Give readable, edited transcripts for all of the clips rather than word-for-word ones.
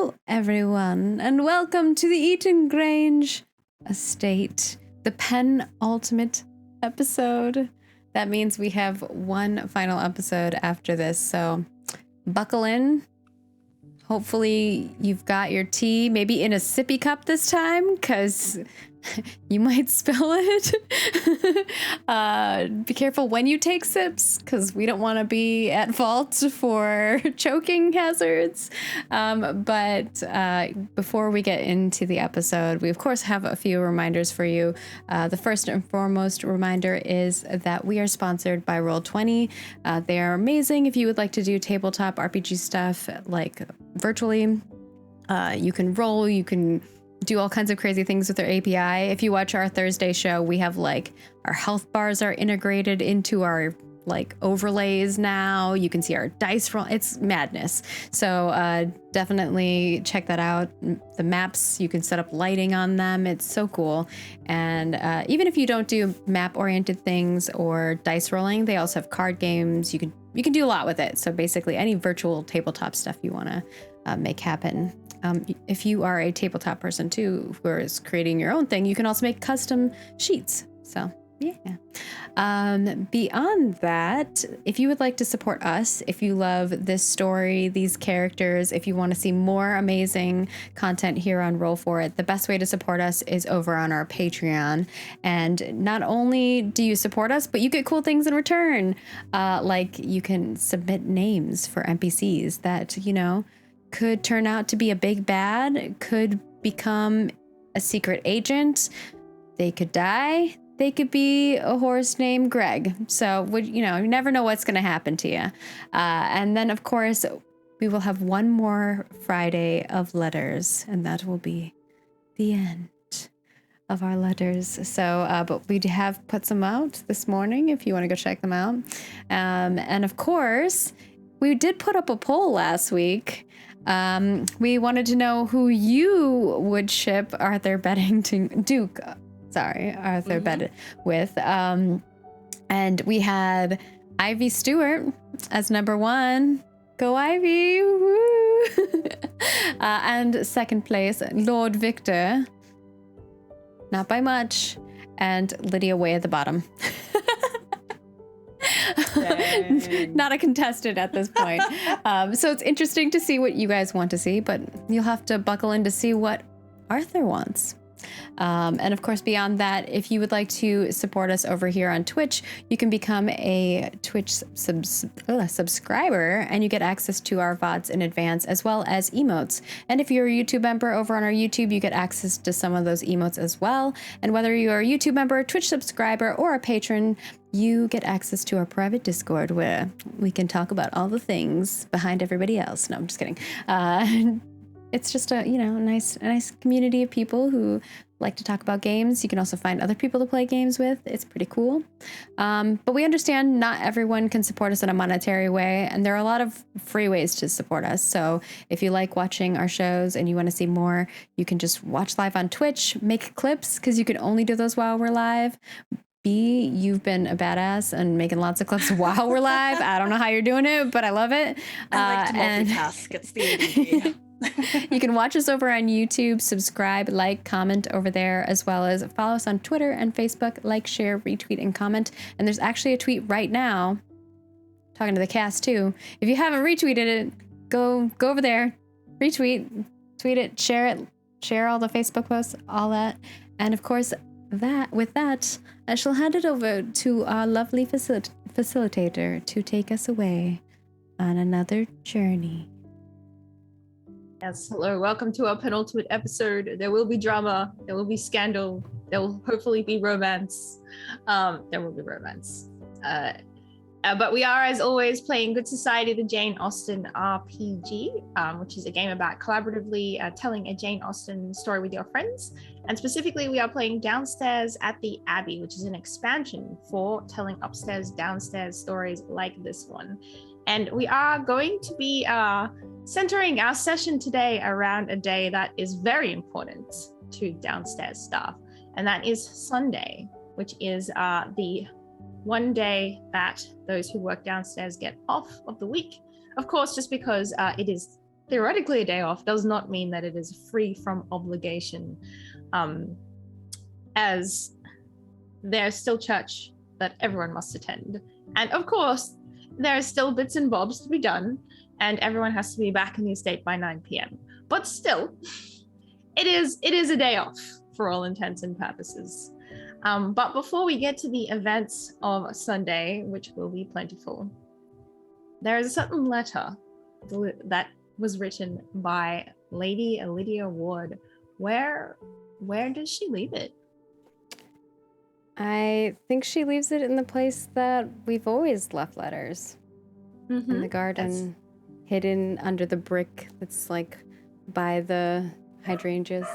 Hello, everyone, and welcome to the Eaton Grange estate, the penultimate episode. That means we have one final episode after this, so buckle in. Hopefully you've got your tea, maybe in a sippy cup this time, because you might spill it. Be careful when you take sips, because we don't want to be at fault for choking hazards. But before we get into the episode, we of course have a few reminders for you. The first and foremost reminder is that we are sponsored by Roll20. They are amazing if you would like to do tabletop RPG stuff like virtually. You can roll, you can do all kinds of crazy things with their API. If you watch our Thursday show, we have like our health bars are integrated into our like overlays now. You can see our dice roll. It's madness. So definitely check that out. The maps, you can set up lighting on them. It's so cool. And even if you don't do map oriented things or dice rolling, they also have card games. You can do a lot with it. So basically any virtual tabletop stuff you want to make happen. If you are a tabletop person too, who is creating your own thing, you can also make custom sheets. So yeah. Beyond that, if you would like to support us, if you love this story, these characters, if you want to see more amazing content here on Roll For It, the best way to support us is over on our Patreon. And not only do you support us, but you get cool things in return. Like you can submit names for NPCs that, you know, could turn out to be a big bad, could become a secret agent. They could die. They could be a horse named Greg. So, you never know what's going to happen to you. And then, of course, we will have one more Friday of letters, and that will be the end of our letters. So, but we have put some out this morning if you want to go check them out. And of course, we did put up a poll last week. We wanted to know who you would ship Arthur Bennett with. And we had Ivy Stewart as number one. Go Ivy! Woo! And second place, Lord Victor. Not by much. And Lydia way at the bottom. Not a contestant at this point. So it's interesting to see what you guys want to see, but you'll have to buckle in to see what Arthur wants. And of course, beyond that, if you would like to support us over here on Twitch, you can become a Twitch subscriber and you get access to our VODs in advance as well as emotes. And if you're a YouTube member over on our YouTube, you get access to some of those emotes as well. And whether you're a YouTube member, Twitch subscriber, or a patron, you get access to our private Discord where we can talk about all the things behind everybody else. No, I'm just kidding. It's just a nice community of people who like to talk about games. You can also find other people to play games with. It's pretty cool. But we understand not everyone can support us in a monetary way, and there are a lot of free ways to support us. So if you like watching our shows and you want to see more, you can just watch live on Twitch, make clips, because you can only do those while we're live. B, you've been a badass and making lots of clips while we're live. I don't know how you're doing it, but I love it. I like to multitask. It's the idea. You can watch us over on YouTube, subscribe, like, comment over there, as well as follow us on Twitter and Facebook, like, share, retweet, and comment. And there's actually a tweet right now, talking to the cast too. If you haven't retweeted it, go over there, retweet, tweet it, share all the Facebook posts, all that. And of course, with that, I shall hand it over to our lovely facilitator to take us away on another journey. Yes, hello, welcome to our penultimate episode. There will be drama, there will be scandal, there will hopefully be romance. But we are, as always, playing Good Society, the Jane Austen RPG, which is a game about collaboratively telling a Jane Austen story with your friends. And specifically, we are playing Downstairs at the Abbey, which is an expansion for telling upstairs, downstairs stories like this one. And we are going to be centering our session today around a day that is very important to downstairs staff, and that is Sunday, which is the one day that those who work downstairs get off of the week. Of course, just because it is theoretically a day off does not mean that it is free from obligation, as there's still church that everyone must attend. And of course, there are still bits and bobs to be done, and everyone has to be back in the estate by 9 p.m. But still, it is a day off for all intents and purposes. But before we get to the events of Sunday, which will be plentiful, there is a certain letter that was written by Lady Lydia Ward. Where does she leave it? I think she leaves it in the place that we've always left letters. Mm-hmm. In the garden, hidden under the brick that's like by the hydrangeas.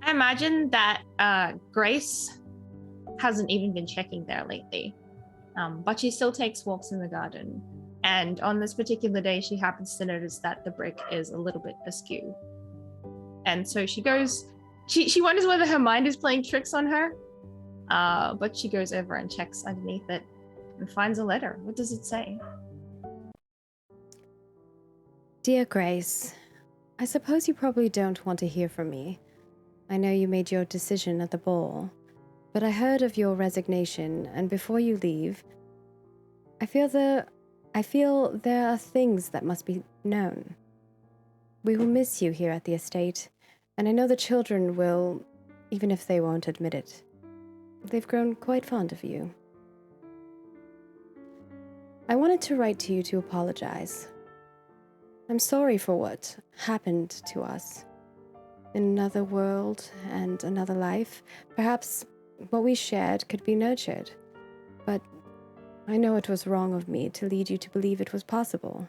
I imagine that Grace hasn't even been checking there lately, but she still takes walks in the garden. And on this particular day, she happens to notice that the brick is a little bit askew. And so she goes, she wonders whether her mind is playing tricks on her, but she goes over and checks underneath it and finds a letter. What does it say? Dear Grace, I suppose you probably don't want to hear from me. I know you made your decision at the ball, but I heard of your resignation, and before you leave, I feel there are things that must be known. We will miss you here at the estate, and I know the children will, even if they won't admit it. They've grown quite fond of you. I wanted to write to you to apologize. I'm sorry for what happened to us. In another world and another life, perhaps what we shared could be nurtured. But I know it was wrong of me to lead you to believe it was possible.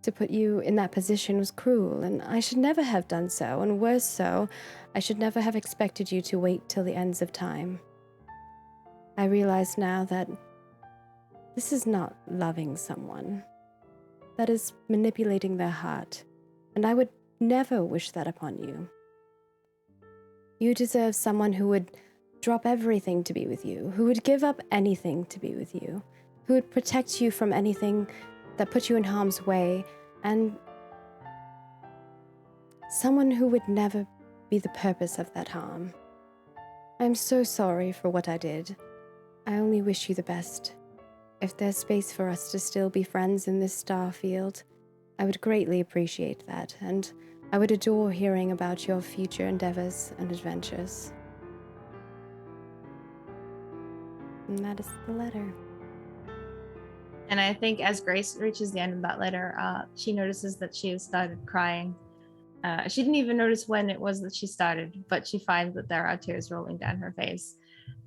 To put you in that position was cruel, and I should never have done so, and worse so, I should never have expected you to wait till the ends of time. I realize now that this is not loving someone. That is manipulating their heart, and I would never wish that upon you. You deserve someone who would drop everything to be with you, who would give up anything to be with you, who would protect you from anything that put you in harm's way, and someone who would never be the purpose of that harm. I'm so sorry for what I did. I only wish you the best. If there's space for us to still be friends in this star field, I would greatly appreciate that, and I would adore hearing about your future endeavors and adventures. And that is the letter. And I think as Grace reaches the end of that letter, she notices that she has started crying. She didn't even notice when it was that she started, but she finds that there are tears rolling down her face.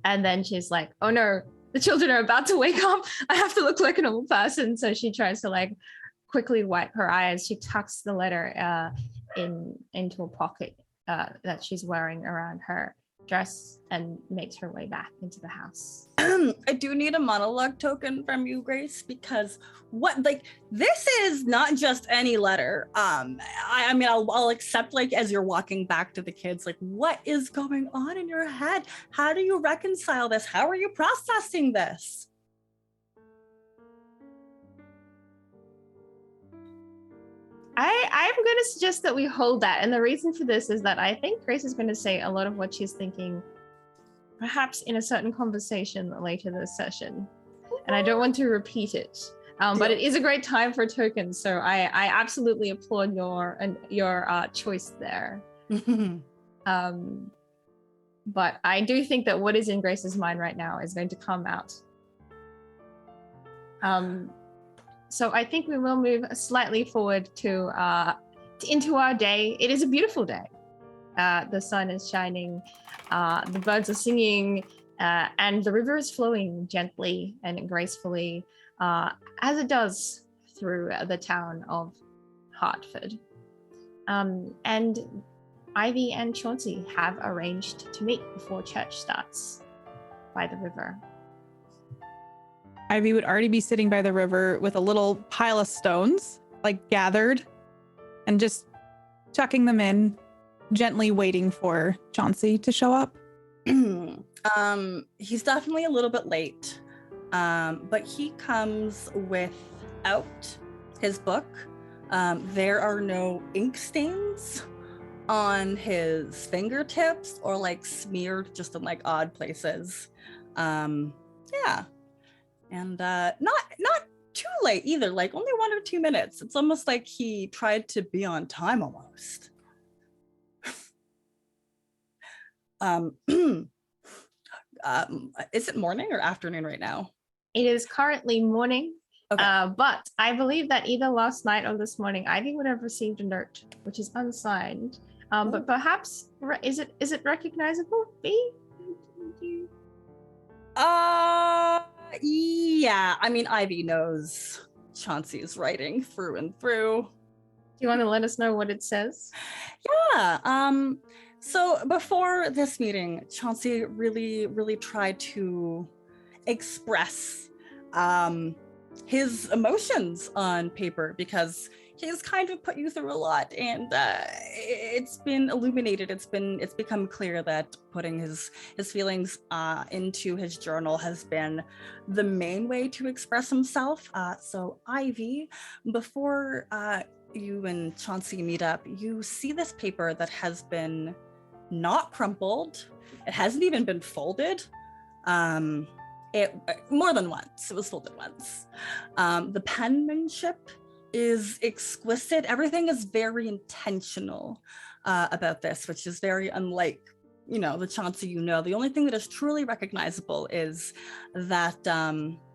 And then she's like, oh no, the children are about to wake up. I have to look like a normal person. So she tries to quickly wipe her eyes. She tucks the letter into a pocket that she's wearing around her dress and makes her way back into the house. I do need a monologue token from you, Grace, because this is not just any letter. I mean, I'll accept as you're walking back to the kids, what is going on in your head? How do you reconcile this? How are you processing this? I'm going to suggest that we hold that. And the reason for this is that I think Grace is going to say a lot of what she's thinking, perhaps in a certain conversation later this session. And I don't want to repeat it. But it is a great time for tokens. So I absolutely applaud your choice there. But I do think that what is in Grace's mind right now is going to come out. So I think we will move slightly forward to into our day. It is a beautiful day. The sun is shining, the birds are singing, and the river is flowing gently and gracefully, as it does through the town of Hartford. And Ivy and Chauncey have arranged to meet before church starts by the river. Ivy would already be sitting by the river with a little pile of stones, gathered, and just chucking them in, gently waiting for Chauncey to show up. He's definitely a little bit late, but he comes without his book. There are no ink stains on his fingertips or like smeared just in like odd places. Yeah. And not too late either, like only 1 or 2 minutes. It's almost like he tried to be on time almost. Is it morning or afternoon right now? It is currently morning, Okay. but I believe that either last night or this morning, Ivy would have received a note, which is unsigned. But perhaps, is it recognizable? B? Yeah. I mean, Ivy knows Chauncey's writing through and through. Do you want to let us know what it says? Yeah. So before this meeting, Chauncey really tried to express his emotions on paper because he's kind of put you through a lot, and it's been illuminated. It's become clear that putting his feelings into his journal has been the main way to express himself. So Ivy, before you and Chauncey meet up, you see this paper that has been not crumpled. It hasn't even been folded. It more than once. It was folded once. The penmanship is exquisite. Everything is very intentional about this, which is very unlike, the Chauncey you know. The only thing that is truly recognizable is that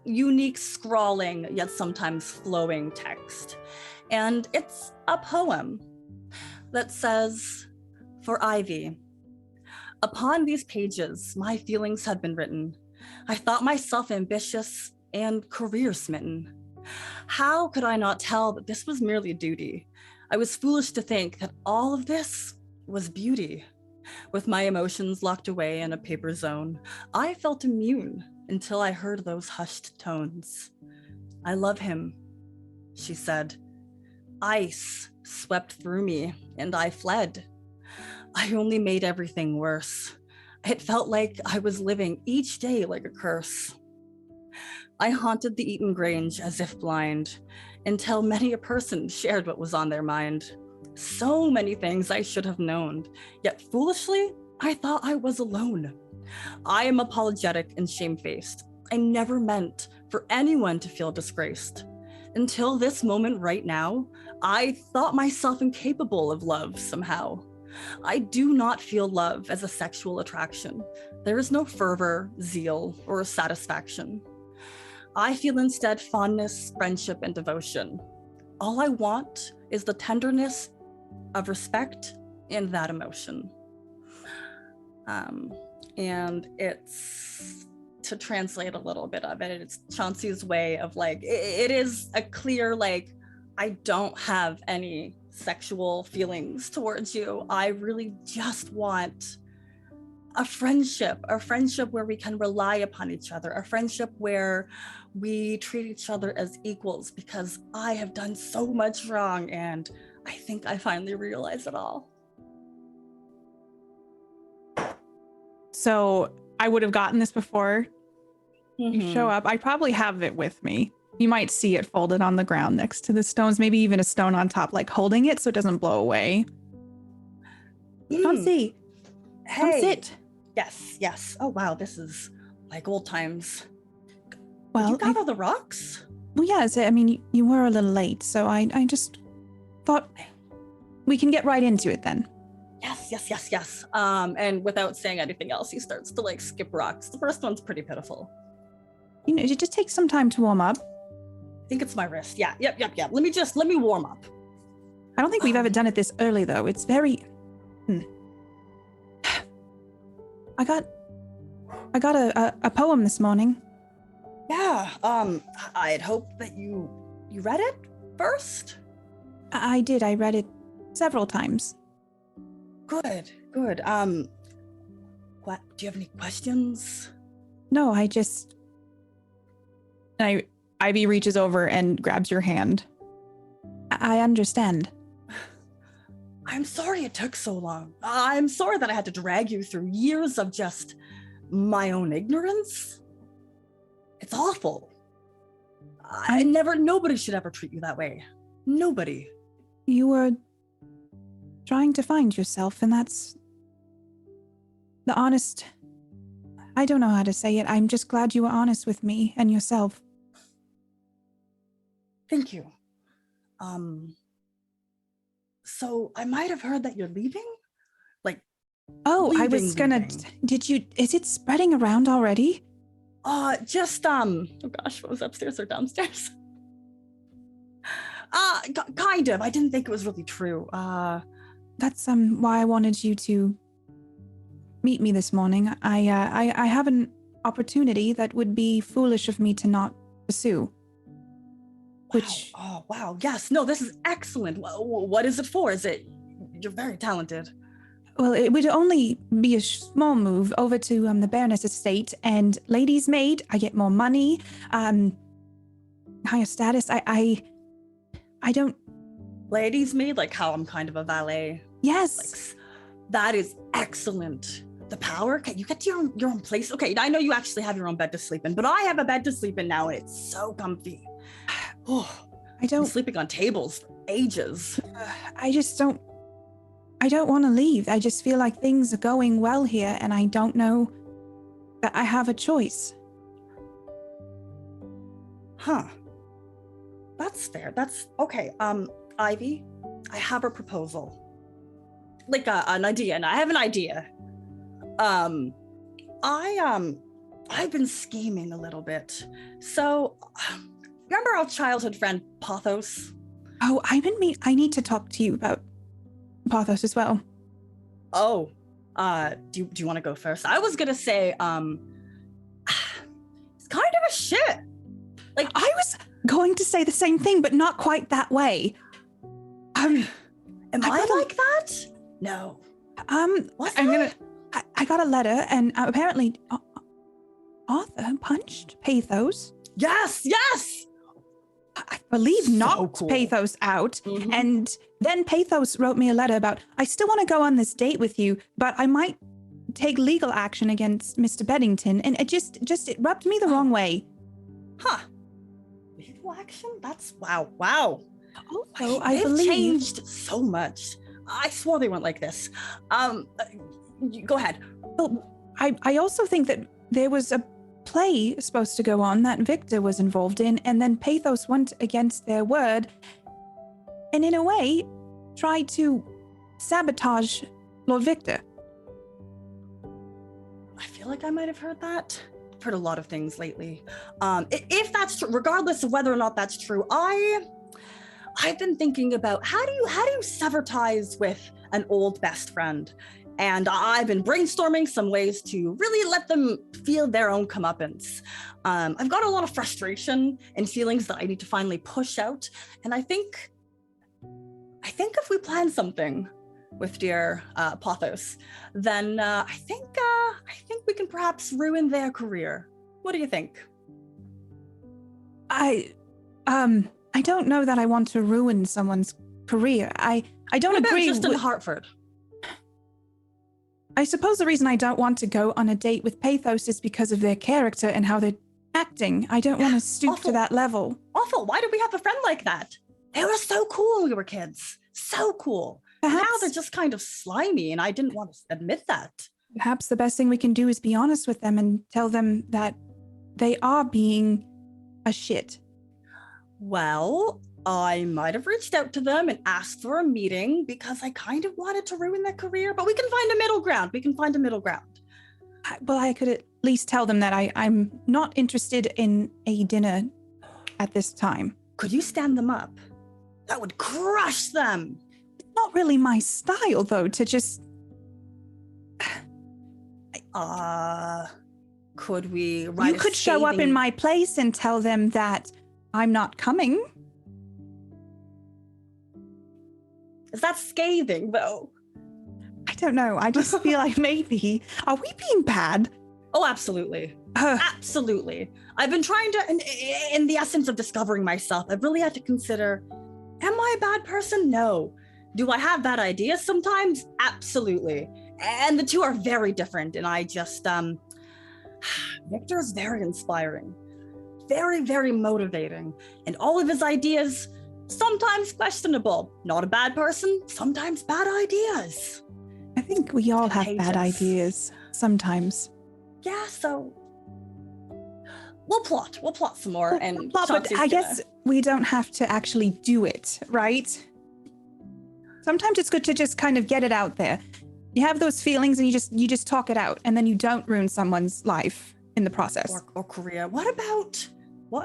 unique scrawling, yet sometimes flowing text. And it's a poem that says, "For Ivy, upon these pages, my feelings had been written. I thought myself ambitious and career smitten. How could I not tell that this was merely duty? I was foolish to think that all of this was beauty. With my emotions locked away in a paper zone, I felt immune until I heard those hushed tones. I love him," she said. Ice swept through me and I fled. I only made everything worse. It felt like I was living each day like a curse. I haunted the Eaton Grange as if blind, until many a person shared what was on their mind. So many things I should have known, yet foolishly, I thought I was alone. I am apologetic and shamefaced. I never meant for anyone to feel disgraced. Until this moment right now, I thought myself incapable of love somehow. I do not feel love as a sexual attraction. There is no fervor, zeal, or satisfaction. I feel instead fondness, friendship, and devotion. All I want is the tenderness of respect and that emotion. And it's, to translate a little bit of it, it's Chauncey's way of like, it is a clear, like, I don't have any sexual feelings towards you. I really just want a friendship where we can rely upon each other, a friendship where we treat each other as equals, because I have done so much wrong and I think I finally realize it all. So I would have gotten this before you show up. I probably have it with me. You might see it folded on the ground next to the stones, maybe even a stone on top, like holding it so it doesn't blow away. Chauncey, come sit. Yes. Oh, wow, this is like old times. Well, you got all the rocks? Well, yes. I mean, you were a little late, so I just thought we can get right into it then. Yes. And without saying anything else, he starts to like skip rocks. The first one's pretty pitiful. It just takes some time to warm up. I think it's my wrist. Yeah. Yep. Let me warm up. I don't think we've ever done it this early, though. It's very... I got a poem this morning. Yeah. I had hoped that you read it first. I did. I read it several times. Good. What? Do you have any questions? No, Ivy reaches over and grabs your hand. I understand. I'm sorry it took so long. I'm sorry that I had to drag you through years of just my own ignorance. It's awful. Nobody should ever treat you that way. Nobody. You were trying to find yourself, and that's the honest... I don't know how to say it. I'm just glad you were honest with me and yourself. Thank you. So I might have heard that you're leaving? Like, Oh, I was gonna... leaving. Did you... Is it spreading around already? Oh gosh, what was upstairs or downstairs? Kind of. I didn't think it was really true. That's why I wanted you to meet me this morning. I have an opportunity that would be foolish of me to not pursue. Which... Oh, wow. Yes. No, this is excellent. What is it for? You're very talented. Well, it would only be a small move over to the Baroness estate, and lady's maid. I get more money, higher status. I don't... Lady's maid, like how I'm kind of a valet. Yes. Like, that is excellent. The power. Okay, you get to your own place. Okay, I know you actually have your own bed to sleep in, but I have a bed to sleep in now, and it's so comfy. Oh, I'm sleeping on tables for ages. I don't want to leave. I just feel like things are going well here, and I don't know that I have a choice. Huh. That's fair. That's okay. Ivy, I have a proposal. Like an idea, and I have an idea. I've been scheming a little bit. So, remember our childhood friend Pothos? Oh, I need to talk to you about Pothos as well. Oh, do you want to go first? I was gonna say, it's kind of a shit. Like, I was going to say the same thing, but not quite that way. Am I like that? No. I got a letter, and apparently Arthur punched Pathos. Yes. I believe knocked cool. Pathos out, and then Pathos wrote me a letter about, I still want to go on this date with you, but I might take legal action against Mr. Beddington, and it rubbed me the wrong way. Huh. Legal action? That's wow. Also, I they've believe... changed so much. I swore they weren't like this. Go ahead. Well, I also think that there was a play supposed to go on that Victor was involved in, and then Pathos went against their word, and in a way, tried to sabotage Lord Victor. I feel like I might have heard that. I've heard a lot of things lately. If that's true, regardless of whether or not that's true, I've been thinking about how do you sever ties with an old best friend? And I've been brainstorming some ways to really let them feel their own comeuppance. I've got a lot of frustration and feelings that I need to finally push out. And I think if we plan something with dear Pothos, then I think we can perhaps ruin their career. What do you think? I don't know that I want to ruin someone's career. I don't agree. Just in Hartford. I suppose the reason I don't want to go on a date with Pathos is because of their character and how they're acting. I don't want to stoop to that level. Awful. Why did we have a friend like that? They were so cool when we were kids. So cool. Perhaps, now they're just kind of slimy, and I didn't want to admit that. Perhaps the best thing we can do is be honest with them and tell them that they are being a shit. Well, I might have reached out to them and asked for a meeting because I kind of wanted to ruin their career, but we can find a middle ground. Well, I could at least tell them that I'm not interested in a dinner at this time. Could you stand them up? That would crush them. It's not really my style, though, to just... Could we write You could show up in my place and tell them that I'm not coming. Is that scathing, though? I don't know. I just feel like maybe... Are we being bad? Oh, absolutely. Absolutely. I've been trying to, in the essence of discovering myself, I've really had to consider, am I a bad person? No. Do I have bad ideas sometimes? Absolutely. And the two are very different. And I just, Victor's very inspiring. Very, very motivating. And all of his ideas, sometimes questionable. Not a bad person, sometimes bad ideas. I think we all have bad Contagious. ideas sometimes. Yeah, so we'll plot some more. And But Chauncey's I gonna- guess we don't have to actually do it, right? Sometimes it's good to just kind of get it out there. You have those feelings and you just talk it out, and then you don't ruin someone's life in the process. or career. What about all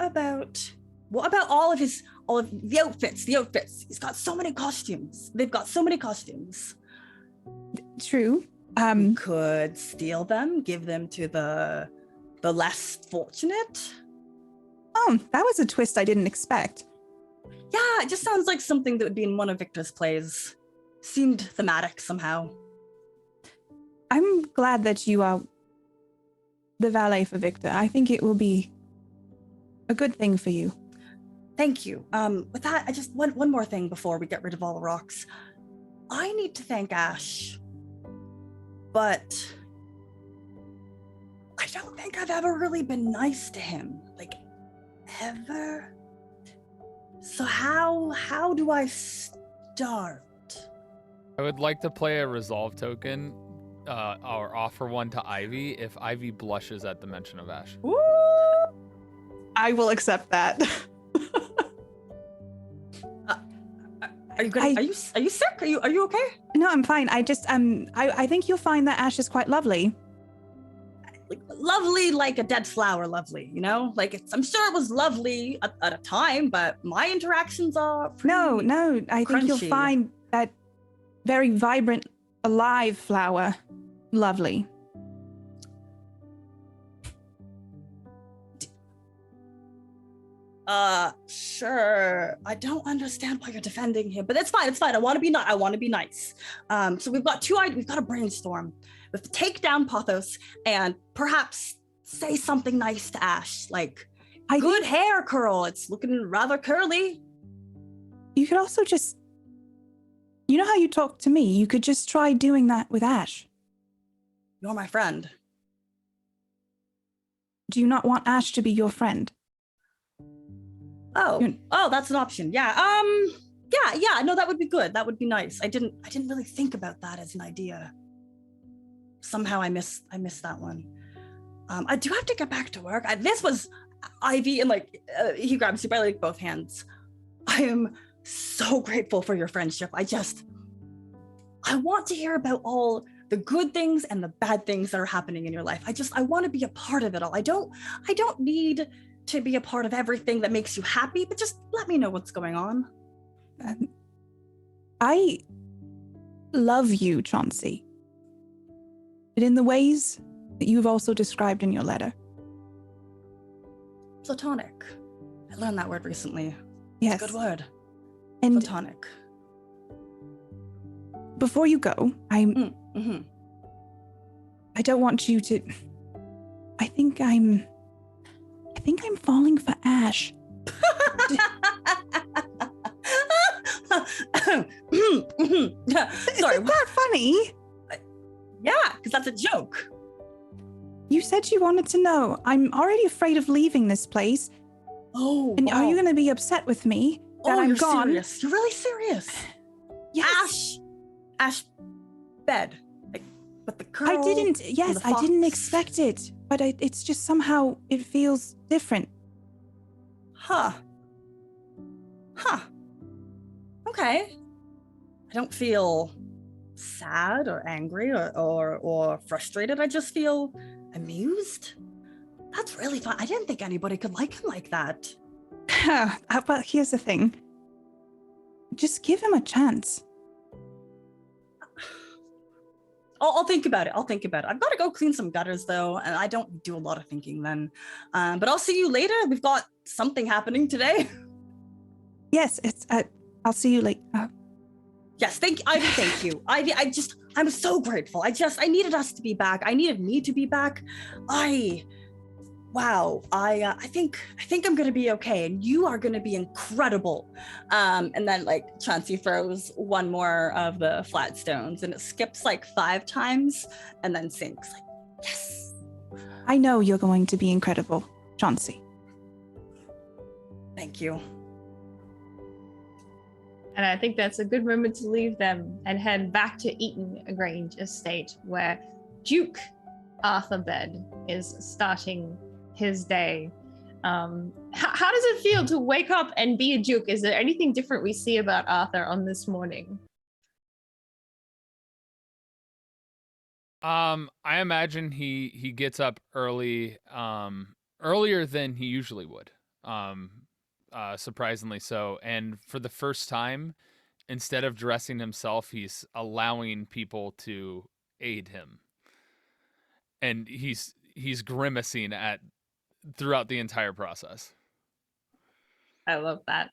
of the outfits? He's got so many costumes. They've got so many costumes. True. Could steal them, give them to the less fortunate. Oh, that was a twist I didn't expect. Yeah, it just sounds like something that would be in one of Victor's plays. Seemed thematic somehow. I'm glad that you are the valet for Victor. I think it will be a good thing for you. Thank you. With that, I just one more thing before we get rid of all the rocks. I need to thank Ash, but I don't think I've ever really been nice to him, like ever. So how do I start? I would like to play a resolve token, or offer one to Ivy if Ivy blushes at the mention of Ash. Ooh. I will accept that. Are you good? Are you sick? Are you okay? No, I'm fine. I just I think you'll find that Ash is quite lovely. Like, lovely, like a dead flower, lovely. You know, like I'm sure it was lovely at a time, but my interactions are pretty... No, I think you'll crunchy. find that very vibrant, alive flower lovely. Sure. I don't understand why you're defending him, but it's fine. It's fine. I want to be nice. So we've got two ideas. We've got to brainstorm. We have to take down Pothos and perhaps say something nice to Ash, like good hair curl. It's looking rather curly. You could also just, you know how you talk to me? You could just try doing that with Ash. You're my friend. Do you not want Ash to be your friend? Oh, that's an option. Yeah. Yeah. No, that would be good. That would be nice. I didn't really think about that as an idea. Somehow I missed that one. I do have to get back to work. This was Ivy, and he grabs you by both hands. I am so grateful for your friendship. I want to hear about all the good things and the bad things that are happening in your life. I want to be a part of it all. I don't need to be a part of everything that makes you happy, but just let me know what's going on. I love you, Chauncey. But in the ways that you've also described in your letter. Platonic. I learned that word recently. Yes. It's a good word. And Platonic. before you go, I don't want you to... I think I'm falling for Ash. Sorry. Isn't that funny? Yeah, because that's a joke. You said you wanted to know. I'm already afraid of leaving this place. Oh. And are you going to be upset with me that I'm you're gone? serious. You're really serious. Yes. Ash bed. With the curl. I didn't fox. expect it. But it's just somehow, it feels different. Huh. Okay. I don't feel sad or angry or frustrated. I just feel amused. That's really fun. I didn't think anybody could like him like that. Well, here's the thing. Just give him a chance. I'll think about it. I've got to go clean some gutters though, and I don't do a lot of thinking then. But I'll see you later. We've got something happening today. Yes, it's. I'll see you later. Yes, thank you. I'm so grateful. I needed us to be back. I needed me to be back. I think I'm gonna be okay, and you are gonna be incredible. And then Chauncey throws one more of the flat stones, and it skips 5 times, and then sinks. Yes. I know you're going to be incredible, Chauncey. Thank you. And I think that's a good moment to leave them and head back to Eaton Grange estate, where Duke Arthur Bed is starting his day. How does it feel to wake up and be a Duke? Is there anything different we see about Arthur on this morning? I imagine he gets up early, earlier than he usually would. Surprisingly so. And for the first time, instead of dressing himself, he's allowing people to aid him. And he's grimacing at throughout the entire process. I love that.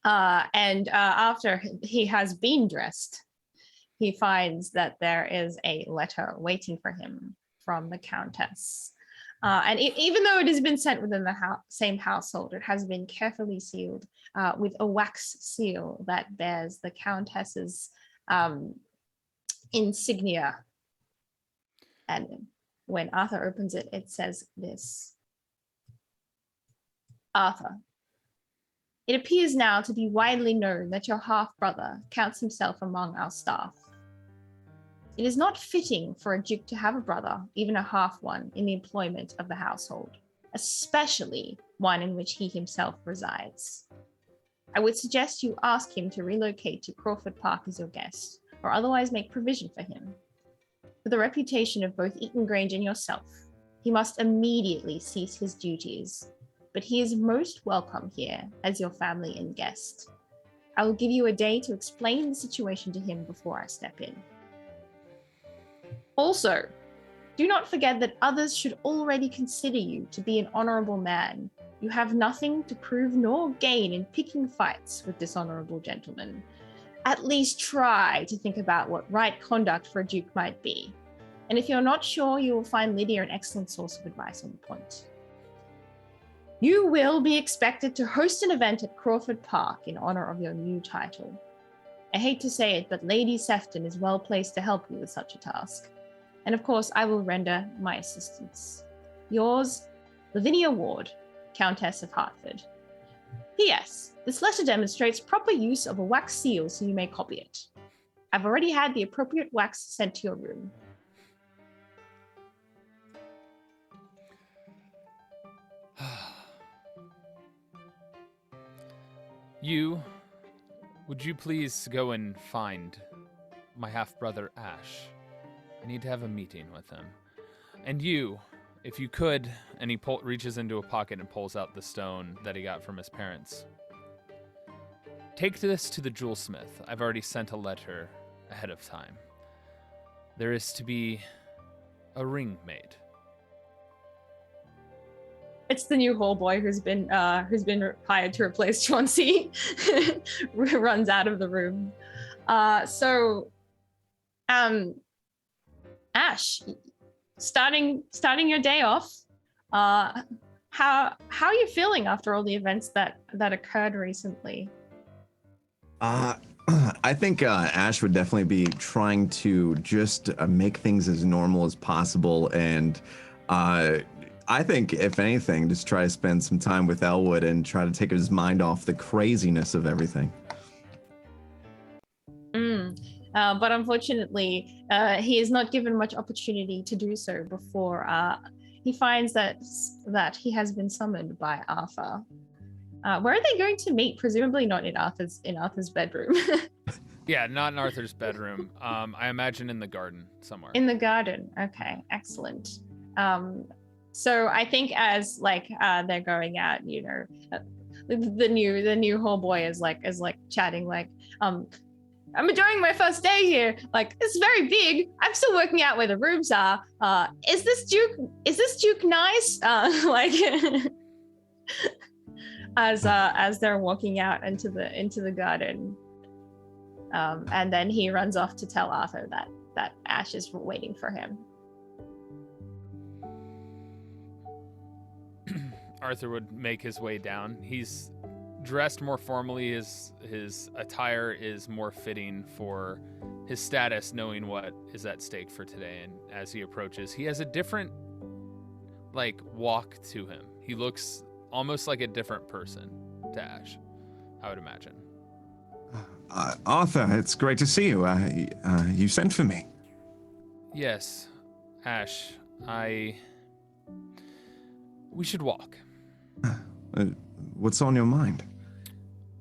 And after he has been dressed, he finds that there is a letter waiting for him from the Countess. And even though it has been sent within the same household, it has been carefully sealed with a wax seal that bears the Countess's insignia. And when Arthur opens it, it says this. Arthur, it appears now to be widely known that your half-brother counts himself among our staff. It is not fitting for a duke to have a brother, even a half one, in the employment of the household, especially one in which he himself resides. I would suggest you ask him to relocate to Crawford Park as your guest, or otherwise make provision for him. For the reputation of both Eaton Grange and yourself, he must immediately cease his duties, but he is most welcome here as your family and guest. I will give you a day to explain the situation to him before I step in. Also, do not forget that others should already consider you to be an honorable man. You have nothing to prove nor gain in picking fights with dishonorable gentlemen. At least try to think about what right conduct for a duke might be. And if you're not sure, you will find Lydia an excellent source of advice on the point. You will be expected to host an event at Crawford Park in honor of your new title. I hate to say it, but Lady Sefton is well placed to help you with such a task. And of course, I will render my assistance. Yours, Lavinia Ward, Countess of Hertford. P.S. This letter demonstrates proper use of a wax seal, so you may copy it. I've already had the appropriate wax sent to your room. Would you please go and find my half-brother Ash? I need to have a meeting with him. And you, if you could, and he reaches into a pocket and pulls out the stone that he got from his parents. Take this to the jewelsmith. I've already sent a letter ahead of time. There is to be a ring made. It's the new hall boy who's been hired to replace Chauncey. Runs out of the room. Ash, starting your day off. How are you feeling after all the events that occurred recently? I think Ash would definitely be trying to just make things as normal as possible, and I think, if anything, just try to spend some time with Elwood and try to take his mind off the craziness of everything. But unfortunately, he is not given much opportunity to do so before he finds that he has been summoned by Arthur. Where are they going to meet? Presumably not in Arthur's bedroom. Yeah, not in Arthur's bedroom. I imagine in the garden somewhere. In the garden. Okay, excellent. So I think as they're going out, the new hall boy is chatting I'm enjoying my first day here. It's very big. I'm still working out where the rooms are. Is this Duke nice? As they're walking out into the garden. And then he runs off to tell Arthur that Ash is waiting for him. Arthur would make his way down. He's dressed more formally. His attire is more fitting for his status, knowing what is at stake for today. And as he approaches, he has a different walk to him. He looks almost like a different person to Ash, I would imagine. Arthur, it's great to see you. You sent for me. Yes, Ash, we should walk. What's on your mind?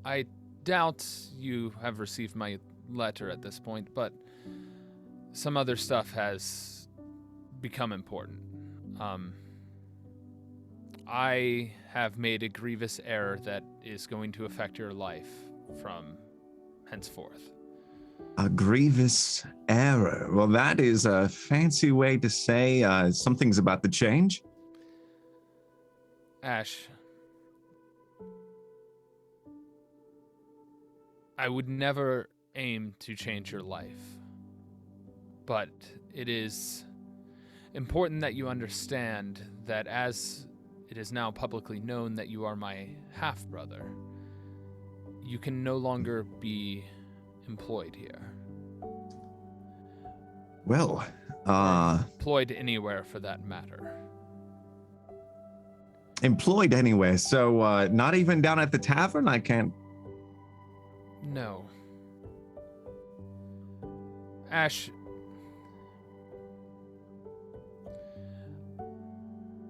I doubt you have received my letter at this point, but some other stuff has become important. I have made a grievous error that is going to affect your life from henceforth. A grievous error. Well, that is a fancy way to say something's about to change. Ash, I would never aim to change your life, but it is important that you understand that as it is now publicly known that you are my half-brother, you can no longer be employed here. Well, Employed anywhere for that matter. employed anyway, so not even down at the tavern? I can't. No. Ash,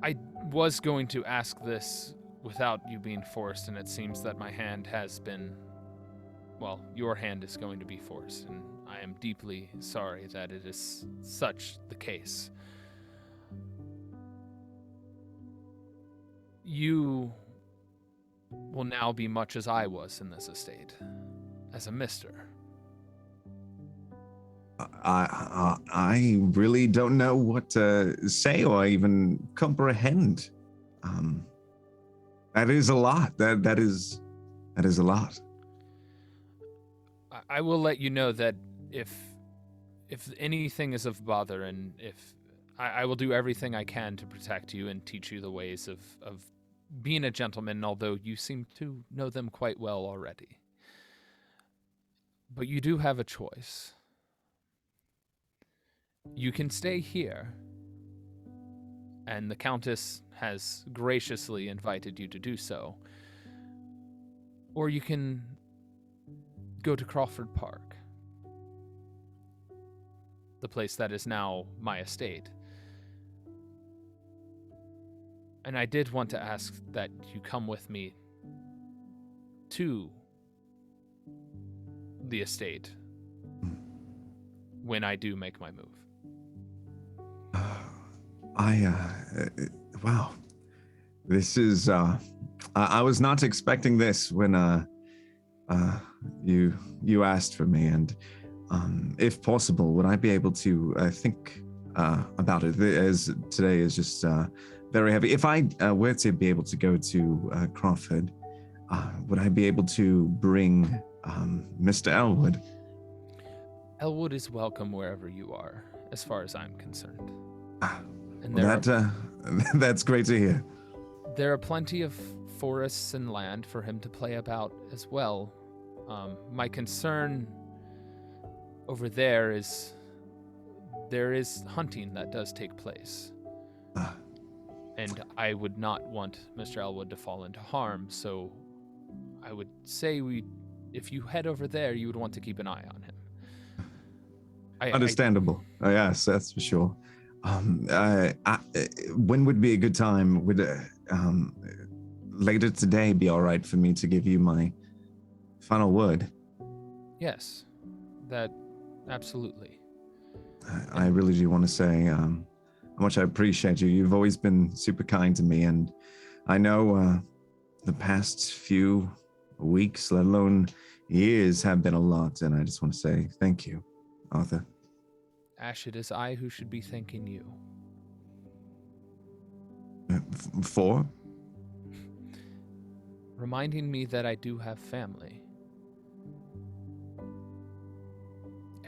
I was going to ask this without you being forced, and it seems that my hand has been, well, your hand is going to be forced, and I am deeply sorry that it is such the case. You will now be much as I was in this estate, as a mister. I really don't know what to say or even comprehend. That is a lot. That is a lot. I will let you know that if anything is of bother, and if I will do everything I can to protect you and teach you the ways of being a gentleman, although you seem to know them quite well already. But you do have a choice. You can stay here, and the Countess has graciously invited you to do so. Or you can go to Crawford Park, the place that is now my estate. And I did want to ask that you come with me to the estate when I do make my move. Wow. This is, I was not expecting this when, you asked for me, and, if possible, would I be able to, think, about it, as today is just, very heavy. If I were to be able to go to, Crawford, would I be able to bring, Mr. Elwood? Elwood is welcome wherever you are, as far as I'm concerned. And That's great to hear. there are plenty of forests and land for him to play about as well. My concern over there is hunting that does take place. And I would not want Mr. Elwood to fall into harm, so I would say if you head over there, you would want to keep an eye on him. Understandable. Yes, that's for sure. When would be a good time? Would later today be all right for me to give you my final word? Yes, that absolutely. I really do want to say how much I appreciate you. You've always been super kind to me, and I know the past few weeks, let alone years, have been a lot, and I just want to say thank you, Arthur. Ash, it is I who should be thanking you. For? Reminding me that I do have family.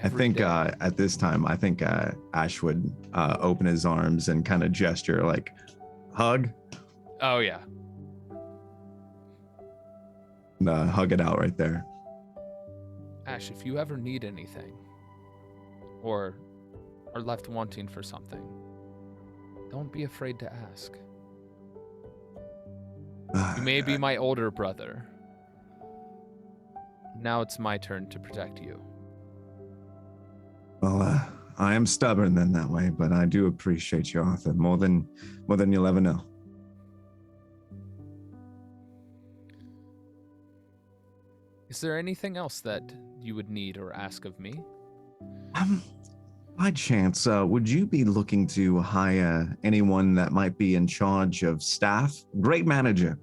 I think at this time, I think Ash would open his arms and kind of gesture like, hug. Oh, yeah. Hug it out right there. Ash, if you ever need anything, or are left wanting for something, don't be afraid to ask. You may be my older brother, Now it's my turn to protect you. Well, I am stubborn then that way, but I do appreciate you, Arthur, more than you'll ever know. Is there anything else that you would need or ask of me? By chance, would you be looking to hire anyone that might be in charge of staff? Great manager.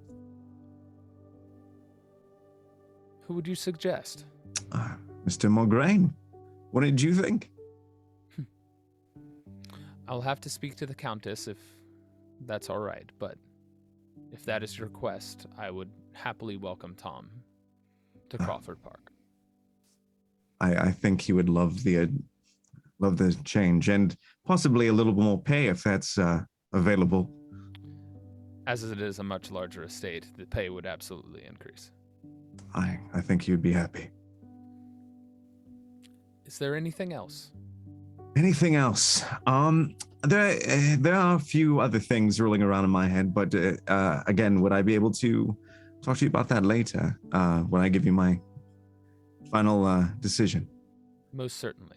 Who would you suggest? Mr. Morgraine. What did you think? I'll have to speak to the Countess if that's all right, but if that is your request, I would happily welcome Tom to Crawford Park. I think he would love the change and possibly a little more pay if that's available. As it is a much larger estate, the pay would absolutely increase. I think he would be happy. Is there anything else? Anything else? There are a few other things rolling around in my head, but again, would I be able to talk to you about that later when I give you my final decision? Most certainly.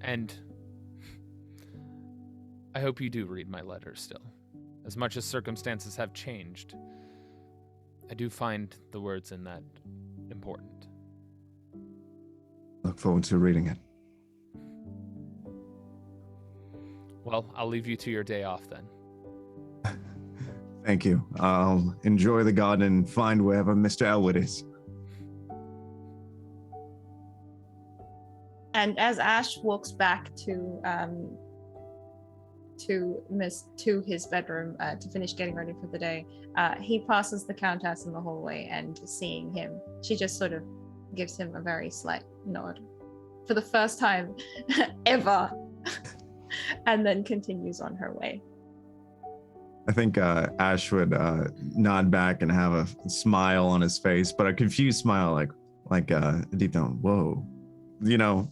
And I hope you do read my letters still. As much as circumstances have changed, I do find the words in that important. Look forward to reading it. Well, I'll leave you to your day off then. Thank you. I'll enjoy the garden and find wherever Mr. Elwood is. And as Ash walks back to his bedroom to finish getting ready for the day, he passes the Countess in the hallway, and seeing him, she just sort of gives him a very slight nod for the first time ever, and then continues on her way. I think Ash would nod back and have a smile on his face, but a confused smile, like deep down, whoa, you know.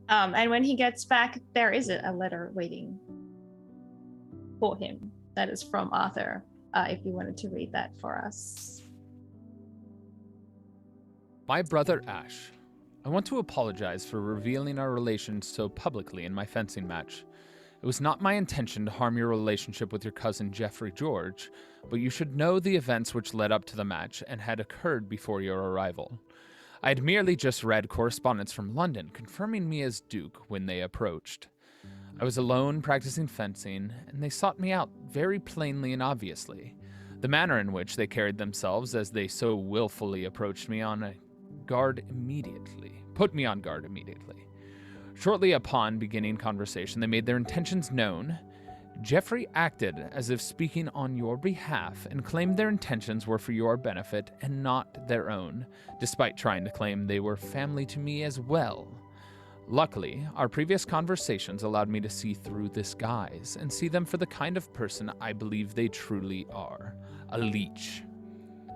And when he gets back, there is a letter waiting for him that is from Arthur, if you wanted to read that for us. My brother Ash, I want to apologize for revealing our relations so publicly in my fencing match. It was not my intention to harm your relationship with your cousin Geoffrey George, but you should know the events which led up to the match and had occurred before your arrival. I had merely just read correspondence from London confirming me as Duke when they approached. I was alone practicing fencing, and they sought me out very plainly and obviously. The manner in which they carried themselves as they so willfully approached me put me on guard immediately. Shortly upon beginning conversation, they made their intentions known. Geoffrey acted as if speaking on your behalf and claimed their intentions were for your benefit and not their own, despite trying to claim they were family to me as well. Luckily, our previous conversations allowed me to see through this guise and see them for the kind of person I believe they truly are, a leech.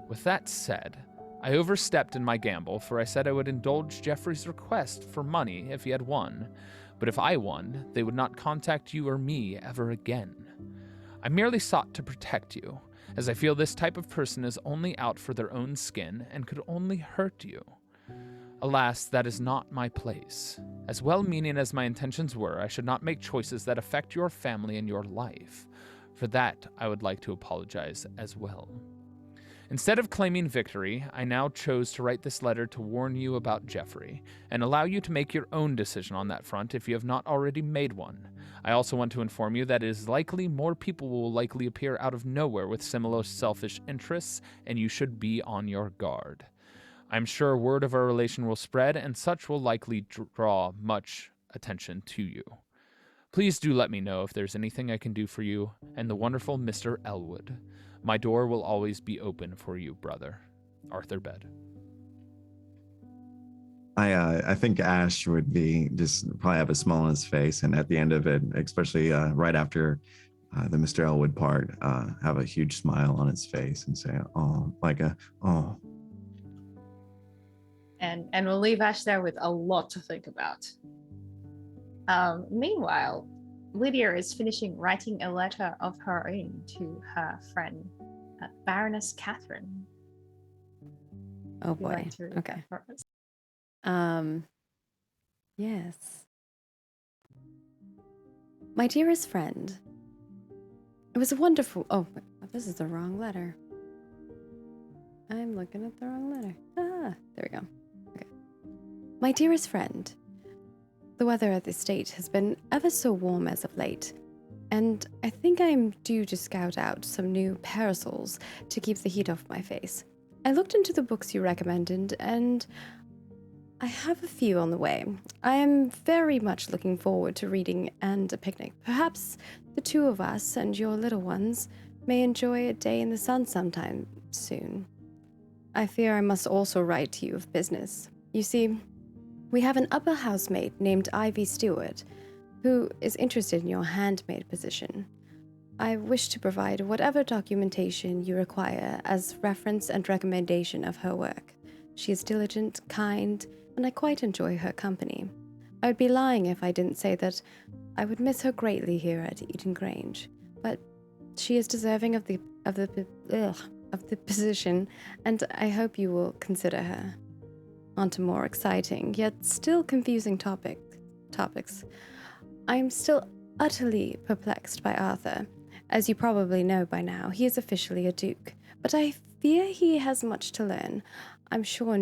With that said, I overstepped in my gamble, for I said I would indulge Geoffrey's request for money if he had won, but if I won, they would not contact you or me ever again. I merely sought to protect you, as I feel this type of person is only out for their own skin and could only hurt you. Alas, that is not my place. As well-meaning as my intentions were, I should not make choices that affect your family and your life. For that, I would like to apologize as well. Instead of claiming victory, I now chose to write this letter to warn you about Geoffrey, and allow you to make your own decision on that front if you have not already made one. I also want to inform you that it is likely more people will likely appear out of nowhere with similar selfish interests, and you should be on your guard. I'm sure word of our relation will spread, and such will likely draw much attention to you. Please do let me know if there's anything I can do for you and the wonderful Mr. Elwood. My door will always be open for you, brother. Arthur Bed. I think Ash would be just probably have a smile on his face, and at the end of it, especially right after the Mr. Elwood part, have a huge smile on his face and say, "Oh, like a oh." And we'll leave Ash there with a lot to think about. Meanwhile, Lydia is finishing writing a letter of her own to her friend Baroness Catherine. Oh Would you boy. like to read Okay. that for us? Yes. My dearest friend, it was a wonderful. Oh, this is the wrong letter. I'm looking at the wrong letter. There we go. Okay. My dearest friend, the weather at the estate has been ever so warm as of late, and I think I'm due to scout out some new parasols to keep the heat off my face. I looked into the books you recommended, and I have a few on the way. I am very much looking forward to reading and a picnic. Perhaps the two of us and your little ones may enjoy a day in the sun sometime soon. I fear I must also write to you of business. You see, we have an upper housemaid named Ivy Stewart, who is interested in your handmaid position. I wish to provide whatever documentation you require as reference and recommendation of her work. She is diligent, kind, and I quite enjoy her company. I would be lying if I didn't say that I would miss her greatly here at Eaton Grange, but she is deserving of the position, and I hope you will consider her. On to more exciting, yet still confusing topics. I am still utterly perplexed by Arthur. As you probably know by now, he is officially a duke, but I fear he has much to learn. I'm sure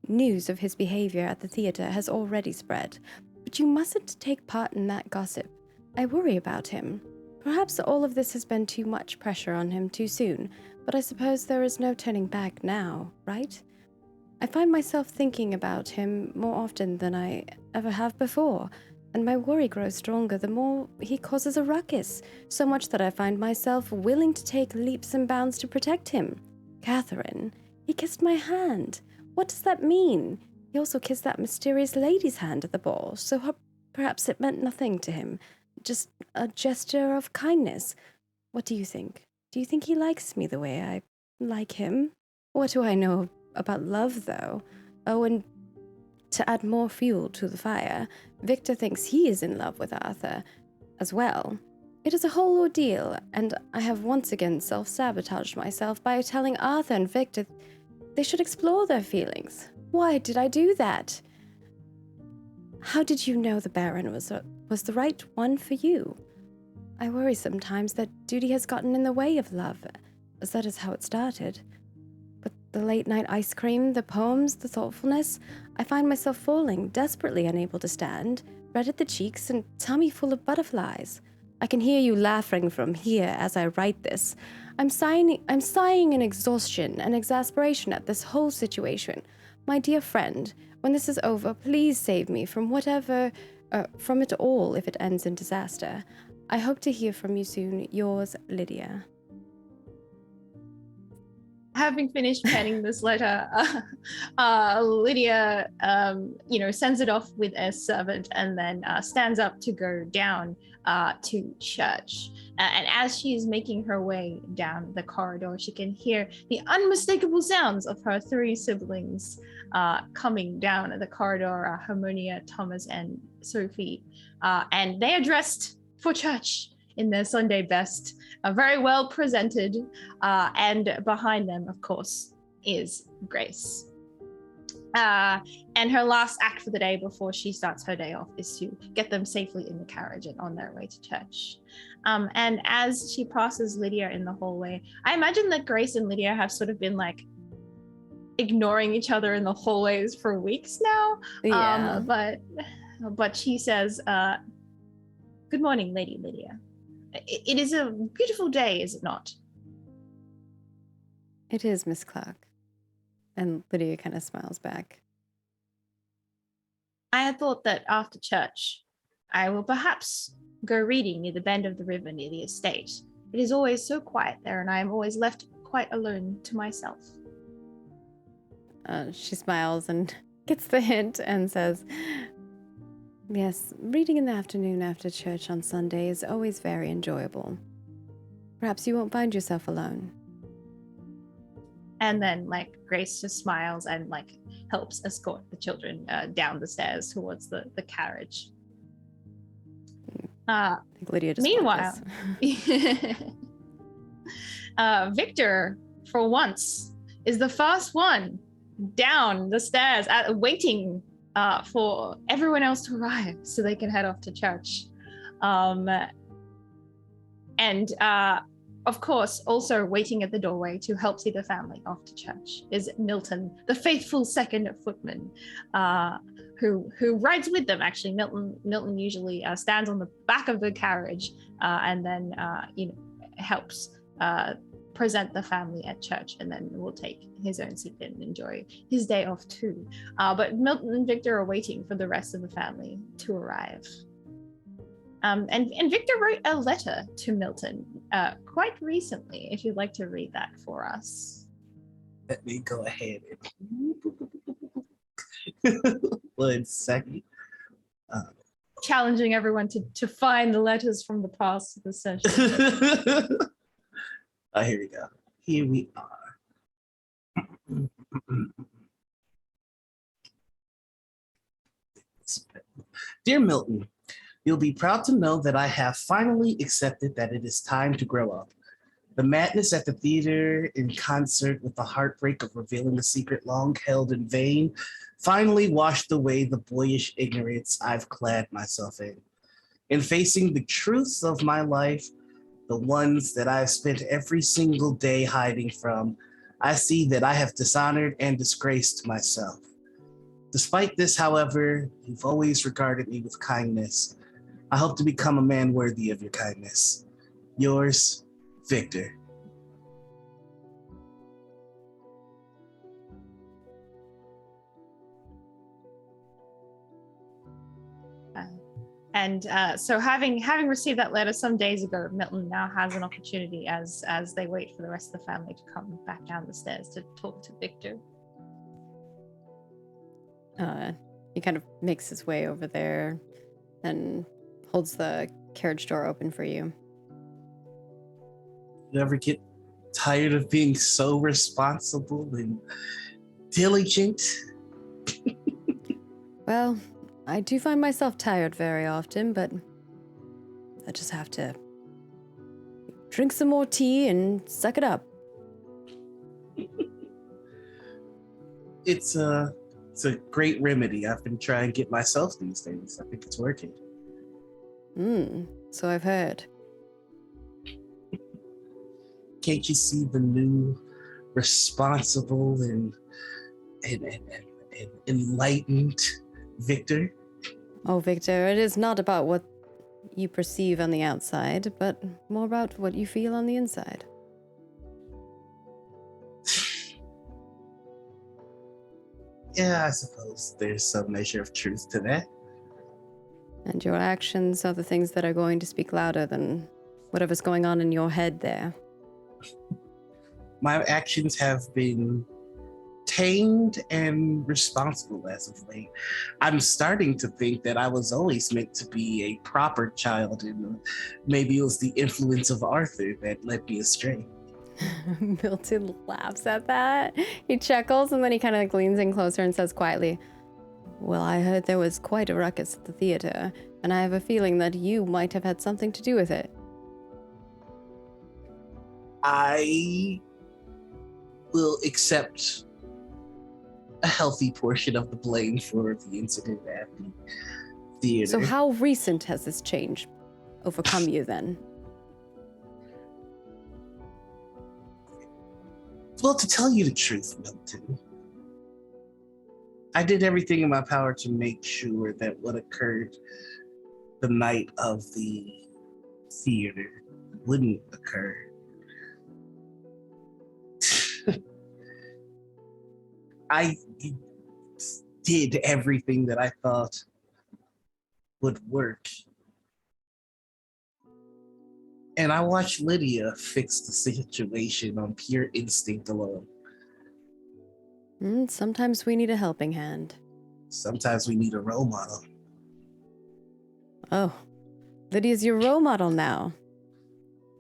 news of his behavior at the theater has already spread, but you mustn't take part in that gossip. I worry about him. Perhaps all of this has been too much pressure on him too soon, but I suppose there is no turning back now, right? I find myself thinking about him more often than I ever have before, and my worry grows stronger the more he causes a ruckus, so much that I find myself willing to take leaps and bounds to protect him. Catherine, he kissed my hand. What does that mean? He also kissed that mysterious lady's hand at the ball, so perhaps it meant nothing to him, just a gesture of kindness. What do you think? Do you think he likes me the way I like him? What do I know about love, though? Oh, and to add more fuel to the fire, Victor thinks he is in love with Arthur as well. It is a whole ordeal, and I have once again self-sabotaged myself by telling Arthur and Victor they should explore their feelings. Why did I do that? How did you know the Baron was the right one for you? I worry sometimes that duty has gotten in the way of love, as that is how it started. But the late-night ice cream, the poems, the thoughtfulness, I find myself falling, desperately unable to stand, red at the cheeks and tummy full of butterflies. I can hear you laughing from here as I write this. I'm sighing in exhaustion and exasperation at this whole situation. My dear friend, when this is over, please save me from from it all if it ends in disaster. I hope to hear from you soon. Yours, Lydia. Having finished penning this letter, Lydia, sends it off with a servant and then stands up to go down to church. And as she is making her way down the corridor, she can hear the unmistakable sounds of her three siblings coming down the corridor, Harmonia, Thomas, and Sophie. And they are dressed for church in their Sunday best, very well presented, and behind them, of course, is Grace. And her last act for the day before she starts her day off is to get them safely in the carriage and on their way to church. And as she passes Lydia in the hallway, I imagine that Grace and Lydia have sort of been like ignoring each other in the hallways for weeks now. Yeah. But she says, "Good morning, Lady Lydia. It is a beautiful day, is it not?" It is, Miss Clark. And Lydia kind of smiles back. I had thought that after church, I will perhaps go reading near the bend of the river near the estate. It is always so quiet there, and I am always left quite alone to myself. She smiles and gets the hint and says, "Yes, reading in the afternoon after church on Sunday is always very enjoyable. Perhaps you won't find yourself alone." And then, Grace just smiles and, helps escort the children down the stairs towards the carriage. I think Lydia just Meanwhile, Victor for once, is the first one down the stairs, waiting for everyone else to arrive so they can head off to church. Of course, also waiting at the doorway to help see the family off to church is Milton, the faithful second footman, who rides with them. Actually, Milton usually stands on the back of the carriage and then helps present the family at church, and then will take his own seat and enjoy his day off too. But Milton and Victor are waiting for the rest of the family to arrive. And Victor wrote a letter to Milton quite recently, if you'd like to read that for us. Let me go ahead and 1 second. Challenging everyone to find the letters from the past of the session. Here we go. Here we are. Dear Milton, you'll be proud to know that I have finally accepted that it is time to grow up. The madness at the theater, in concert with the heartbreak of revealing a secret long held in vain, finally washed away the boyish ignorance I've clad myself in. In facing the truths of my life, the ones that I've spent every single day hiding from, I see that I have dishonored and disgraced myself. Despite this, however, you've always regarded me with kindness. I hope to become a man worthy of your kindness. Yours, Victor. And so having received that letter some days ago, Milton now has an opportunity as they wait for the rest of the family to come back down the stairs to talk to Victor. He kind of makes his way over there and holds the carriage door open for you. You ever get tired of being so responsible and diligent? Well, I do find myself tired very often, but I just have to drink some more tea and suck it up. It's a great remedy. I've been trying to get myself these days. I think it's working. So I've heard. Can't you see the new, responsible and enlightened Victor? Oh, Victor, it is not about what you perceive on the outside, but more about what you feel on the inside. Yeah, I suppose there's some measure of truth to that. And your actions are the things that are going to speak louder than whatever's going on in your head there. My actions have been tamed and responsible as of late. I'm starting to think that I was always meant to be a proper child, and maybe it was the influence of Arthur that led me astray. Milton laughs at that. He chuckles and then he kind of leans in closer and says quietly, "Well, I heard there was quite a ruckus at the theater, and I have a feeling that you might have had something to do with it." I will accept a healthy portion of the blame for the incident at the theater. So how recent has this change overcome you then? Well, to tell you the truth, Milton, I did everything in my power to make sure that what occurred the night of the theater wouldn't occur. I did everything that I thought would work. And I watched Lydia fix the situation on pure instinct alone. Sometimes we need a helping hand. Sometimes we need a role model. Oh, Lydia's your role model now.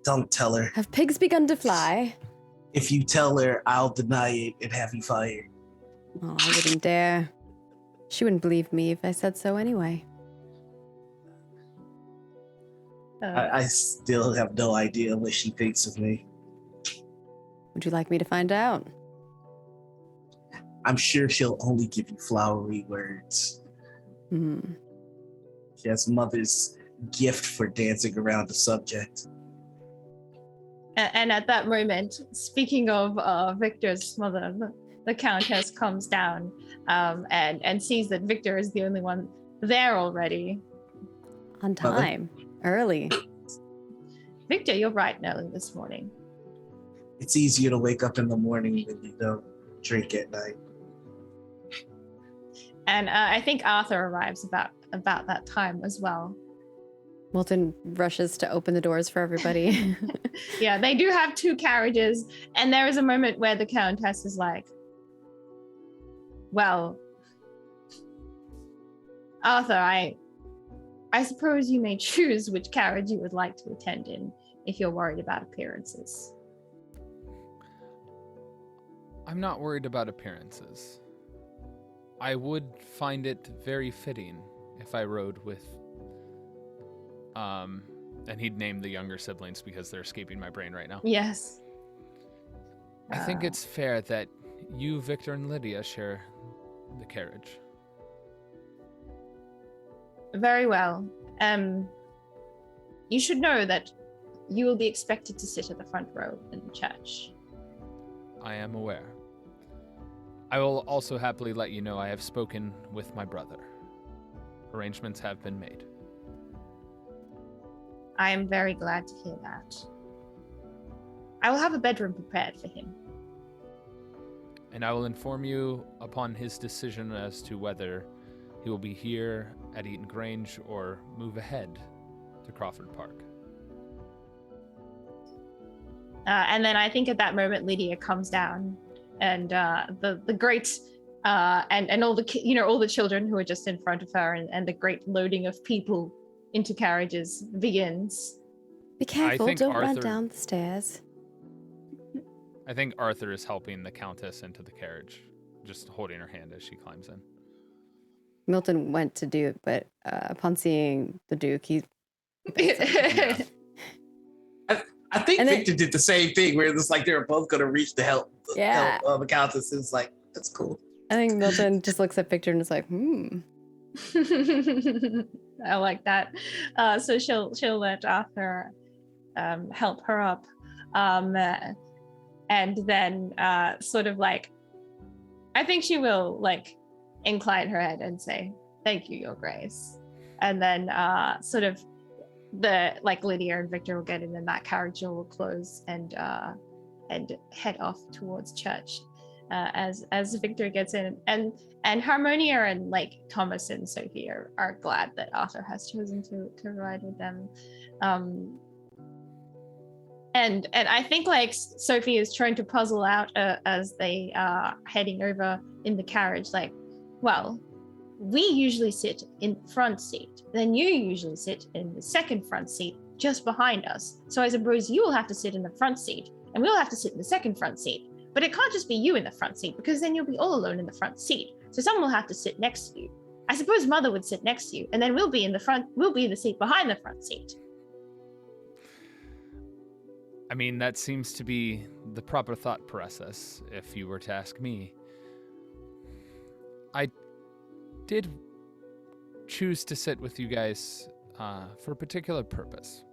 Don't tell her. Have pigs begun to fly? If you tell her, I'll deny it and have you fired. Oh, I wouldn't dare. She wouldn't believe me if I said so anyway. I still have no idea what she thinks of me. Would you like me to find out? I'm sure she'll only give you flowery words. She has mother's gift for dancing around the subject. And at that moment, speaking of Victor's mother, the Countess comes down and sees that Victor is the only one there already. On time. Early. Victor, you're bright and early this morning. It's easier to wake up in the morning when you don't drink at night. And I think Arthur arrives about that time as well. Milton rushes to open the doors for everybody. Yeah, they do have 2 carriages, and there is a moment where the Countess is like, well, Arthur, I suppose you may choose which carriage you would like to attend in if you're worried about appearances. I'm not worried about appearances. I would find it very fitting if I rode with, and he'd name the younger siblings because they're escaping my brain right now. Yes. I think it's fair that you, Victor, and Lydia share the carriage. Very well. You should know that you will be expected to sit at the front row in the church. I am aware. I will also happily let you know I have spoken with my brother. Arrangements have been made. I am very glad to hear that. I will have a bedroom prepared for him. And I will inform you upon his decision as to whether he will be here at Eaton Grange or move ahead to Crawford Park. And then I think at that moment Lydia comes down, and the great and all the all the children who are just in front of her, and the great loading of people into carriages begins. Be careful, think don't run Arthur- down the stairs. I think Arthur is helping the Countess into the carriage, just holding her hand as she climbs in. Milton went to do it, but upon seeing the Duke, he... I think And then- Victor did the same thing where it's like they were both going to reach to help the Countess. It's like, that's cool. I think Milton just looks at Victor and is like, I like that. So she'll let Arthur help her up, and then sort of like, I think she will like incline her head and say, "Thank you, Your Grace," and then sort of the like Lydia and Victor will get in, and that carriage will close and head off towards church. As Victor gets in, and Harmonia and like Thomas and Sophie are glad that Arthur has chosen to ride with them, and I think like Sophie is trying to puzzle out as they are heading over in the carriage, like, well, we usually sit in front seat, then you usually sit in the second front seat just behind us, so I suppose you will have to sit in the front seat and we'll have to sit in the second front seat. But it can't just be you in the front seat, because then you'll be all alone in the front seat. So someone will have to sit next to you. I suppose Mother would sit next to you, and then we'll be in the seat behind the front seat. I mean, that seems to be the proper thought process, if you were to ask me. I did choose to sit with you guys for a particular purpose.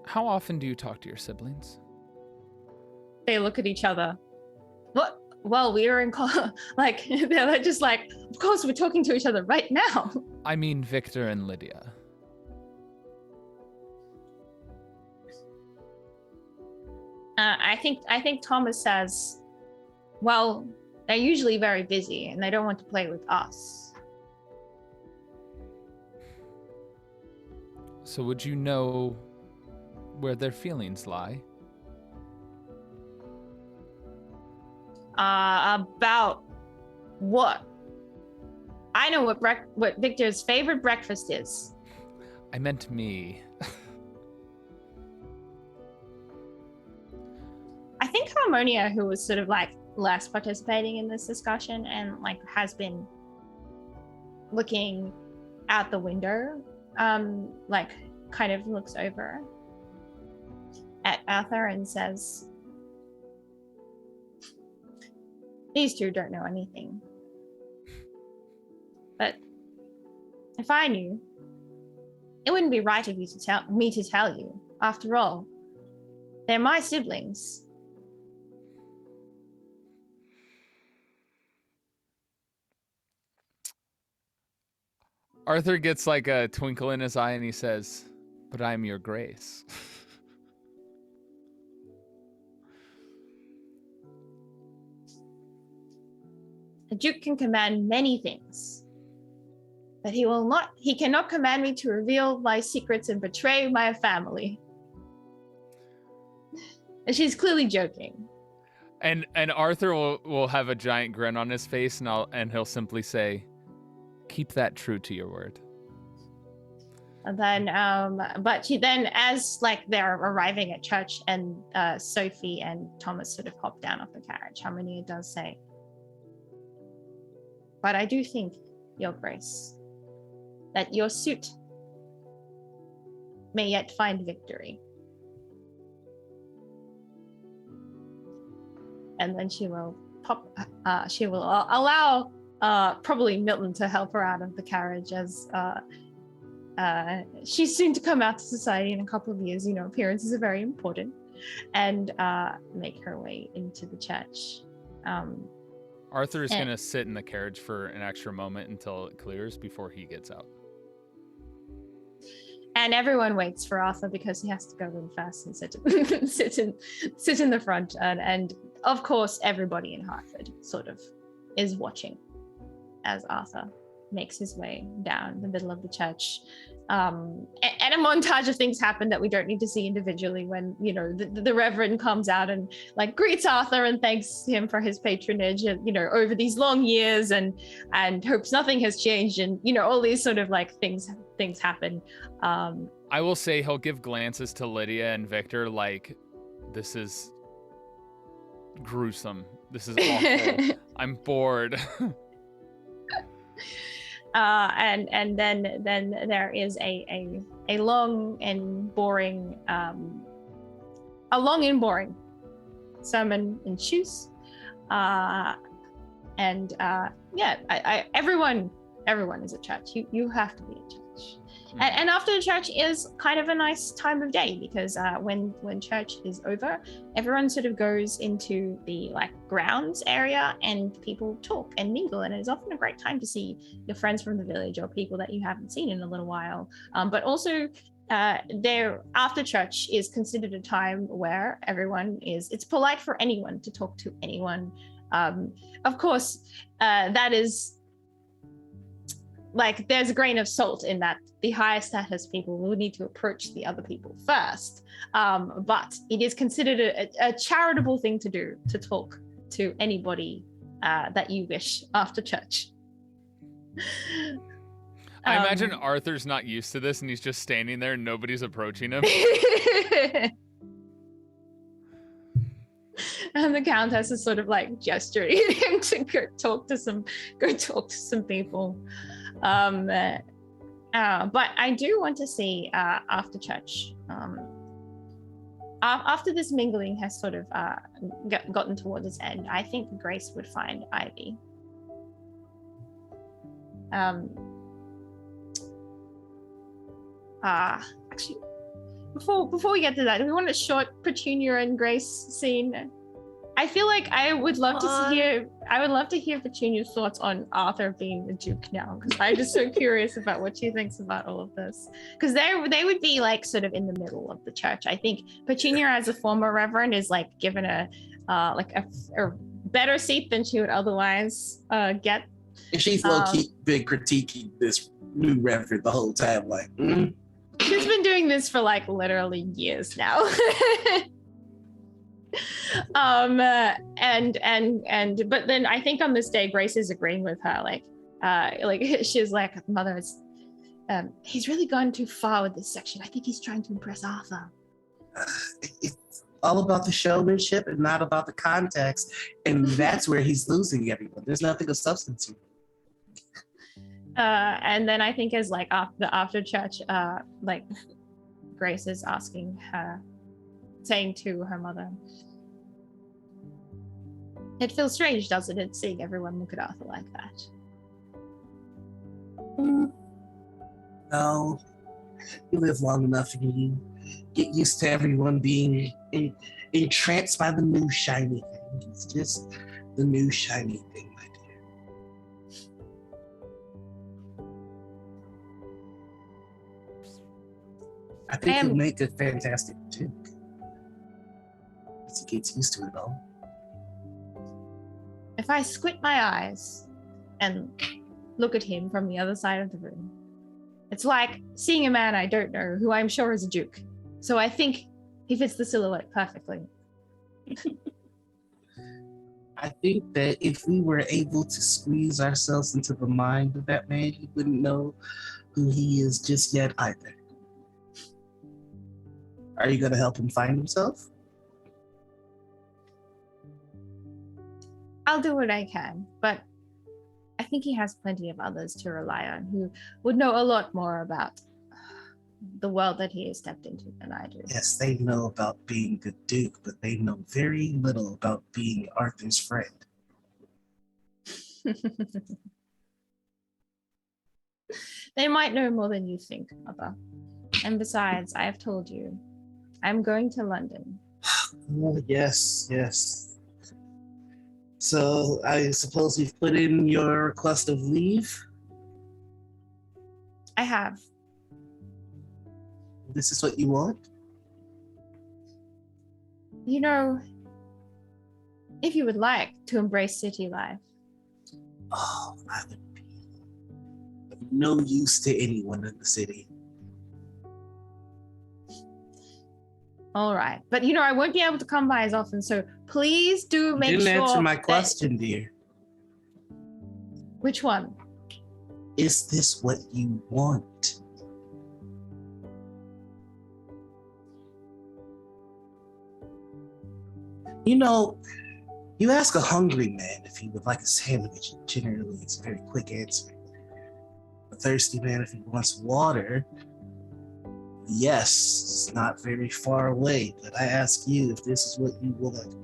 How often do you talk to your siblings? They look at each other. What? Well, we are in like they're just like, of course we're talking to each other right now. I mean Victor and Lydia. I think Thomas says, well, they're usually very busy and they don't want to play with us. So would you know where their feelings lie? About what? I know what Victor's favorite breakfast is. I meant me. I think Harmonia, who was sort of like less participating in this discussion and like has been looking out the window, like kind of looks over at Arthur and says, "These two don't know anything. But if I knew, it wouldn't be right of you to tell you. After all, they're my siblings." Arthur gets like a twinkle in his eye and he says, "But I'm your grace." The Duke can command many things, but he cannot command me to reveal my secrets and betray my family. And she's clearly joking. And Arthur will have a giant grin on his face and he'll simply say, "Keep that true to your word." And then, but she then, as like they're arriving at church, and Sophie and Thomas sort of hop down off the carriage, Harmonia does say, "But I do think, Your Grace, that your suit may yet find victory." And then she will allow probably Milton to help her out of the carriage, as she's soon to come out to society in a couple of years. You know, appearances are very important, and make her way into the church. Arthur is going to sit in the carriage for an extra moment until it clears before he gets out. And everyone waits for Arthur because he has to go in first and sit in the front. And of course, everybody in Hartford sort of is watching as Arthur makes his way down the middle of the church. And a montage of things happen that we don't need to see individually, when, you know, the Reverend comes out and like greets Arthur and thanks him for his patronage, and, you know, over these long years, and hopes nothing has changed, and, you know, all these sort of like things happen. I will say he'll give glances to Lydia and Victor like, "This is gruesome. This is awful. I'm bored." And then there is a long and boring sermon ensues, everyone is at church. You have to be at church. And after the church is kind of a nice time of day, because when church is over, everyone sort of goes into the like grounds area, and people talk and mingle, and it's often a great time to see your friends from the village or people that you haven't seen in a little while. But also there, after church is considered a time where it's polite for anyone to talk to anyone. Of course, that is like, there's a grain of salt in that the higher status people will need to approach the other people first. But it is considered a charitable thing to do, to talk to anybody that you wish after church. I imagine Arthur's not used to this and he's just standing there and nobody's approaching him. And the Countess is sort of like gesturing at him to go talk to some people. But I do want to see after church, after this mingling has sort of gotten towards its end, I think Grace would find Ivy. Actually, before we get to that, do we want a short Petunia and Grace scene? I feel like I would love to hear Petunia's thoughts on Arthur being the Duke now, because I'm just so curious about what she thinks about all of this. Because they would be like sort of in the middle of the church. I think Petunia, as a former reverend, is like given a better seat than she would otherwise get. And she's low-key been critiquing this new reverend the whole time, like. She's been doing this for like literally years now. But then I think on this day Grace is agreeing with her, like she's like, Mother, he's really gone too far with this section. I think he's trying to impress Arthur. It's all about the showmanship and not about the context, and that's where he's losing everyone. There's nothing of substance here. And then I think as like after church, like Grace is asking her saying to her mother. It feels strange, doesn't it, seeing everyone look at Arthur like that? No, you live long enough and you get used to everyone being entranced by the new shiny thing. It's just the new shiny thing, my dear. I think he'll make a fantastic Duke. As he gets used to it all. If I squint my eyes and look at him from the other side of the room, it's like seeing a man I don't know who I'm sure is a duke. So I think he fits the silhouette perfectly. I think that if we were able to squeeze ourselves into the mind of that man, he wouldn't know who he is just yet either. Are you going to help him find himself? I'll do what I can, but I think he has plenty of others to rely on who would know a lot more about the world that he has stepped into than I do. Yes, they know about being the Duke, but they know very little about being Arthur's friend. They might know more than you think, Mother. And besides, I have told you, I'm going to London. Oh, yes. So I suppose you've put in your request of leave? I have. This is what you want? You know, if you would like to embrace city life. Oh, I would be of no use to anyone in the city. All right. But, I won't be able to come by as often, so please do make sure... You didn't answer my that... question, dear. Which one? Is this what you want? You ask a hungry man if he would like a sandwich, and generally it's a very quick answer. A thirsty man, if he wants water, yes, it's not very far away, but I ask you if this is what you want.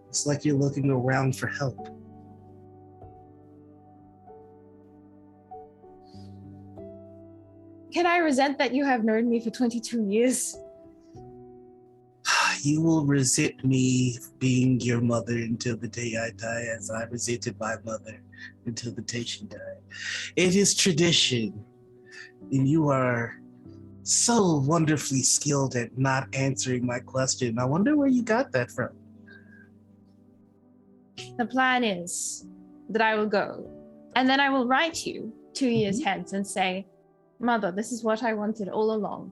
It's like you're looking around for help. Can I resent that you have known me for 22 years? You will resent me being your mother until the day I die, as I resented my mother until the day she died. It is tradition, and you are so wonderfully skilled at not answering my question. I wonder where you got that from. The plan is that I will go, and then I will write you 2 years hence and say, Mother, this is what I wanted all along.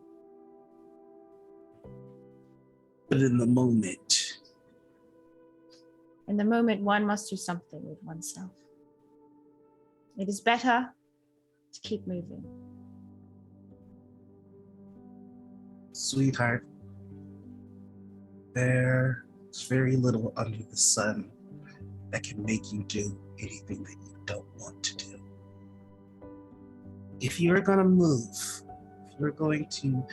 But in the moment, one must do something with oneself. It is better to keep moving. sweetheart, there's very little under the sun that can make you do anything that you don't want to do. If you're going to move, if you're going to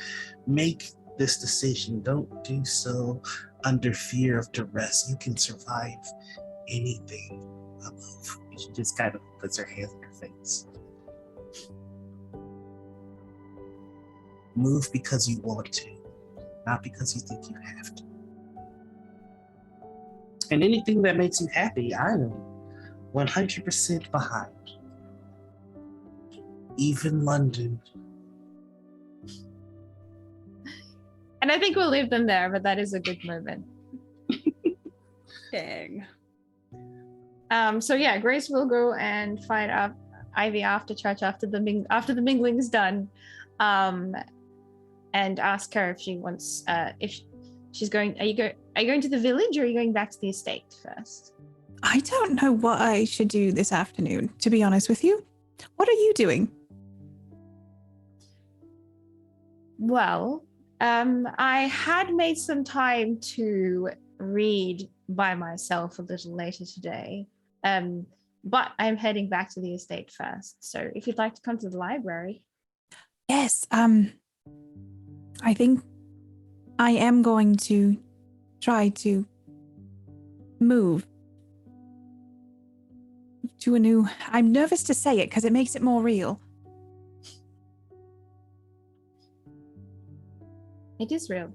make this decision, don't do so under fear of duress. You can survive anything. She just kind of puts her hands in her face. Move because you want to, not because you think you have to. And anything that makes you happy, I am 100% behind. Even London. And I think we'll leave them there, but that is a good moment. Dang. So yeah, Grace will go and fight up Ivy after church after the mingling's done, and ask her if she wants if she's going. Are you going to the village, or are you going back to the estate first? I don't know what I should do this afternoon, to be honest with you. What are you doing? Well, I had made some time to read by myself a little later today, but I'm heading back to the estate first. So if you'd like to come to the library. Yes, I think I am going to try to move to a new... I'm nervous to say it because it makes it more real. It is real.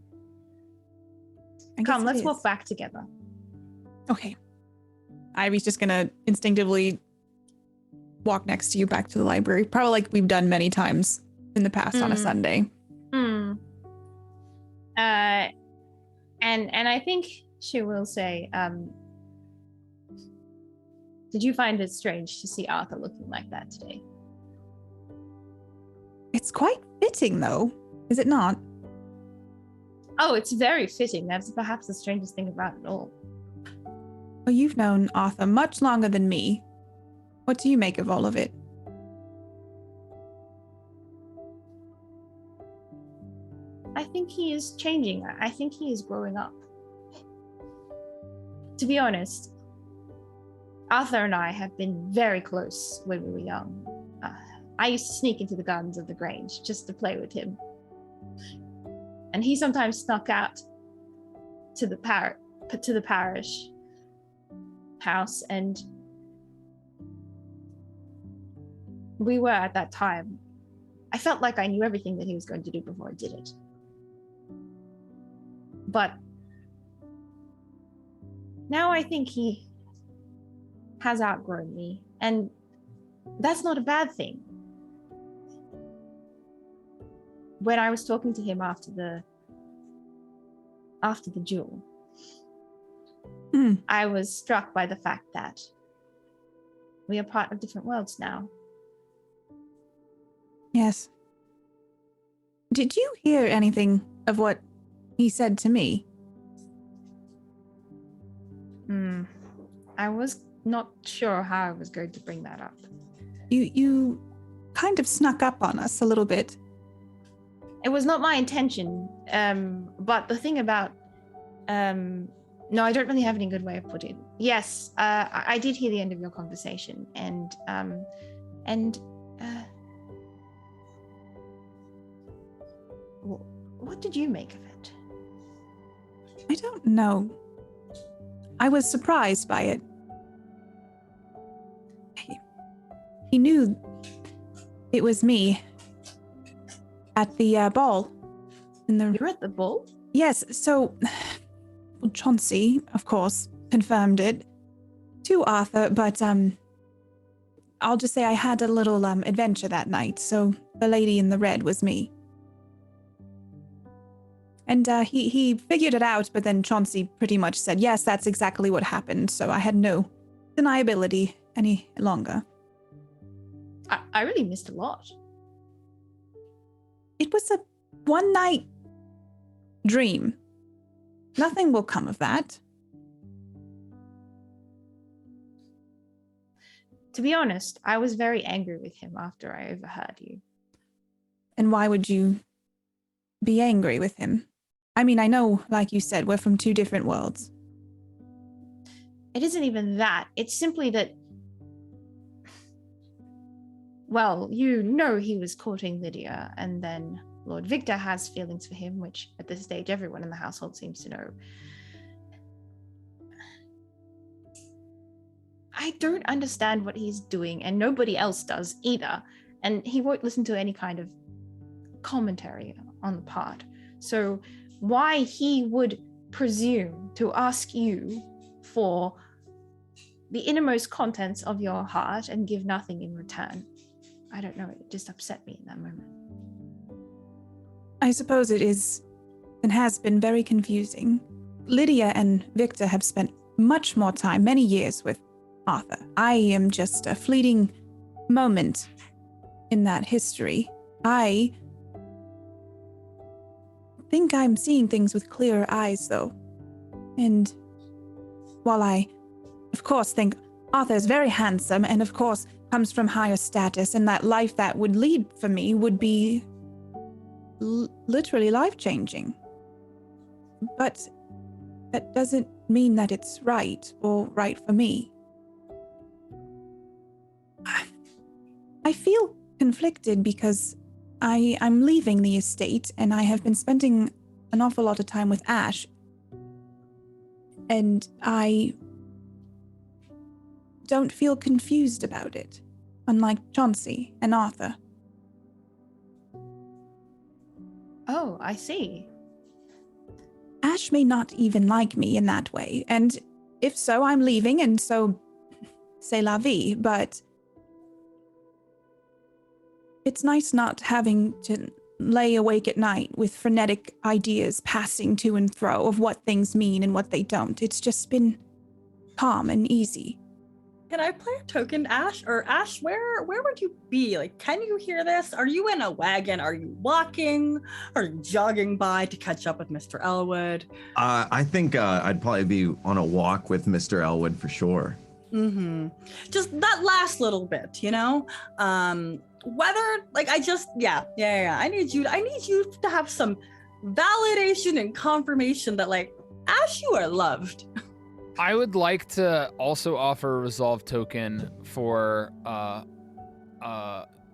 I guess Come, it let's is. walk back together. Okay. Ivy's just gonna instinctively walk next to you back to the library, probably like we've done many times in the past on a Sunday. And I think she will say, did you find it strange to see Arthur looking like that today? It's quite fitting, though, is it not? Oh, it's very fitting. That's perhaps the strangest thing about it all. Well, you've known Arthur much longer than me. What do you make of all of it? I think he is changing. I think he is growing up. To be honest, Arthur and I have been very close when we were young. I used to sneak into the gardens of the Grange just to play with him. And he sometimes snuck out to the parish house, and we were at that time. I felt like I knew everything that he was going to do before I did it. But now I think he has outgrown me, and that's not a bad thing. When I was talking to him after the duel, I was struck by the fact that we are part of different worlds now. Yes. Did you hear anything of what he said to me? I was not sure how I was going to bring that up. You kind of snuck up on us a little bit. It was not my intention, but the thing about... no, I don't really have any good way of putting it. Yes, I did hear the end of your conversation, and what did you make of it? I don't know. I was surprised by it. He knew it was me at the ball. You're at the ball? Yes, so well, Chauncey, of course, confirmed it to Arthur, but I'll just say I had a little adventure that night, so the lady in the red was me. And he figured it out, but then Chauncey pretty much said, yes, that's exactly what happened, so I had no deniability any longer. I really missed a lot. It was a one-night dream. Nothing will come of that. To be honest, I was very angry with him after I overheard you. And why would you be angry with him? I mean, I know, like you said, we're from two different worlds. It isn't even that. It's simply that, well, you know he was courting Lydia, and then Lord Victor has feelings for him, which at this stage everyone in the household seems to know. I don't understand what he's doing, and nobody else does either. And he won't listen to any kind of commentary on the part. So why he would presume to ask you for the innermost contents of your heart and give nothing in return, I don't know, it just upset me in that moment. I suppose it is and has been very confusing. Lydia and Victor have spent much more time, many years, with Arthur. I am just a fleeting moment in that history. I think I'm seeing things with clearer eyes, though. And while I, of course, think Arthur is very handsome and, of course, comes from higher status, and that life that would lead for me would be literally life-changing. But that doesn't mean that it's right or right for me. I feel conflicted because I'm leaving the estate, and I have been spending an awful lot of time with Ash. And I don't feel confused about it, unlike Chauncey and Arthur. Oh, I see. Ash may not even like me in that way, and if so, I'm leaving, and so c'est la vie, but it's nice not having to lay awake at night with frenetic ideas passing to and fro of what things mean and what they don't. It's just been calm and easy. Can I play a token, Ash? Or Ash, where would you be? Like, can you hear this? Are you in a wagon? Are you walking? Are you jogging by to catch up with Mr. Elwood? I think I'd probably be on a walk with Mr. Elwood for sure. Mm-hmm. Just that last little bit, you know? Whether, like, yeah. I need you to have some validation and confirmation that, like, Ash, you are loved. I would like to also offer a resolve token for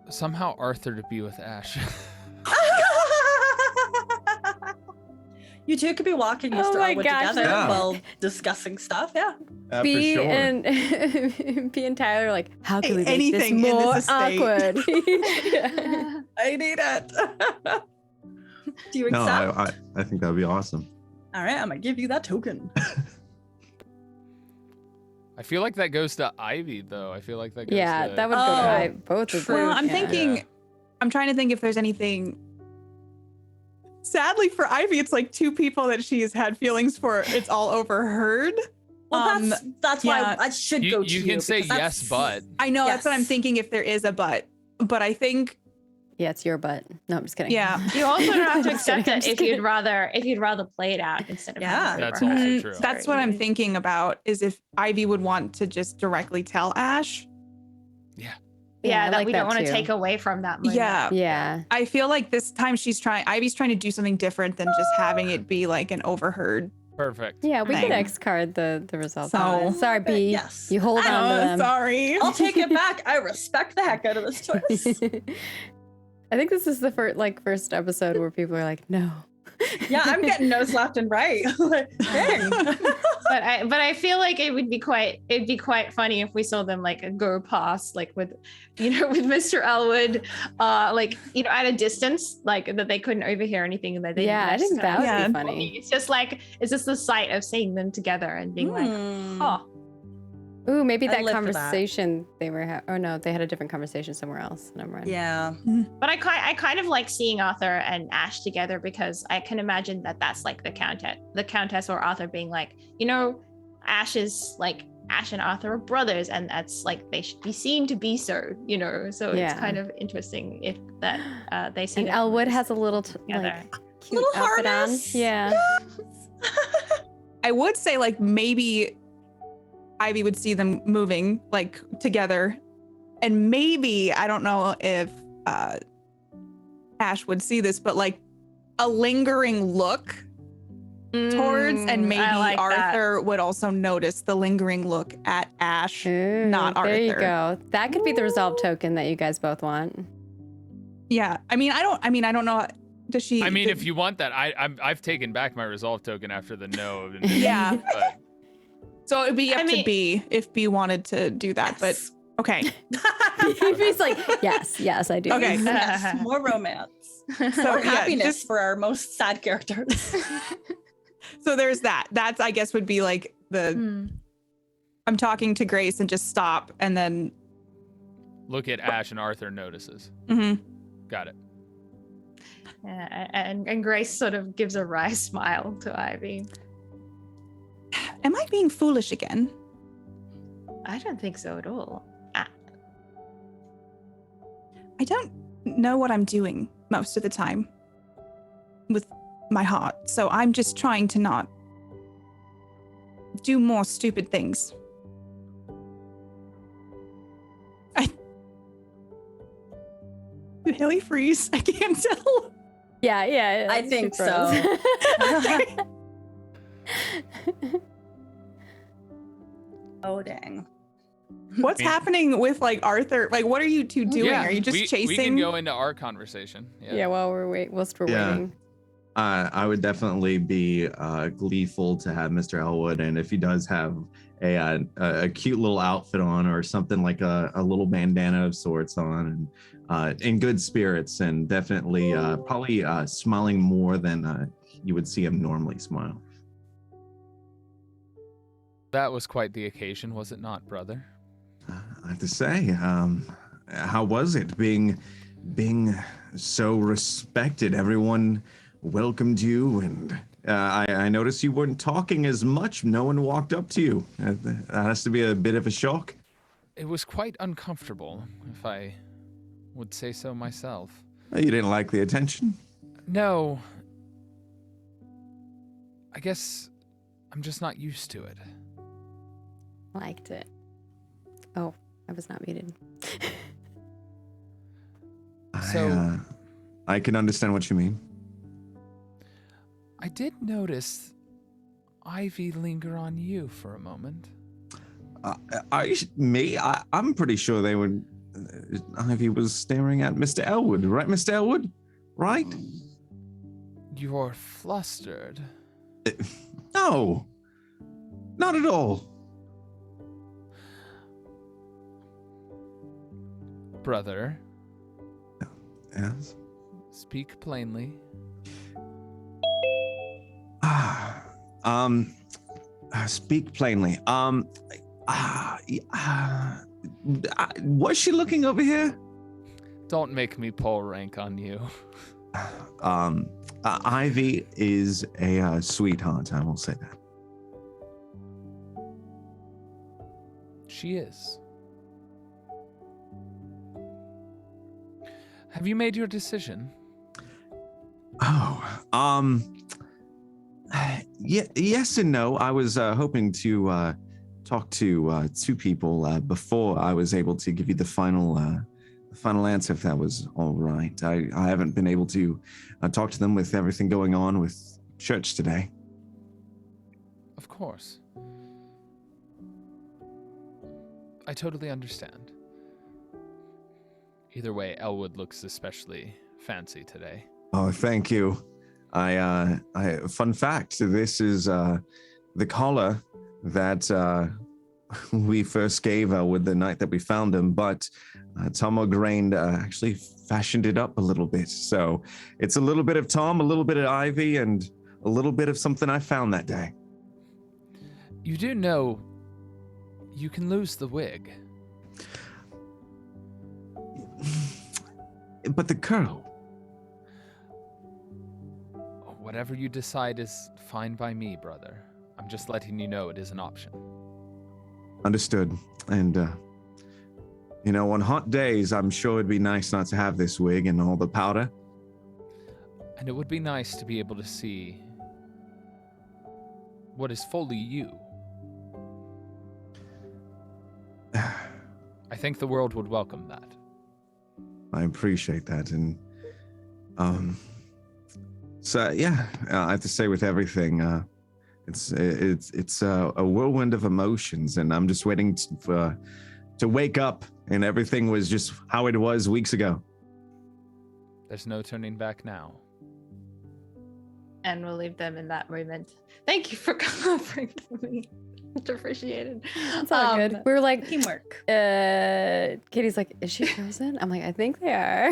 somehow Arthur to be with Ash. You two could be walking Mr. Oh my Elwood gosh, together yeah. while discussing stuff. Yeah. For B sure. and B and Tyler are like, how can we make Anything in this this more estate. awkward? I need it. Do you No, accept? I think that'd be awesome. All right, I'm gonna give you that token. I feel like that goes to Ivy, though. I feel like that goes Yeah, to... that would go Oh, to both of them. Well, I'm yeah. thinking, Yeah. I'm trying to think if there's anything. Sadly for Ivy, it's like two people that she has had feelings for. It's all overheard. Well, that's why yeah. I should go to you. You can say because yes, but. I know that's what I'm Yes. thinking if there is a but I think, Yeah, it's your butt. No, I'm just kidding. yeah. You also don't have to Just kidding, accept I'm it just if kidding. you'd rather play it out instead of Yeah. having it That's over also her. true. That's what I'm thinking about, is if Ivy would want to just directly tell Ash. Yeah, I that like we don't want too. to take away from that moment. Yeah. Yeah. I feel like this time Ivy's trying to do something different than just having it be like an overheard. Perfect. Yeah, we Thing. could X card the results. So- Sorry, B. Yes. You hold on to them. Sorry. I'll take it back. I respect the heck out of this choice. I think this is the first episode where people are like, no. Yeah, I'm getting no's left and right. Like, dang. But I feel like it'd be quite funny if we saw them like go past like with Mr. Elwood at a distance, like that they couldn't overhear anything and that they Yeah, I think that would Yeah. be funny. it's just the sight of seeing them together and being like, oh, Ooh, maybe I'd that live for that. conversation they were oh no, they had a different conversation somewhere else. Never mind. Yeah. But I kind of like seeing Arthur and Ash together because I can imagine that that's like the countess or Arthur being like, Ash and Arthur are brothers, and that's like they should be seen to be so, So Yeah. it's kind of interesting if that they see And them Elwood has a little together. cute Little outfit on. harness. Yeah. I would say like maybe Ivy would see them moving like together, and maybe I don't know if Ash would see this, but like a lingering look towards, and maybe I like that. Arthur would also notice the lingering look at Ash. Ooh, Not There you Arthur. go. That could be the resolve token that you guys both want. Yeah, I don't know. Does she? I mean, if you want that, I've taken back my resolve token after the no. of admission, Yeah. but So it'd be up I mean- to B if B wanted to do that, but okay. He's like, yes, I do. Okay. Yes, more romance. So More yeah, happiness just- for our most sad characters. so there's that. That's, I guess, would be like the I'm talking to Grace and just stop and then look at Ash and Arthur notices. mhm. Got it. Yeah, and Grace sort of gives a wry smile to Ivy. Am I being foolish again? I don't think so at all. I don't know what I'm doing most of the time with my heart, so I'm just trying to not do more stupid things. Did Haley freeze? I can't tell. Yeah. I she think froze. Oh, dang. What's happening with like Arthur? Like, what are you two doing? Yeah, Are you just chasing? We can go into our conversation. Yeah, while we're waiting. I would definitely be gleeful to have Mr. Elwood, and if he does have a cute little outfit on or something like a little bandana of sorts on, and in good spirits, and definitely probably smiling more than you would see him normally smile. That was quite the occasion, was it not, brother? I have to say, how was it being so respected? Everyone welcomed you, and I noticed you weren't talking as much. No one walked up to you. That has to be a bit of a shock. It was quite uncomfortable, if I would say so myself. You didn't like the attention? No. I guess I'm just not used to it. Liked it. Oh, I was not muted. So I can understand what you mean. I did notice Ivy linger on you for a moment. I'm pretty sure they would. Ivy was staring at Mr. Elwood, right, Mr. Elwood? Right? You're flustered. No, not at all. Brother. Yes? Speak plainly. Speak plainly. Was she looking over here? Don't make me pull rank on you. Ivy is a sweetheart, I will say that. She is. Have you made your decision? Yes and no. I was hoping to talk to two people before I was able to give you the final answer, if that was all right. I haven't been able to talk to them with everything going on with church today. Of course. I totally understand. Either way, Elwood looks especially fancy today. Oh, thank you. Fun fact, this is the collar that we first gave Elwood the night that we found him, but Tom O'Grain actually fashioned it up a little bit. So it's a little bit of Tom, a little bit of Ivy, and a little bit of something I found that day. You do know you can lose the wig. But the curl. Whatever you decide is fine by me, brother. I'm just letting you know it is an option. Understood. And, on hot days, I'm sure it'd be nice not to have this wig and all the powder. And it would be nice to be able to see what is fully you. I think the world would welcome that. I appreciate that. And, I have to say with everything, it's a whirlwind of emotions, and I'm just waiting to wake up, and everything was just how it was weeks ago. There's no turning back now. And we'll leave them in that moment. Thank you for covering for me. Much appreciated. It's all good. We were like, Teamwork. Katie's like, is she frozen? I'm like, I think they are.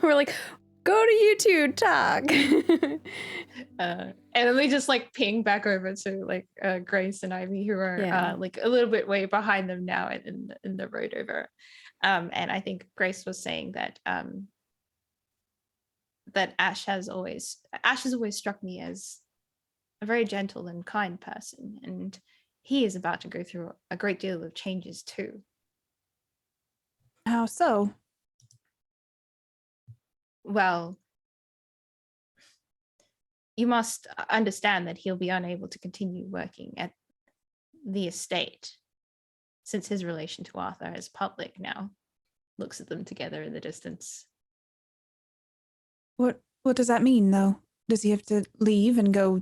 We're like, go to YouTube, talk. And then we just like ping back over to like Grace and Ivy, who are like a little bit way behind them now in the road over. And I think Grace was saying that that Ash has always struck me as a very gentle and kind person, and he is about to go through a great deal of changes too. How so? Well, you must understand that he'll be unable to continue working at the estate, since his relation to Arthur is public now. Looks at them together in the distance. What does that mean, though? Does he have to leave and go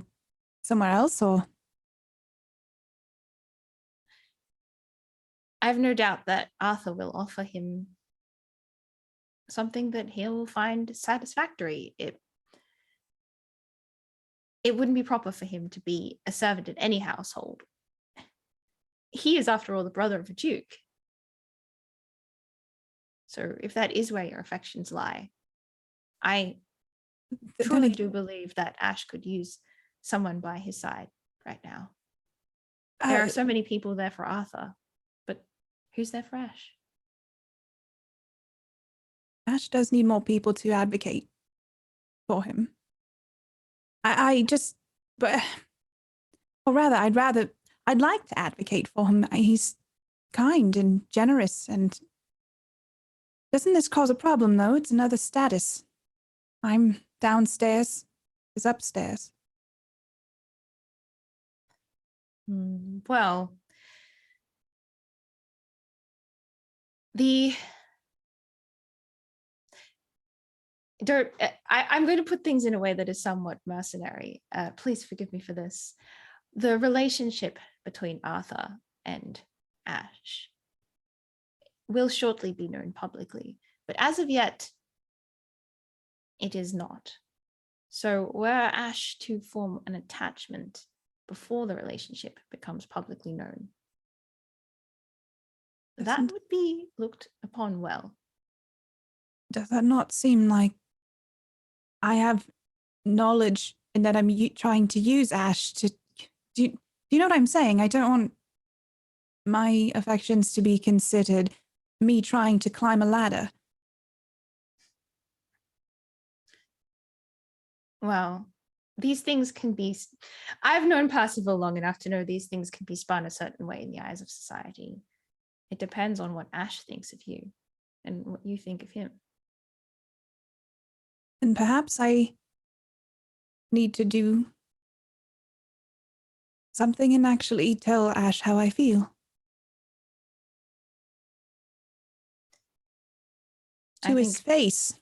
somewhere else, or? I have no doubt that Arthur will offer him something that he'll find satisfactory. It wouldn't be proper for him to be a servant in any household. He is, after all, the brother of a duke. So if that is where your affections lie, I truly do believe that Ash could use someone by his side right now. There are so many people there for Arthur, but who's there for Ash? Ash does need more people to advocate for him. I'd like to advocate for him. He's kind and generous, and doesn't this cause a problem, though? It's another status. I'm downstairs, he's upstairs. Well, I'm going to put things in a way that is somewhat mercenary. Please forgive me for this. The relationship between Arthur and Ash will shortly be known publicly, but as of yet, it is not. So were Ash to form an attachment before the relationship becomes publicly known, that would be looked upon well. Does that not seem like I have knowledge and that I'm trying to use Ash to... Do you know what I'm saying? I don't want my affections to be considered me trying to climb a ladder. Well, these things can be... I've known Percival long enough to know these things can be spun a certain way in the eyes of society. It depends on what Ash thinks of you and what you think of him. And perhaps I need to do something and actually tell Ash how I feel. To his face.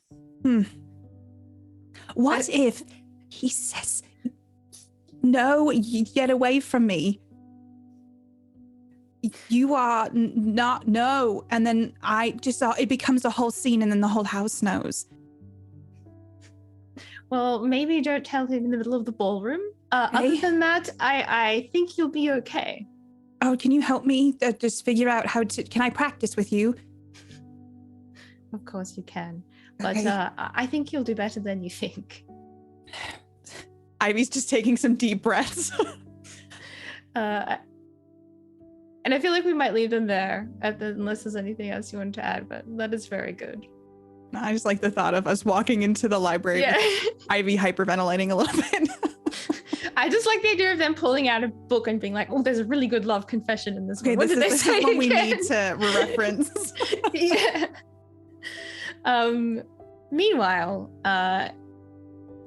What if he says, no, you get away from me. You are not, no. And then it becomes a whole scene and then the whole house knows. Well, maybe don't tell him in the middle of the ballroom. Other than that, I think you'll be okay. Oh, can you help me just figure out can I practice with you? Of course you can. But Okay. I think you'll do better than you think. Ivy's just taking some deep breaths. And I feel like we might leave them there unless there's anything else you want to add, but that is very good. I just like the thought of us walking into the library with Ivy hyperventilating a little bit. I just like the idea of them pulling out a book and being like, oh, there's a really good love confession in this one. What did they say one again? we need to reference. Yeah. Meanwhile,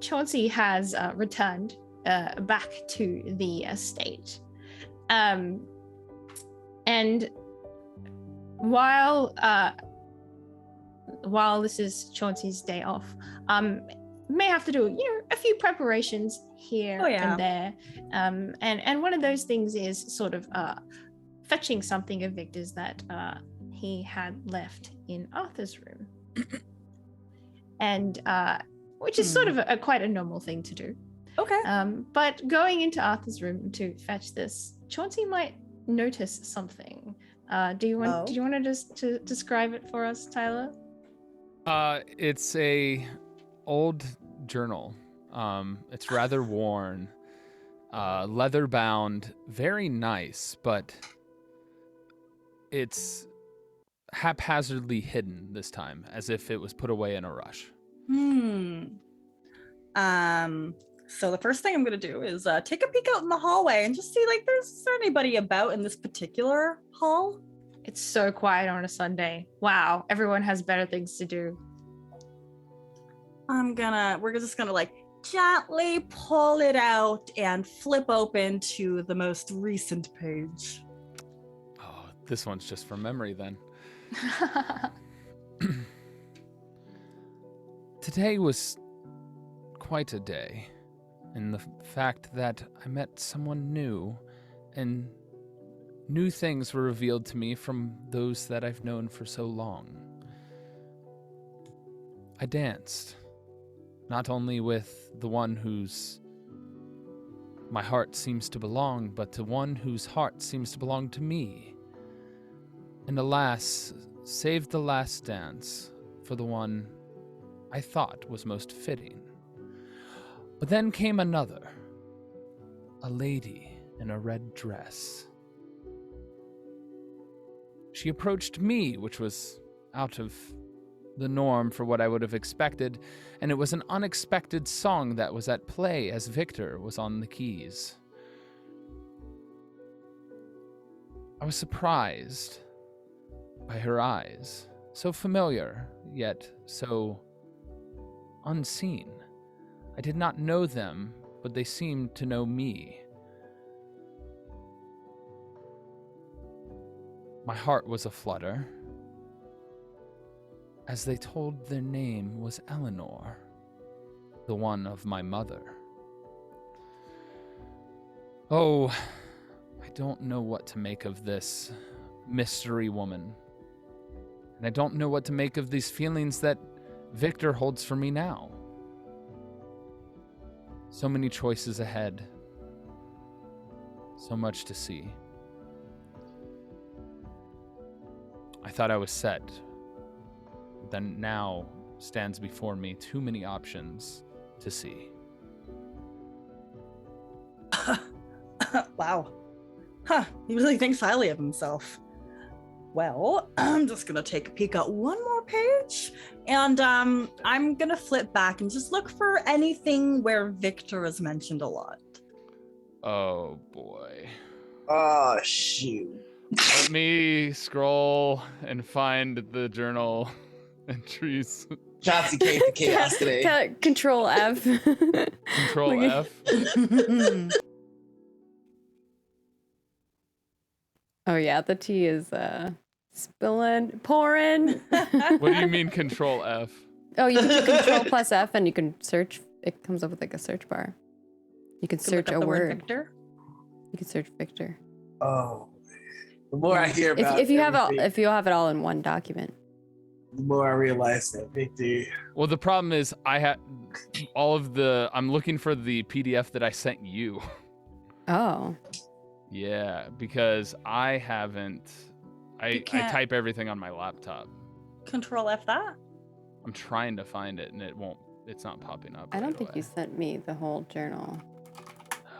Chauncey has returned back to the estate. And while this is Chauncey's day off, may have to do a few preparations here and there. And one of those things is sort of fetching something of Victor's that he had left in Arthur's room. And which is sort of quite a normal thing to do. Okay. But going into Arthur's room to fetch this, Chauncey might notice something. Do you want to just to describe it for us, Tyler? It's a old journal. It's rather worn, leather bound, very nice, but it's haphazardly hidden this time, as if it was put away in a rush. So the first thing I'm gonna do is take a peek out in the hallway and just see is there anybody about in this particular hall? It's so quiet on a Sunday. Wow, everyone has better things to do. We're just gonna gently pull it out and flip open to the most recent page. Oh, this one's just from memory then. Today was quite a day, in the fact that I met someone new and new things were revealed to me from those that I've known for so long. I danced, not only with the one whose my heart seems to belong, but to one whose heart seems to belong to me. And alas, saved the last dance for the one I thought was most fitting. But then came another, a lady in a red dress. She approached me, which was out of the norm for what I would have expected, and it was an unexpected song that was at play as Victor was on the keys. I was surprised by her eyes, so familiar, yet so unseen. I did not know them, but they seemed to know me. My heart was aflutter, as they told their name was Eleanor, the one of my mother. Oh, I don't know what to make of this mystery woman. And I don't know what to make of these feelings that Victor holds for me now. So many choices ahead. So much to see. I thought I was set. Then now stands before me too many options to see. Wow. Huh. He really thinks highly of himself. Well, I'm just gonna take a peek at one more page, and I'm gonna flip back and just look for anything where Victor is mentioned a lot. Oh boy. Oh, shoot. Let me scroll and find the journal entries. Chauncey came to chaos today. Control F. Control Look F. Oh yeah, the tea is pouring. What do you mean Control F? Oh, you can do Control plus F and you can search. It comes up with like a search bar. You can search a word. Victor. You can search Victor. Oh, the more I hear about If you have it all in one document. the more I realize that Victor. Well, the problem is I had all of the. I'm looking for the PDF that I sent you. Oh. Yeah, because I haven't. I type everything on my laptop. Control F that. I'm trying to find it and it won't. It's not popping up. I don't right think away. you sent me the whole journal.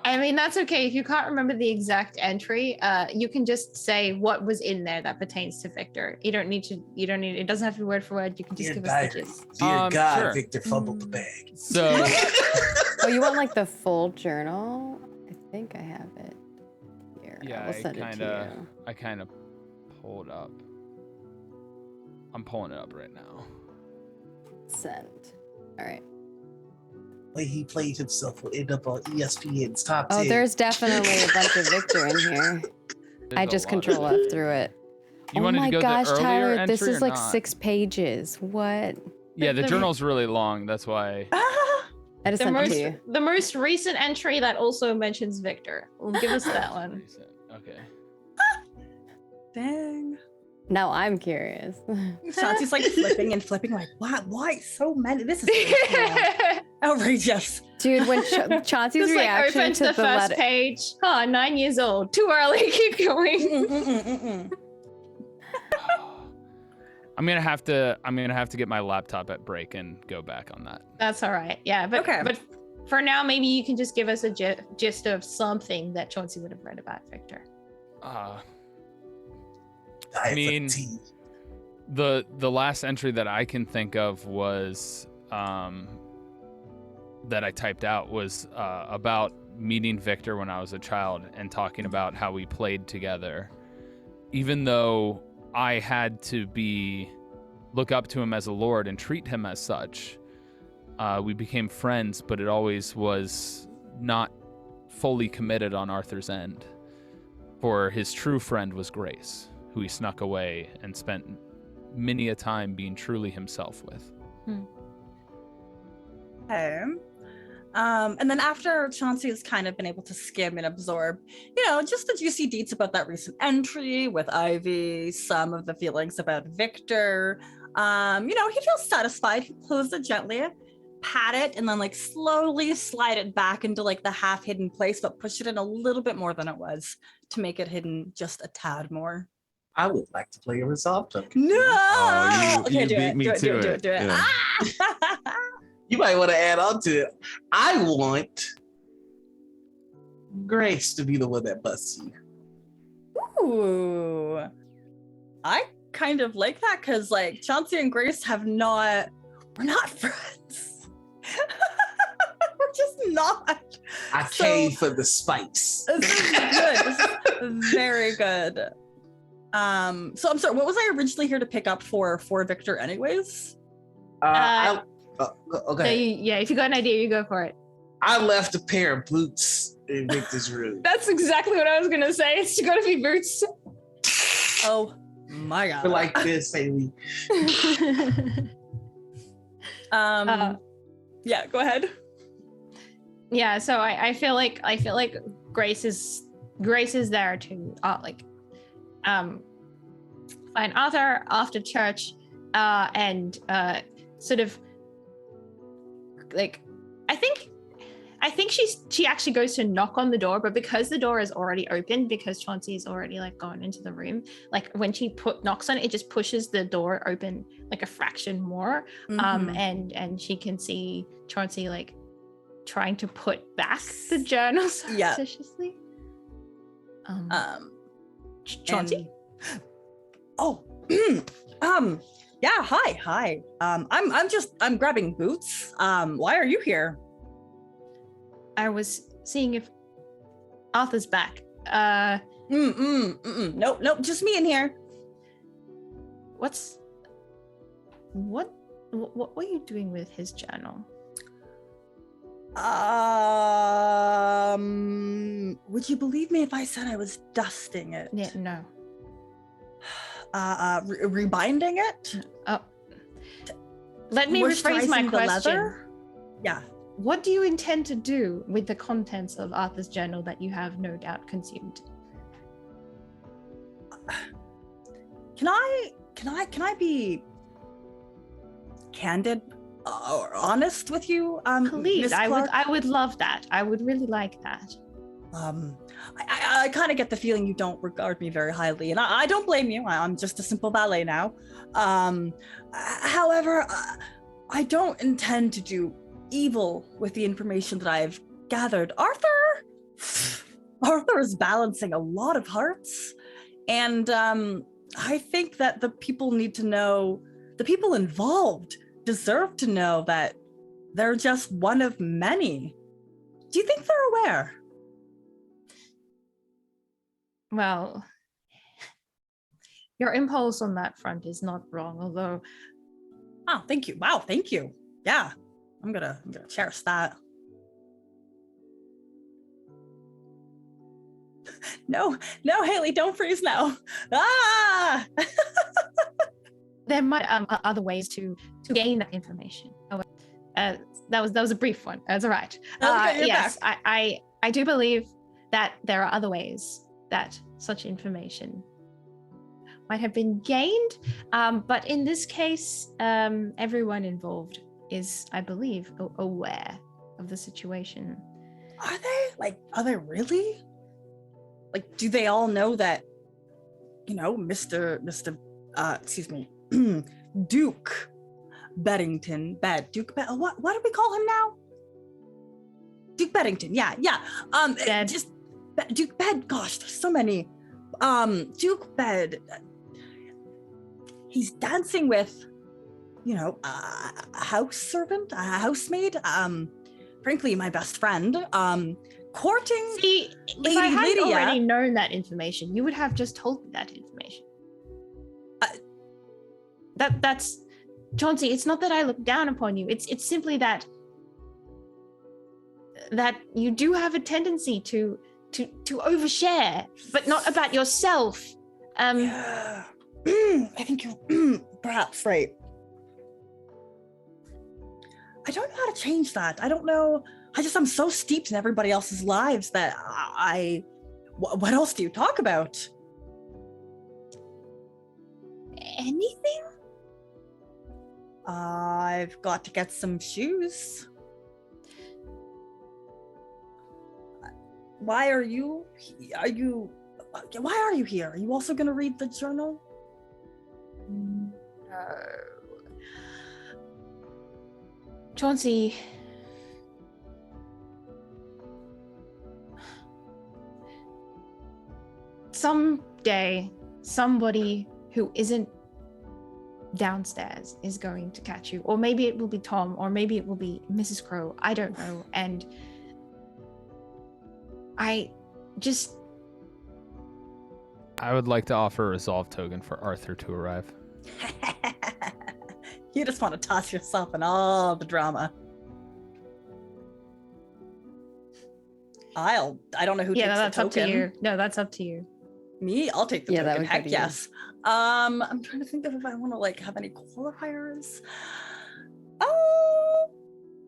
I mean, that's okay. If you can't remember the exact entry, you can just say what was in there that pertains to Victor. You don't need, it doesn't have to be word for word. You can just Dear give us diary, the gist. dear God, Sure. Victor fumbled the bag. So Oh, you want like the full journal? I think I have it here. yeah, I will send it to you. I kind of pulled up. I'm pulling it up right now. Send. All right. The way he played himself will end up on ESPN's top 10. Oh, there's definitely a bunch of Victor in here. There's I a just lot Control of F it. through it. You Oh wanted my to go gosh, the earlier Tyler, this entry is or like not? 6 pages. What? Yeah, the journal's really long. That's why. I just The sent it most, to you. the most recent entry that also mentions Victor. Well, give us that one. Recent. Okay. Dang. Now I'm curious. Chauncey's like flipping and flipping, like, why so many? This is outrageous. Dude, when Chauncey's Just like reaction open to to the the first letter. page. Oh, 9 years old. Too early. Keep going. I'm gonna have to get my laptop at break and go back on that. That's all right. Yeah, but Okay. but for now, maybe you can just give us a gist of something that Chauncey would have read about Victor. I mean, the last entry that I can think of was that I typed out was about meeting Victor when I was a child and talking about how we played together. Even though I had to look up to him as a lord and treat him as such, we became friends, but it always was not fully committed on Arthur's end. For his true friend was Grace, who he snuck away and spent many a time being truly himself with. Okay. And then after Chauncey has kind of been able to skim and absorb, just the juicy deets about that recent entry with Ivy, some of the feelings about Victor, he feels satisfied. He closes it gently, pat it, and then like slowly slide it back into like the half hidden place, but push it in a little bit more than it was to make it hidden just a tad more. I would like to play a resolve token. No! Oh, you Okay, do beat it, me do it, do to it, do it. it, do it. Yeah. Ah! You might want to add on to it. I want Grace to be the one that busts you. Ooh. I kind of like that because like Chauncey and Grace we're not friends. We're just not. I came for the spice. This is good. This is very good. So I'm sorry, what was I originally here to pick up for Victor anyways? Okay. So if you got an idea, you go for it. I left a pair of boots in Victor's room. That's exactly what I was gonna say. It's gotta be boots. Oh my god. We're like this, Haley. Yeah, go ahead. Yeah, so I feel like Grace is there to find Arthur after church, and sort of like I think she actually goes to knock on the door, but because the door is already open, because Chauncey's already like gone into the room, like when she knocks on it, it just pushes the door open like a fraction more. And she can see Chauncey like trying to put back the journal surreptitiously. Chauncey? Yeah, hi. I'm grabbing boots. Why are you here? I was seeing if Arthur's back. Nope, just me in here. What were you doing with his journal? Would you believe me if I said I was dusting it? Yeah, no. Rebinding it? Oh. Let me rephrase my question. Yeah. What do you intend to do with the contents of Arthur's journal that you have no doubt consumed? Can I be candid or honest with you? Please, Miss Clark? I would love that. I would really like that. I kind of get the feeling you don't regard me very highly, and I don't blame you. I'm just a simple valet now. However, I don't intend to do evil with the information that I've gathered. Arthur is balancing a lot of hearts, and I think that the people involved deserve to know that they're just one of many. Do you think they're aware? Well, your impulse on that front is not wrong, although... Oh, thank you. Wow, thank you. Yeah, I'm gonna cherish that. No, Haley, don't freeze now. Ah! There might other ways to gain that information. That was a brief one. That's all right. Yes, I do believe that there are other ways that such information might have been gained, but in this case, everyone involved is, I believe, aware of the situation. Are they? Are they really? Do they all know that, Mr. Duke Beddington, what do we call him now? Duke Beddington, yeah. Duke Bed, gosh, there's so many. Duke Bed, he's dancing with, a house servant, a housemaid, frankly, my best friend, courting. See, Lady if I hadn't Lydia. already known that information, you would have just told me that information. That's Chauncey. It's not that I look down upon you. It's simply that you do have a tendency to overshare, but not about yourself. Yeah. I think you're perhaps right. I don't know how to change that. I don't know I'm so steeped in everybody else's lives that what else do you talk about? Anything? I've got to get some shoes. Why are you here? Are you also going to read the journal? No. Chauncey. Someday, somebody who isn't downstairs is going to catch you. Or maybe it will be Tom, or maybe it will be Mrs. Crow. I don't know. And I would like to offer a resolve token for Arthur to arrive. You just want to toss yourself in all the drama. I don't know who takes the token. That's up to you. No, that's up to you. Me? I'll take the Yeah, that token. would go Heck to you. yes. I'm trying to think of if I want to like have any qualifiers. Oh,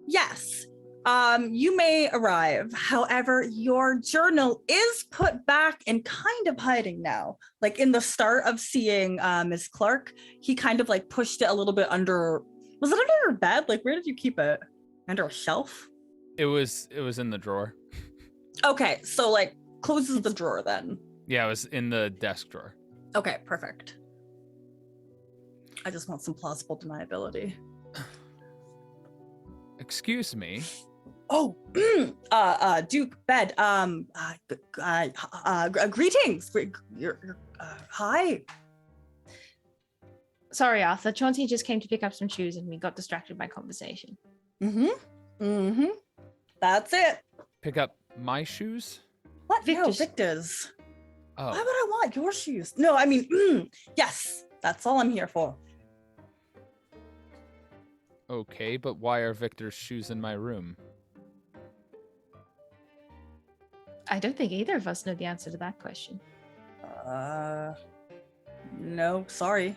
yes. You may arrive. However, your journal is put back and kind of hiding now. Like in the start of seeing Ms. Clark, he kind of like pushed it a little bit under. Was it under her bed? Like, where did you keep it? Under a shelf? It was in the drawer. Okay, so like closes the drawer then. Yeah, it was in the desk drawer. Okay, perfect. I just want some plausible deniability. Excuse me. Oh, Duke, Bed, greetings. Hi. Sorry, Arthur. Chauncey just came to pick up some shoes and we got distracted by conversation. That's it. Pick up my shoes? What? No, Victor's. Victor's. Oh. Why would I want your shoes? No, I mean, yes, that's all I'm here for. Okay, but why are Victor's shoes in my room? I don't think either of us know the answer to that question. No, sorry.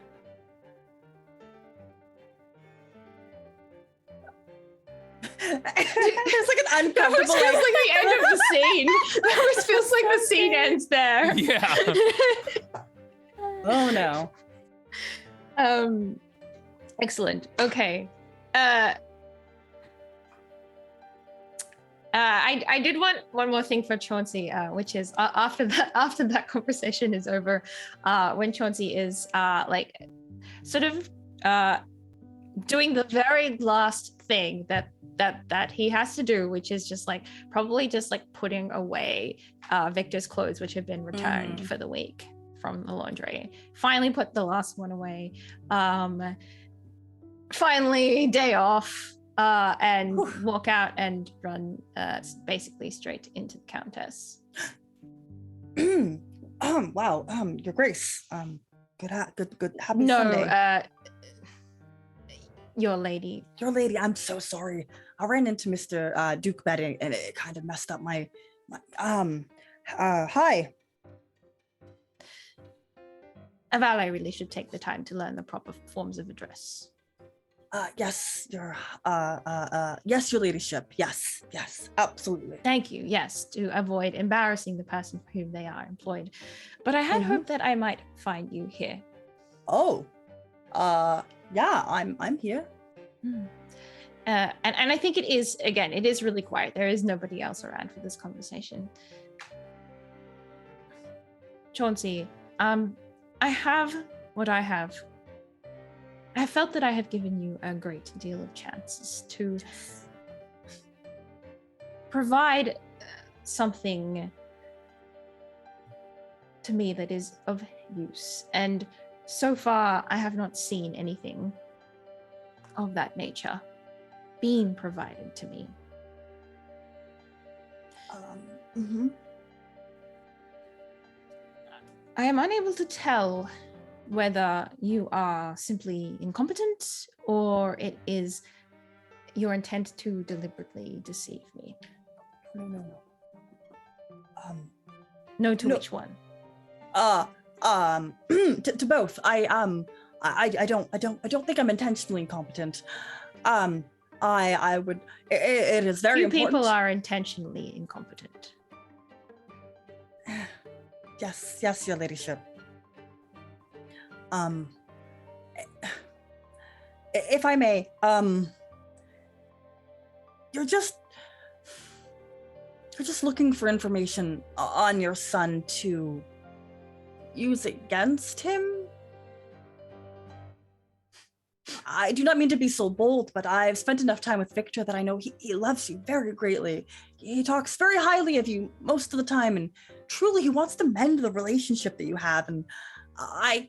There's like an uncomfortable. That feels like the end of the scene. That always feels like the scene ends there. Yeah. Oh no. Excellent. Okay. I did want one more thing for Chauncey, which is after that conversation is over, when Chauncey is like sort of doing the very last thing that he has to do, which is just like probably just like putting away Victor's clothes, which have been returned for the week from the laundry. Finally put the last one away. Finally day off. And walk out and run basically straight into the Countess. Wow. Your Grace. Good happy Sunday. Your lady. Your lady. I'm so sorry. I ran into Mr. Duke Betting and it kind of messed up my hi. A valet really should take the time to learn the proper forms of address. Yes, your ladyship. Yes, absolutely. Thank you. Yes, to avoid embarrassing the person for whom they are employed. But I had hoped that I might find you here. Oh, yeah, I'm here. And I think it is really quiet. There is nobody else around for this conversation. Chauncey, I have what I have. I have felt that I have given you a great deal of chances to provide something to me that is of use. And so far, I have not seen anything of that nature being provided to me. I am unable to tell whether you are simply incompetent or it is your intent to deliberately deceive me. No. No to which one? To both. I don't think I'm intentionally incompetent. I would. It is very Few important. people are intentionally incompetent. Yes, your ladyship. If I may, you're just looking for information on your son to use against him. I do not mean to be so bold, but I've spent enough time with Victor that I know he loves you very greatly. He talks very highly of you most of the time, and truly he wants to mend the relationship that you have. And I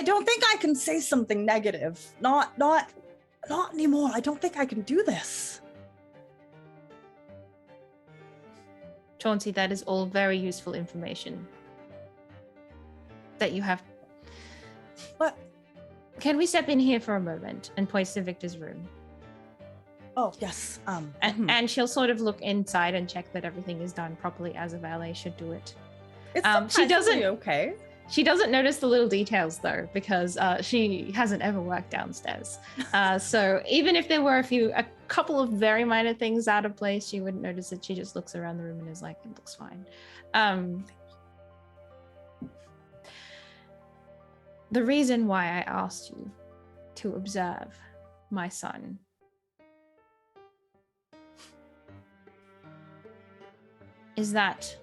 don't think I can say something negative. Not anymore. I don't think I can do this. Chauncey, that is all very useful information that you have. What? Can we step in here for a moment? And points to Victor's room. Oh, yes. And she'll sort of look inside and check that everything is done properly as a valet should do it. It's she doesn't. Okay. She doesn't notice the little details though, because she hasn't ever worked downstairs. So even if there were a couple of very minor things out of place, she wouldn't notice it. She just looks around the room and is like, it looks fine. The reason why I asked you to observe my son is that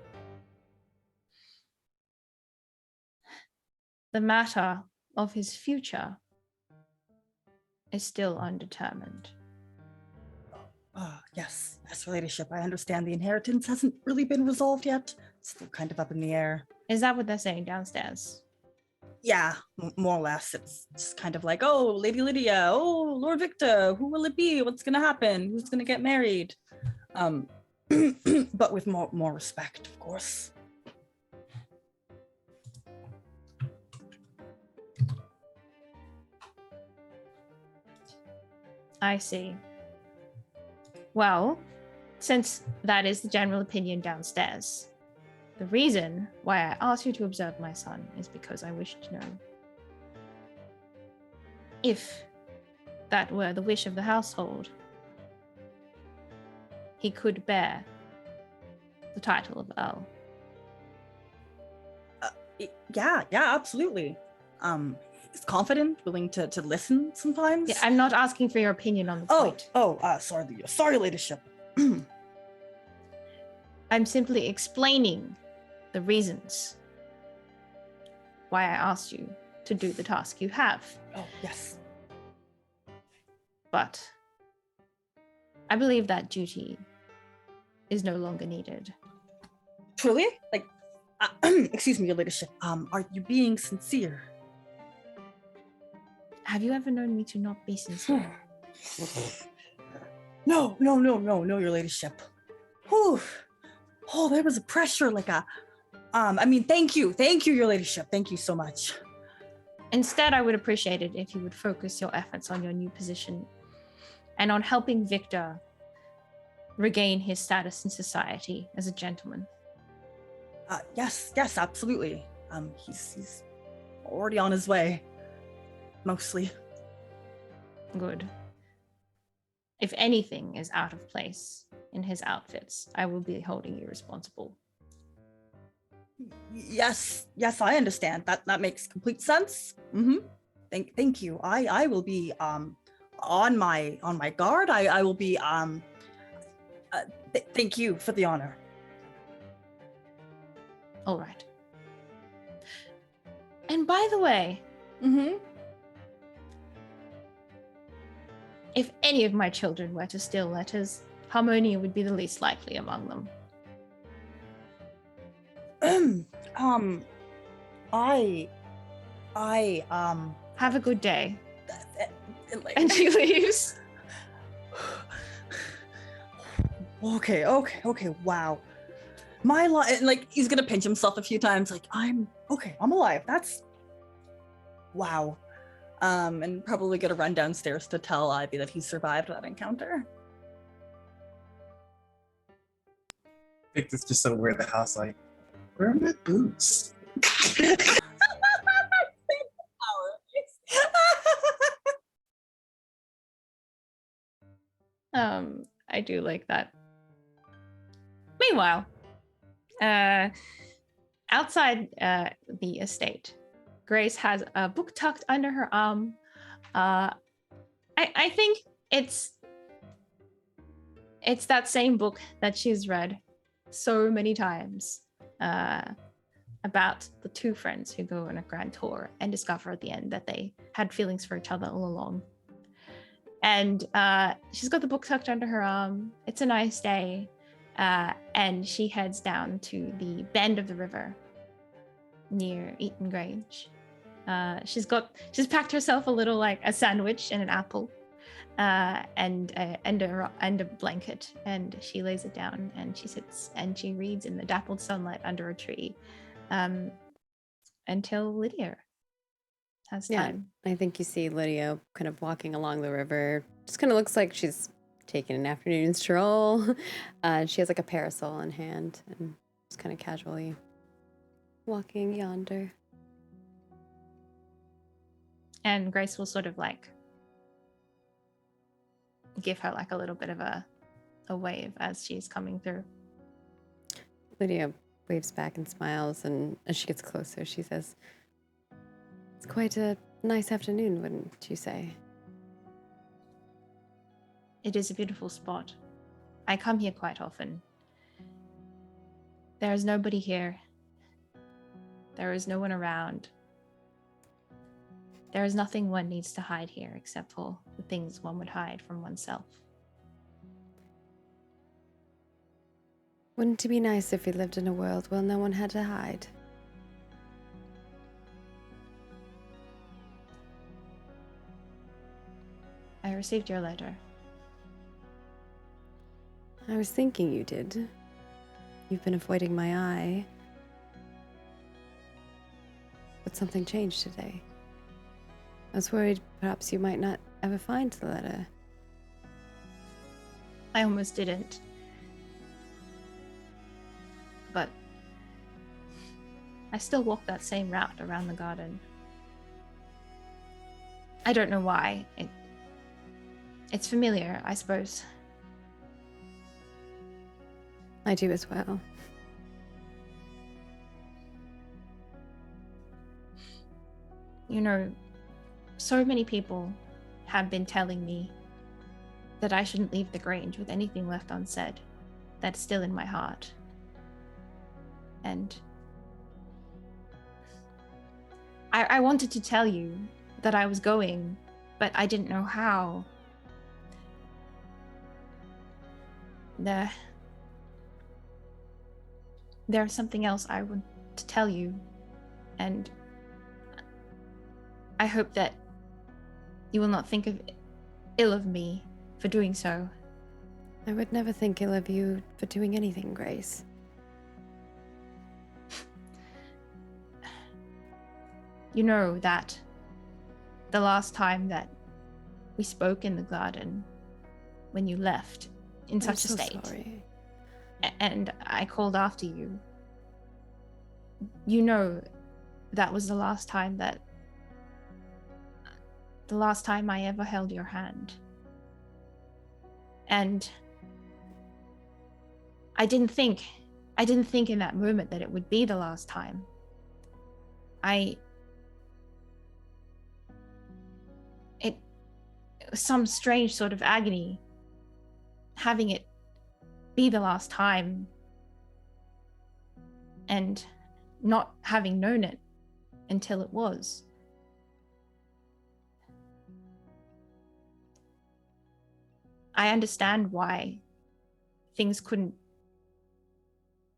the matter of his future is still undetermined. Yes, your ladyship. I understand the inheritance hasn't really been resolved yet. It's still kind of up in the air. Is that what they're saying downstairs? Yeah, more or less. It's just kind of like, oh, Lady Lydia, oh, Lord Victor, who will it be? What's gonna happen? Who's gonna get married? But with more respect, of course. I see. Well, since that is the general opinion downstairs, the reason why I asked you to observe my son is because I wish to know if that were the wish of the household, he could bear the title of Earl. Yeah, absolutely. He's confident, willing to listen sometimes. Yeah, I'm not asking for your opinion on the point. Sorry, ladyship. I'm simply explaining the reasons why I asked you to do the task you have. Oh, yes. But I believe that duty is no longer needed. Truly? Like, excuse me, your ladyship. Are you being sincere? Have you ever known me to not be sincere? No, your ladyship. Whew. Oh, there was a pressure, like a, thank you, your ladyship. Thank you so much. Instead, I would appreciate it if you would focus your efforts on your new position and on helping Victor regain his status in society as a gentleman. Yes, absolutely. He's already on his way, mostly. Good. If anything is out of place in his outfits, I will be holding you responsible. Yes, I understand. That makes complete sense. Thank you. I will be on my guard. I will be thank you for the honor. All right. And by the way, if any of my children were to steal letters, Harmonia would be the least likely among them. Have a good day. And she leaves. Okay, wow. My life, like, he's gonna pinch himself a few times, like, I'm alive. That's wow. And probably gonna run downstairs to tell Ivy that he survived that encounter. Victor's just somewhere in the house, like, where are my boots? I do like that. Meanwhile, outside the estate, Grace has a book tucked under her arm. I think it's that same book that she's read so many times about the two friends who go on a grand tour and discover at the end that they had feelings for each other all along. And she's got the book tucked under her arm. It's a nice day. And she heads down to the bend of the river near Eaton Grange. She's packed herself a little, like a sandwich and an apple, and a blanket, and she lays it down and she sits and she reads in the dappled sunlight under a tree, until Lydia has time. I think you see Lydia kind of walking along the river. Just kind of looks like she's taking an afternoon stroll. She has like a parasol in hand and just kind of casually walking yonder. And Grace will sort of like give her like a little bit of a wave as she's coming through. Lydia waves back and smiles, and as she gets closer, she says, "It's quite a nice afternoon, wouldn't you say?" It is a beautiful spot. I come here quite often. There is nobody here. There is no one around. There is nothing one needs to hide here except for the things one would hide from oneself. Wouldn't it be nice if we lived in a world where no one had to hide? I received your letter. I was thinking you did. You've been avoiding my eye. But something changed today. I was worried perhaps you might not ever find the letter. I almost didn't. But I still walk that same route around the garden. I don't know why. It's familiar, I suppose. I do as well. You know, so many people have been telling me that I shouldn't leave the Grange with anything left unsaid. That's still in my heart. And I wanted to tell you that I was going, but I didn't know how. There's something else I want to tell you, and I hope that you will not think ill of me for doing so. I would never think ill of you for doing anything, Grace. You know that the last time that we spoke in the garden, when you left in such a state, sorry. And I called after you, you know that was the last time I ever held your hand. And I didn't think in that moment that it would be the last time. It was some strange sort of agony having it be the last time and not having known it until it was. I understand why things couldn't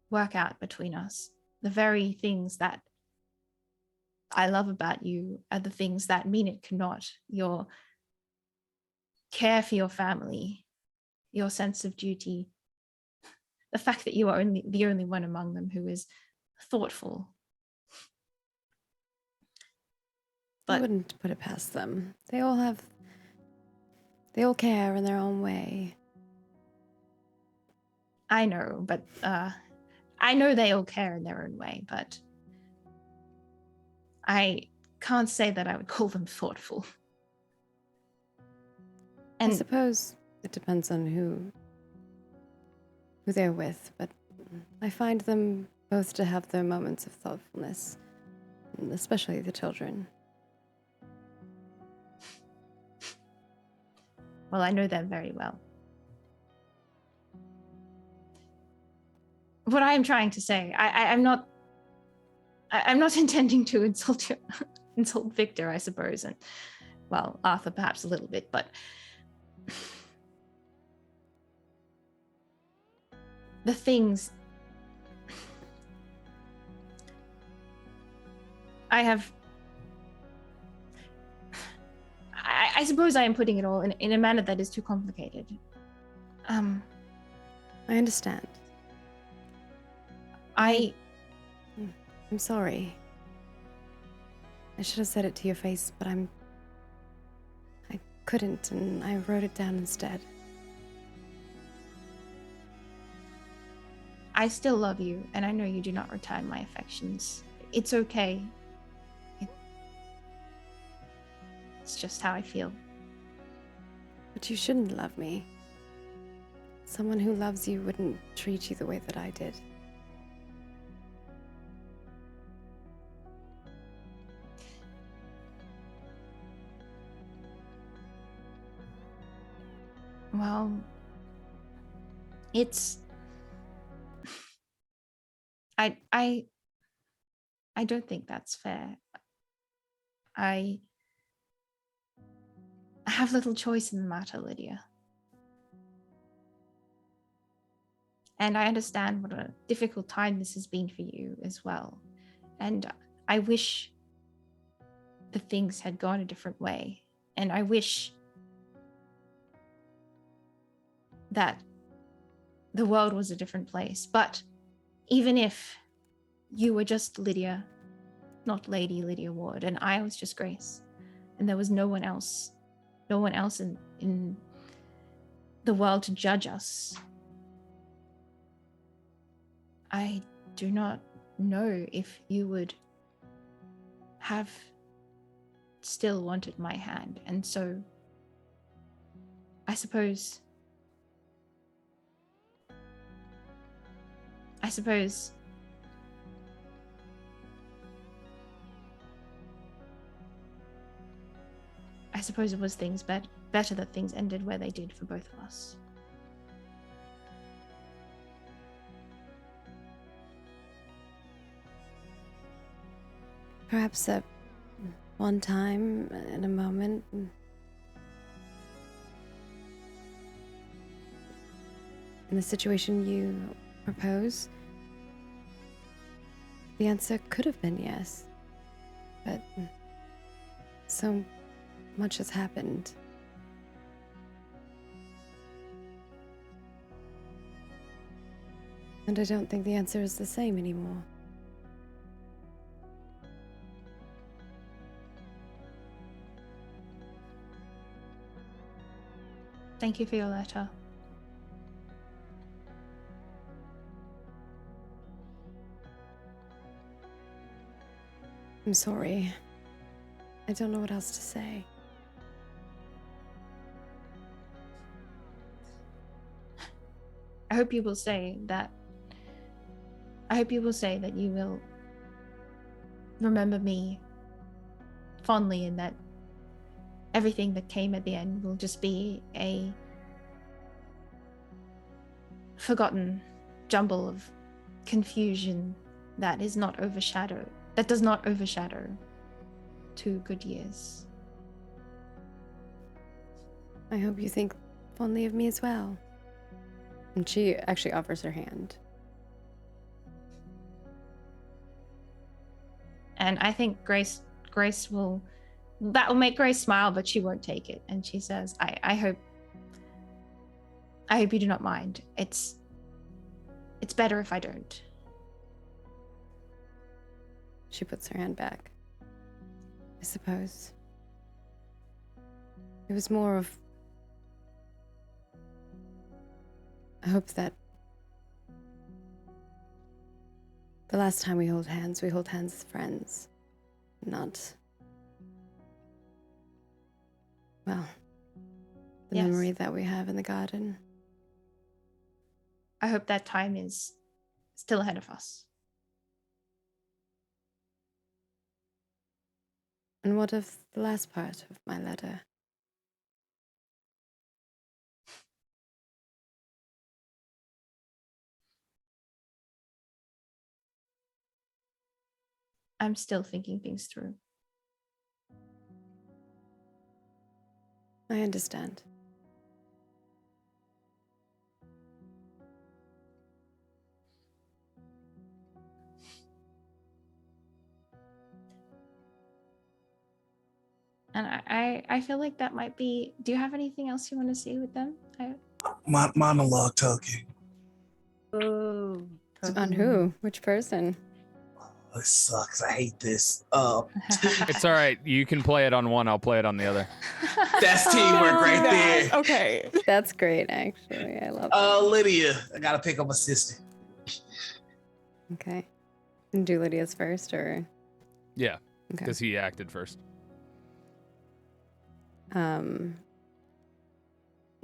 work out between us. The very things that I love about you are the things that mean it cannot. Your care for your family, your sense of duty, the fact that you are the only one among them who is thoughtful. I wouldn't put it past them. They all care in their own way. I know, but I know they all care in their own way, but I can't say that I would call them thoughtful. I suppose it depends on who who they're with, but I find them both to have their moments of thoughtfulness, especially the children. Well, I know them very well. What I am trying to say, I'm not intending to insult Victor, I suppose, and well, Arthur perhaps a little bit, but the things I suppose I am putting it all in a manner that is too complicated. I understand. I'm sorry. I should have said it to your face, but I couldn't, and I wrote it down instead. I still love you, and I know you do not return my affections. It's okay. It's just how I feel. But you shouldn't love me. Someone who loves you wouldn't treat you the way that I did. Well, it's... I don't think that's fair. I have little choice in the matter, Lydia. And I understand what a difficult time this has been for you as well. And I wish the things had gone a different way. And I wish that the world was a different place. But even if you were just Lydia, not Lady Lydia Ward, and I was just Grace, and there was no one else in the world to judge us, I do not know if you would have still wanted my hand. And so I suppose it was better that things ended where they did for both of us. Perhaps at one time, in a moment, in the situation you propose, the answer could have been yes. But so much has happened. And I don't think the answer is the same anymore. Thank you for your letter. I'm sorry. I don't know what else to say. I hope you will say that you will remember me fondly, and that everything that came at the end will just be a forgotten jumble of confusion that does not overshadow 2 good years. I hope you think fondly of me as well. And she actually offers her hand. And I think Grace will make Grace smile, but she won't take it. And she says, I hope you do not mind. It's better if I don't. She puts her hand back. I suppose. It was more of... I hope that the last time we hold hands as friends, not... well, the Yes. memory that we have in the garden. I hope that time is still ahead of us. And what of the last part of my letter? I'm still thinking things through. I understand. And I feel like that might be. Do you have anything else you want to say with them? Monologue talking. Oh. On who? Which person? This sucks. I hate this. It's all right. You can play it on one. I'll play it on the other. That's teamwork right there. Okay. That's great, actually. I love it. Lydia, I gotta pick up my sister. Okay. And do Lydia's first, or? Yeah, Okay. because he acted first.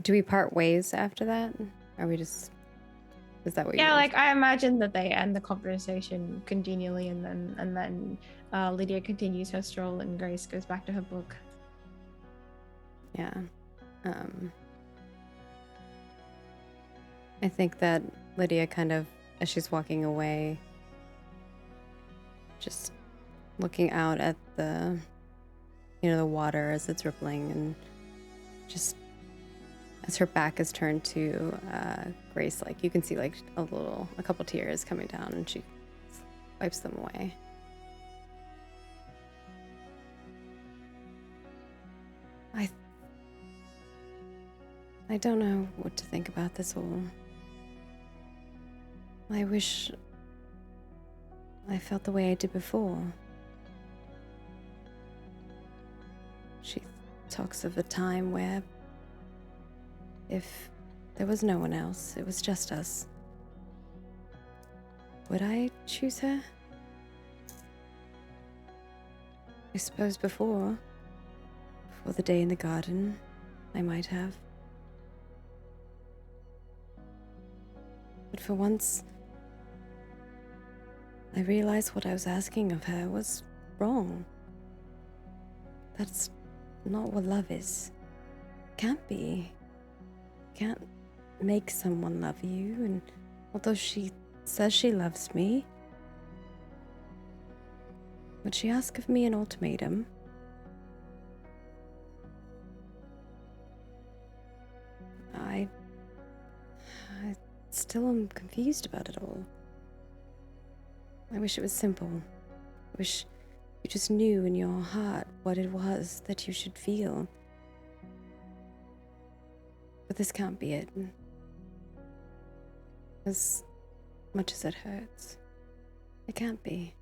Do we part ways after that? Are we just... Is that what you Yeah, were like I imagine that they end the conversation congenially, and then Lydia continues her stroll, and Grace goes back to her book. Yeah. I think that Lydia kind of, as she's walking away, just looking out at the, the water as it's rippling, and just as her back is turned to Grace, like you can see like a couple tears coming down, and she wipes them away. I don't know what to think about this all. I wish I felt the way I did before. She talks of a time where if there was no one else, it was just us. Would I choose her? I suppose before the day in the garden, I might have. But for once, I realized what I was asking of her was wrong. That's not what love is. Can't be. Can't make someone love you, and although she says she loves me, would she ask of me an ultimatum? I still am confused about it all. I wish it was simple. I wish you just knew in your heart what it was that you should feel. But this can't be it. As much as it hurts, it can't be.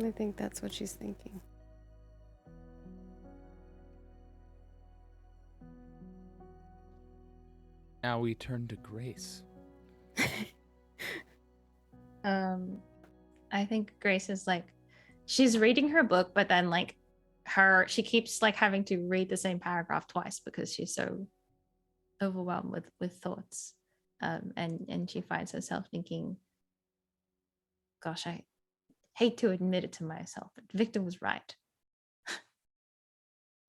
I think that's what she's thinking. Now we turn to Grace. I think Grace is like, she's reading her book, but then like she keeps like having to read the same paragraph twice because she's so overwhelmed with thoughts. And she finds herself thinking, gosh, I hate to admit it to myself, but Victor was right.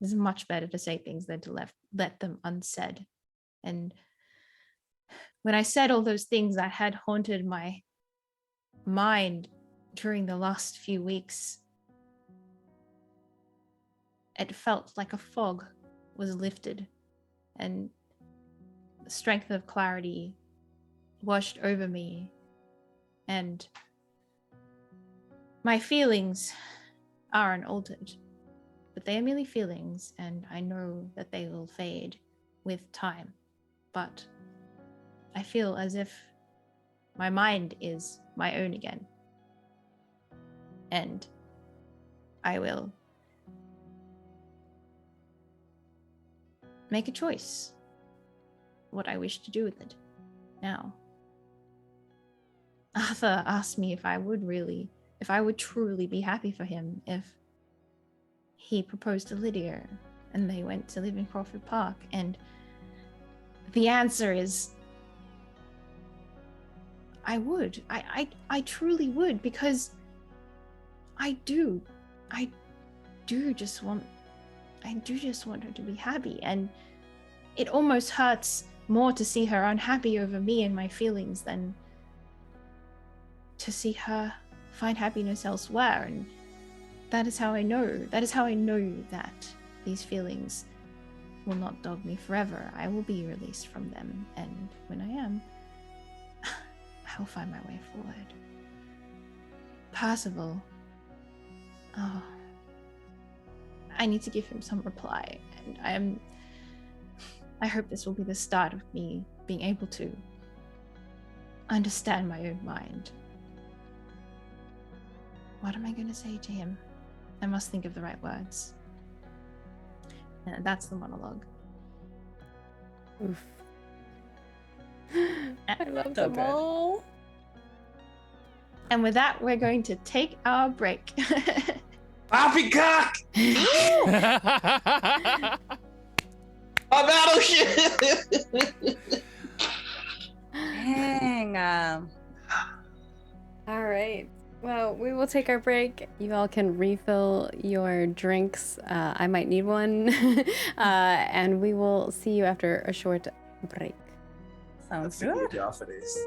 It's much better to say things than to let them unsaid. And when I said all those things that had haunted my mind during the last few weeks, it felt like a fog was lifted, and the strength of clarity washed over me, and my feelings are unaltered, but they are merely feelings, and I know that they will fade with time. But I feel as if my mind is my own again, and I will make a choice what I wish to do with it now. Arthur asked me if I would truly be happy for him if he proposed to Lydia and they went to live in Crawford Park, and the answer is I would. I truly would, because I do just want her to be happy, and it almost hurts more to see her unhappy over me and my feelings than to see her find happiness elsewhere. And that is how I know that these feelings will not dog me forever. I will be released from them, and when I am, I'll find my way forward. Percival. Oh. I need to give him some reply, and I hope this will be the start of me being able to understand my own mind. What am I going to say to him? I must think of the right words. And that's the monologue. Oof. I love them all. And with that, we're going to take our break. Poppycock! A battleship! Dang. All right. Well, we will take our break. You all can refill your drinks. I might need one. And we will see you after a short break. Sounds Let's good. see off of this.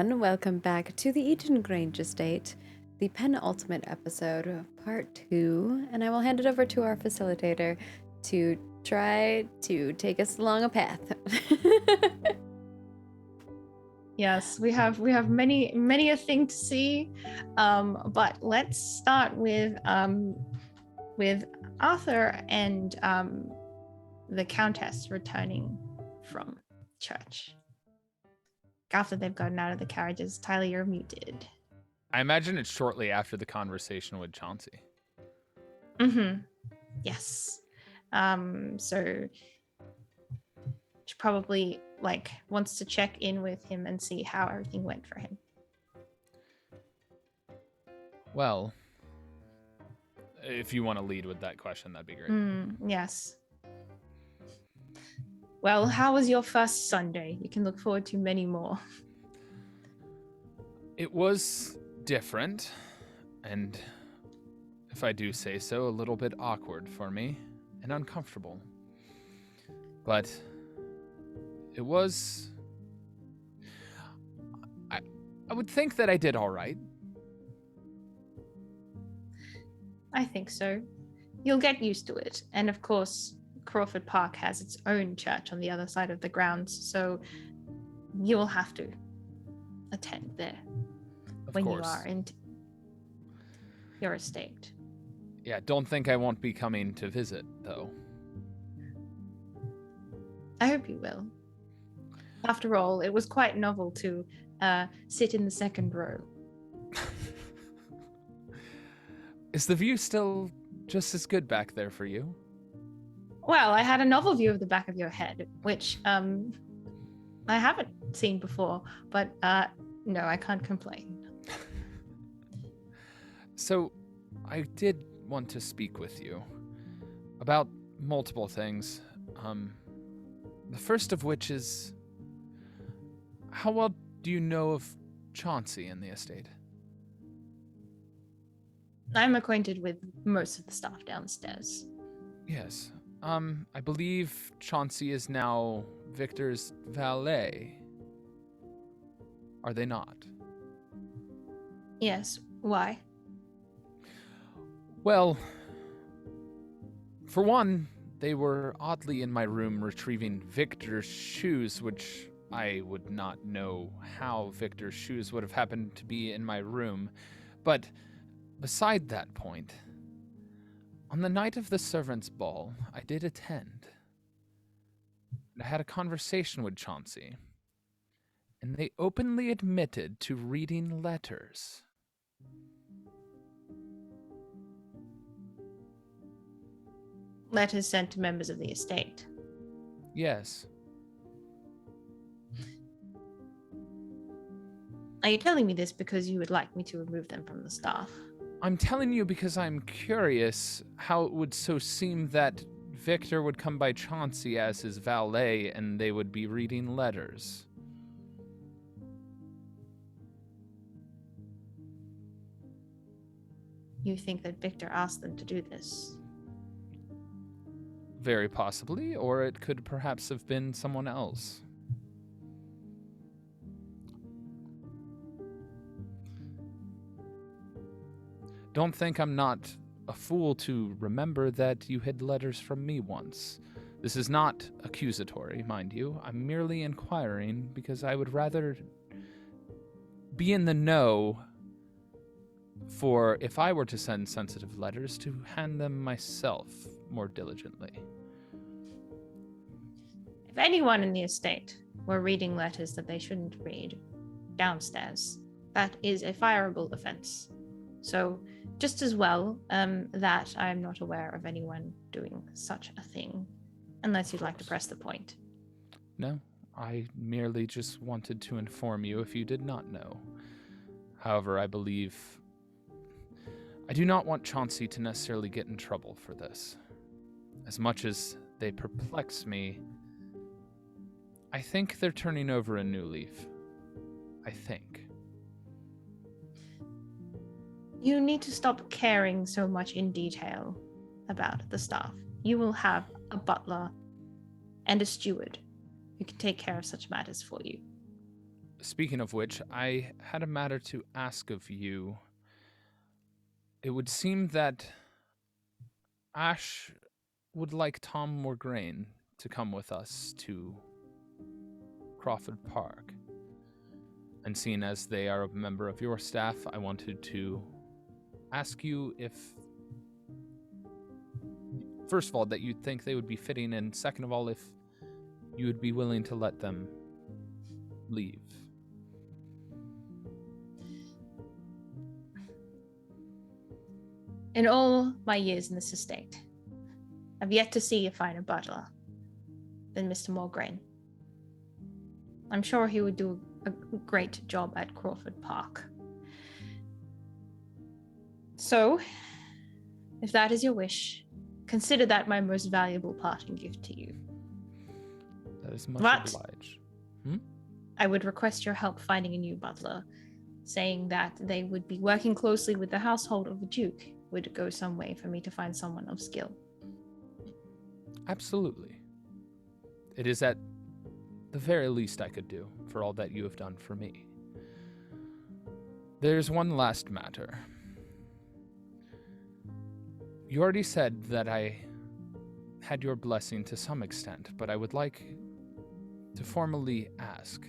everyone. Welcome back to the Eaton Grange estate, the penultimate episode, part 2. And I will hand it over to our facilitator to try to take us along a path. Yes, we have many a thing to see, but let's start with Arthur and the Countess returning from church. After they've gotten out of the carriages, Tyler, you're muted. I imagine it's shortly after the conversation with Chauncey. Mm-hmm. Yes. So she probably wants to check in with him and see how everything went for him. Well, if you want to lead with that question, that'd be great. Yes. Well, how was your first Sunday? You can look forward to many more. It was different, and if I do say so, a little bit awkward for me and uncomfortable. But it was... I would think that I did all right. I think so. You'll get used to it. And of course, Crawford Park has its own church on the other side of the grounds, so you will have to attend there when you are in your estate. Yeah, don't think I won't be coming to visit, though. I hope you will. After all, it was quite novel to sit in the second row. Is the view still just as good back there for you? Well, I had a novel view of the back of your head, which I haven't seen before, but no, I can't complain. So, I did want to speak with you about multiple things. The first of which is, how well do you know of Chauncey in the estate? I'm acquainted with most of the staff downstairs. Yes. I believe Chauncey is now Victor's valet. Are they not? Yes. Why? Well, for one, they were oddly in my room retrieving Victor's shoes, which I would not know how Victor's shoes would have happened to be in my room. But beside that point, on the night of the servants' ball, I did attend. I had a conversation with Chauncey, and they openly admitted to reading letters. Letters sent to members of the estate. Yes. Are you telling me this because you would like me to remove them from the staff? I'm telling you because I'm curious how it would so seem that Victor would come by Chauncey as his valet and they would be reading letters. You think that Victor asked them to do this? Very possibly, or it could perhaps have been someone else. Don't think I'm not a fool to remember that you hid letters from me once. This is not accusatory, mind you. I'm merely inquiring because I would rather be in the know for, if I were to send sensitive letters, to hand them myself more diligently. If anyone in the estate were reading letters that they shouldn't read downstairs, that is a fireable offense. So just as well that I am not aware of anyone doing such a thing, unless you'd like to press the point. No, I merely just wanted to inform you if you did not know. However, I believe I do not want Chauncey to necessarily get in trouble for this. As much as they perplex me, I think they're turning over a new leaf. I think. You need to stop caring so much in detail about the staff. You will have a butler and a steward who can take care of such matters for you. speaking of which, I had a matter to ask of you. It would seem that Ash would like Tom Morgraine to come with us to Crawford Park. And seeing as they are a member of your staff, I wanted to ask you if, first of all, that you'd think they would be fitting, and second of all, if you would be willing to let them leave. In all my years in this estate, I've yet to see a finer butler than Mr. Morgraine. I'm sure he would do a great job at Crawford Park. So, if that is your wish, consider that my most valuable parting gift to you. That is much What? obliged. I would request your help finding a new butler, saying that they would be working closely with the household of the Duke would go some way for me to find someone of skill. Absolutely. It is at the very least I could do for all that you have done for me. There's one last matter. You already said that I had your blessing to some extent, but I would like to formally ask.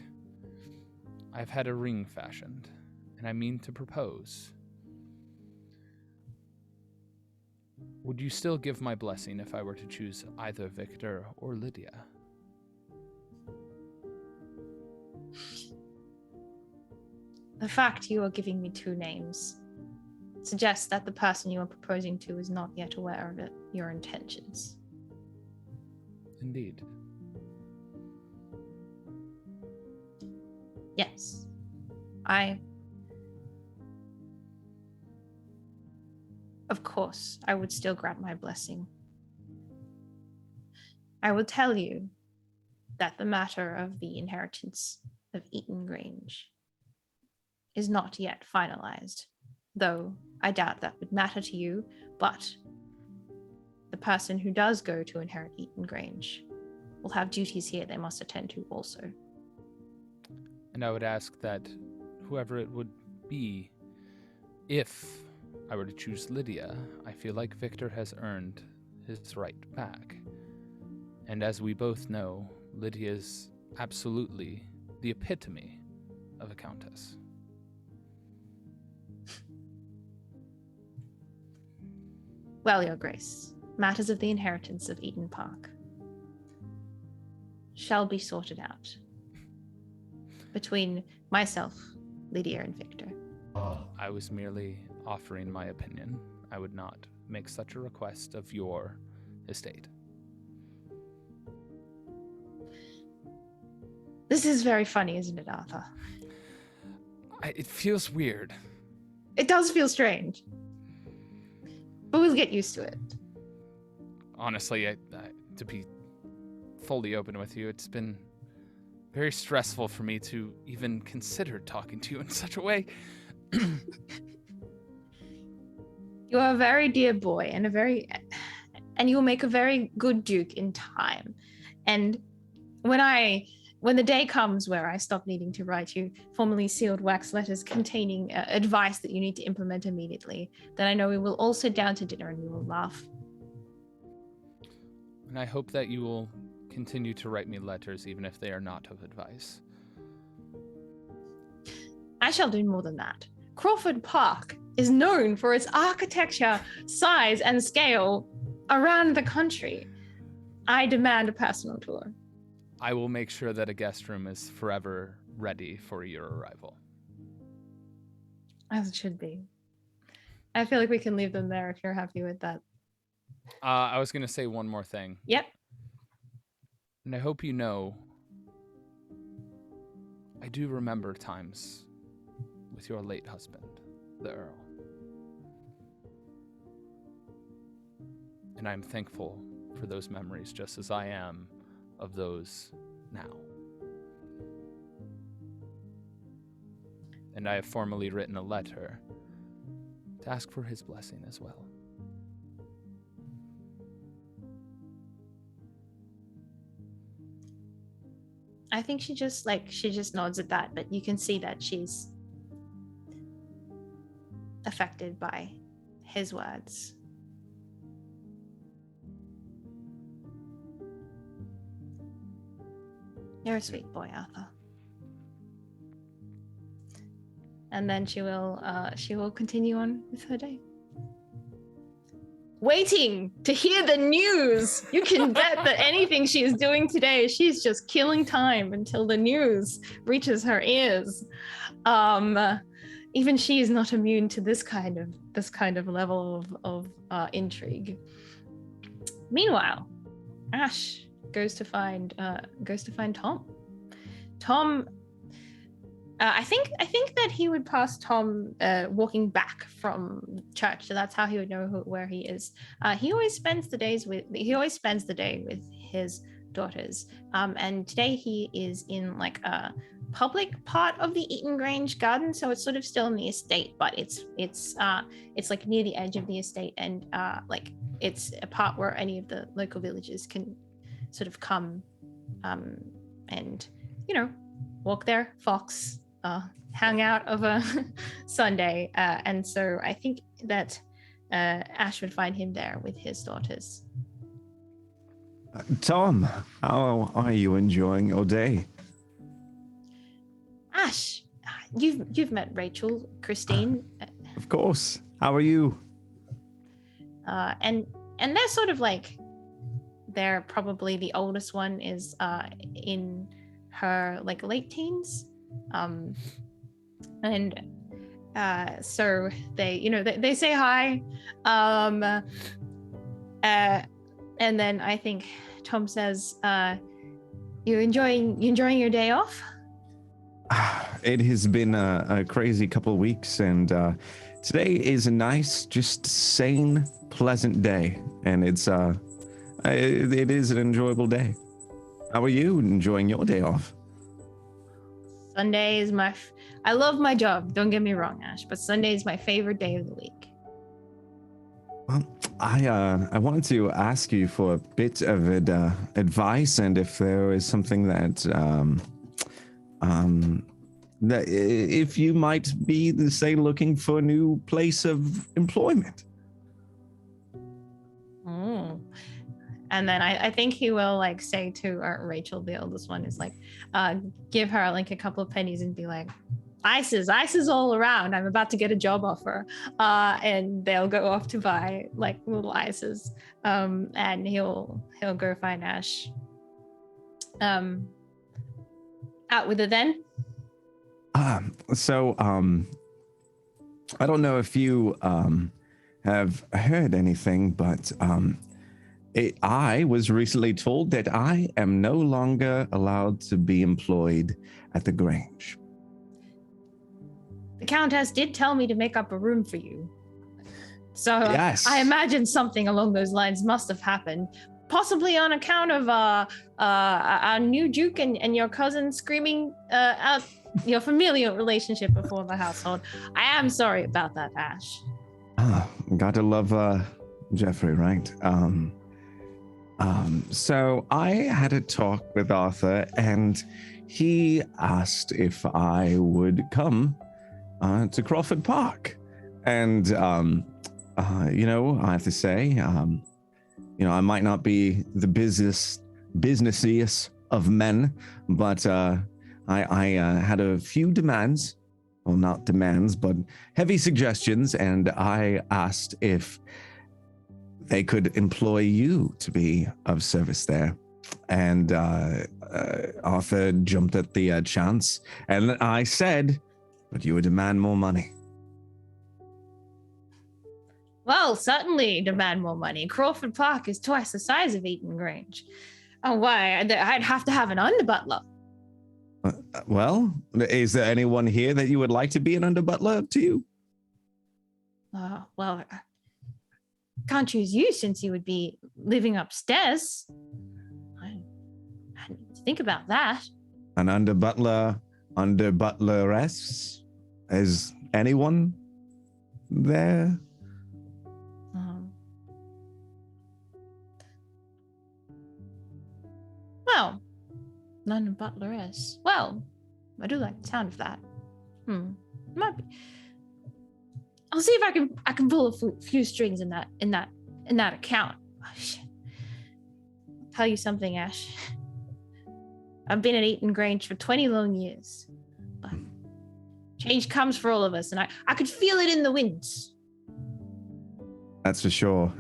I've had a ring fashioned, and I mean to propose. Would you still give my blessing if I were to choose either Victor or Lydia? The fact you are giving me two names suggests that the person you are proposing to is not yet aware of your intentions. Indeed. Yes. Of course, I would still grant my blessing. I will tell you that the matter of the inheritance of Eaton Grange is not yet finalized, though I doubt that would matter to you, but the person who does go to inherit Eaton Grange will have duties here they must attend to also. And I would ask that whoever it would be, if I were to choose Lydia, I feel like Victor has earned his right back. And as we both know, Lydia is absolutely the epitome of a countess. Well, Your Grace, matters of the inheritance of Eaton Park shall be sorted out between myself, Lydia, and Victor. I was merely offering my opinion. I would not make such a request of your estate. This is very funny, isn't it, Arthur? It feels weird. It does feel strange. But we'll get used to it. Honestly, to be fully open with you, it's been very stressful for me to even consider talking to you in such a way. You are a very dear boy and you will make a very good duke in time. And when the day comes where I stop needing to write you formally sealed wax letters containing advice that you need to implement immediately, then I know we will all sit down to dinner and we will laugh. And I hope that you will continue to write me letters even if they are not of advice. I shall do more than that. Crawford Park is known for its architecture, size, and scale around the country. I demand a personal tour. I will make sure that a guest room is forever ready for your arrival. As it should be. I feel like we can leave them there if you're happy with that. I was going to say one more thing. Yep. And I hope you know, I do remember times with your late husband, the Earl. And I'm thankful for those memories just as I am of those now. And I have formally written a letter to ask for his blessing as well. I think she just nods at that, but you can see that she's affected by his words. You're a sweet boy, Arthur. And then she will continue on with her day. Waiting to hear the news. You can bet that anything she is doing today, she's just killing time until the news reaches her ears. Even she is not immune to this kind of level of intrigue. Meanwhile, Ash goes to find Tom. Tom, I think that he would pass Tom walking back from church, so that's how he would know where he is. He always spends the day with his daughters, and today he is in like a public part of the Eaton Grange garden, so it's sort of still in the estate, but it's like near the edge of the estate, and like it's a part where any of the local villagers can sort of come and walk their flocks, hang out over Sunday, and so I think that Ash would find him there with his daughters. Tom, how are you enjoying your day? Ash, you've met Rachel, Christine, Of course. How are you? and they're sort of like, they're probably, the oldest one is in her like late teens, and so they say hi, and then I think Tom says, you enjoying your day off? It has been a crazy couple of weeks, and today is a nice, just sane, pleasant day, and it is an enjoyable day. How are you enjoying your day off? Sunday is I love my job, don't get me wrong, Ash, but Sunday is my favorite day of the week. Well, I wanted to ask you for a bit of advice, and if there is something that if you might be, say, looking for a new place of employment. And then I think he will like say to Rachel, the oldest one, is like, give her like a couple of pennies and be like, ices all around. I'm about to get a job offer. And they'll go off to buy like little ices. And he'll go find Ash. Out with it then. So I don't know if you have heard anything, but I was recently told that I am no longer allowed to be employed at the Grange. The Countess did tell me to make up a room for you. So Yes. I imagine something along those lines must have happened. Possibly on account of our new Duke and your cousin screaming out your familial relationship before the household. I am sorry about that, Ash. Gotta love Jeffrey, right? So I had a talk with Arthur, and he asked if I would come to Crawford Park. And, I have to say, I might not be the businessiest of men, but I had a few demands. Well, not demands, but heavy suggestions, and I asked if they could employ you to be of service there. And Arthur jumped at the chance, and I said, but you would demand more money. Well, certainly demand more money. Crawford Park is twice the size of Eaton Grange. Oh, why? I'd have to have an underbutler. Well, is there anyone here that you would like to be an underbutler to you? Well, I can't choose you since you would be living upstairs. I didn't think about that. An underbutleress? Is anyone there? Well, London butleress. Well, I do like the sound of that. Might be. I'll see if I can pull a few strings in that account. Oh, shit. I'll tell you something, Ash. I've been at Eaton Grange for 20 long years, but change comes for all of us, and I could feel it in the winds. That's for sure.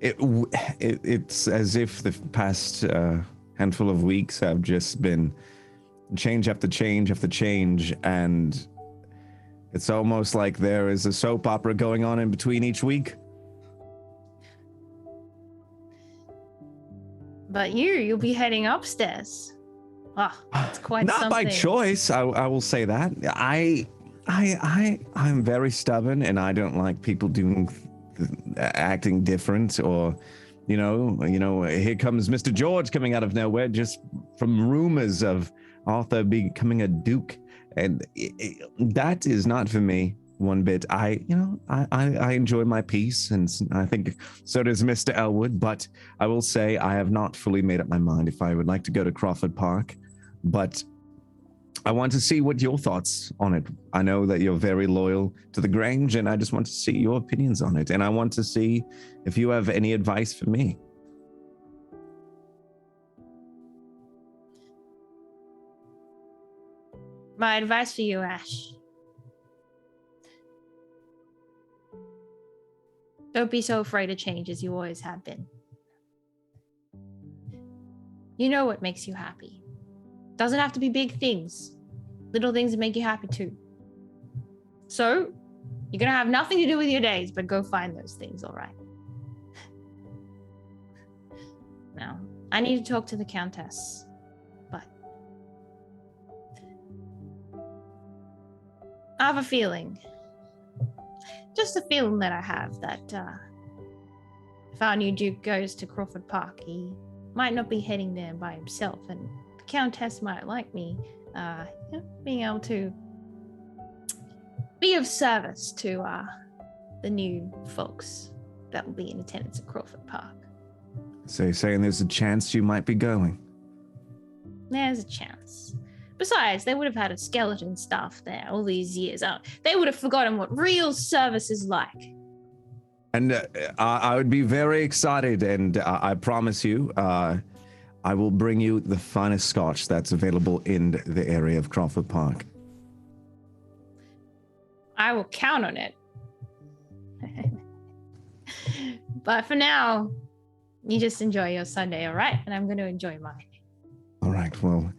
It's as if the past handful of weeks have just been change after change after change, and it's almost like there is a soap opera going on in between each week. But you'll be heading upstairs. Ah, it's quite Not something. by choice, I will say that. I'm very stubborn, and I don't like people acting different, or you know, here comes Mr. George coming out of nowhere just from rumors of Arthur becoming a duke, and that is not for me one bit. I enjoy my peace, and I think so does Mr. Elwood, but I will say I have not fully made up my mind if I would like to go to Crawford Park, but I want to see what your thoughts on it. I know that you're very loyal to the Grange, and I just want to see your opinions on it, and I want to see if you have any advice for me. My advice for you, Ash. Don't be so afraid of change as you always have been. You know what makes you happy. Doesn't have to be big things. Little things that make you happy too. So, you're going to have nothing to do with your days, but go find those things, all right? Now, I need to talk to the Countess, but I have a feeling, just a feeling that I have, that if our new Duke goes to Crawford Park, he might not be heading there by himself, and the Countess might like me being able to be of service to the new folks that will be in attendance at Crawford Park. So you're saying there's a chance you might be going? There's a chance. Besides, they would have had a skeleton staff there all these years. They would have forgotten what real service is like. And I would be very excited, and I promise you, I will bring you the finest scotch that's available in the area of Crawford Park. I will count on it. But for now, you just enjoy your Sunday, all right? And I'm going to enjoy mine. All right, well,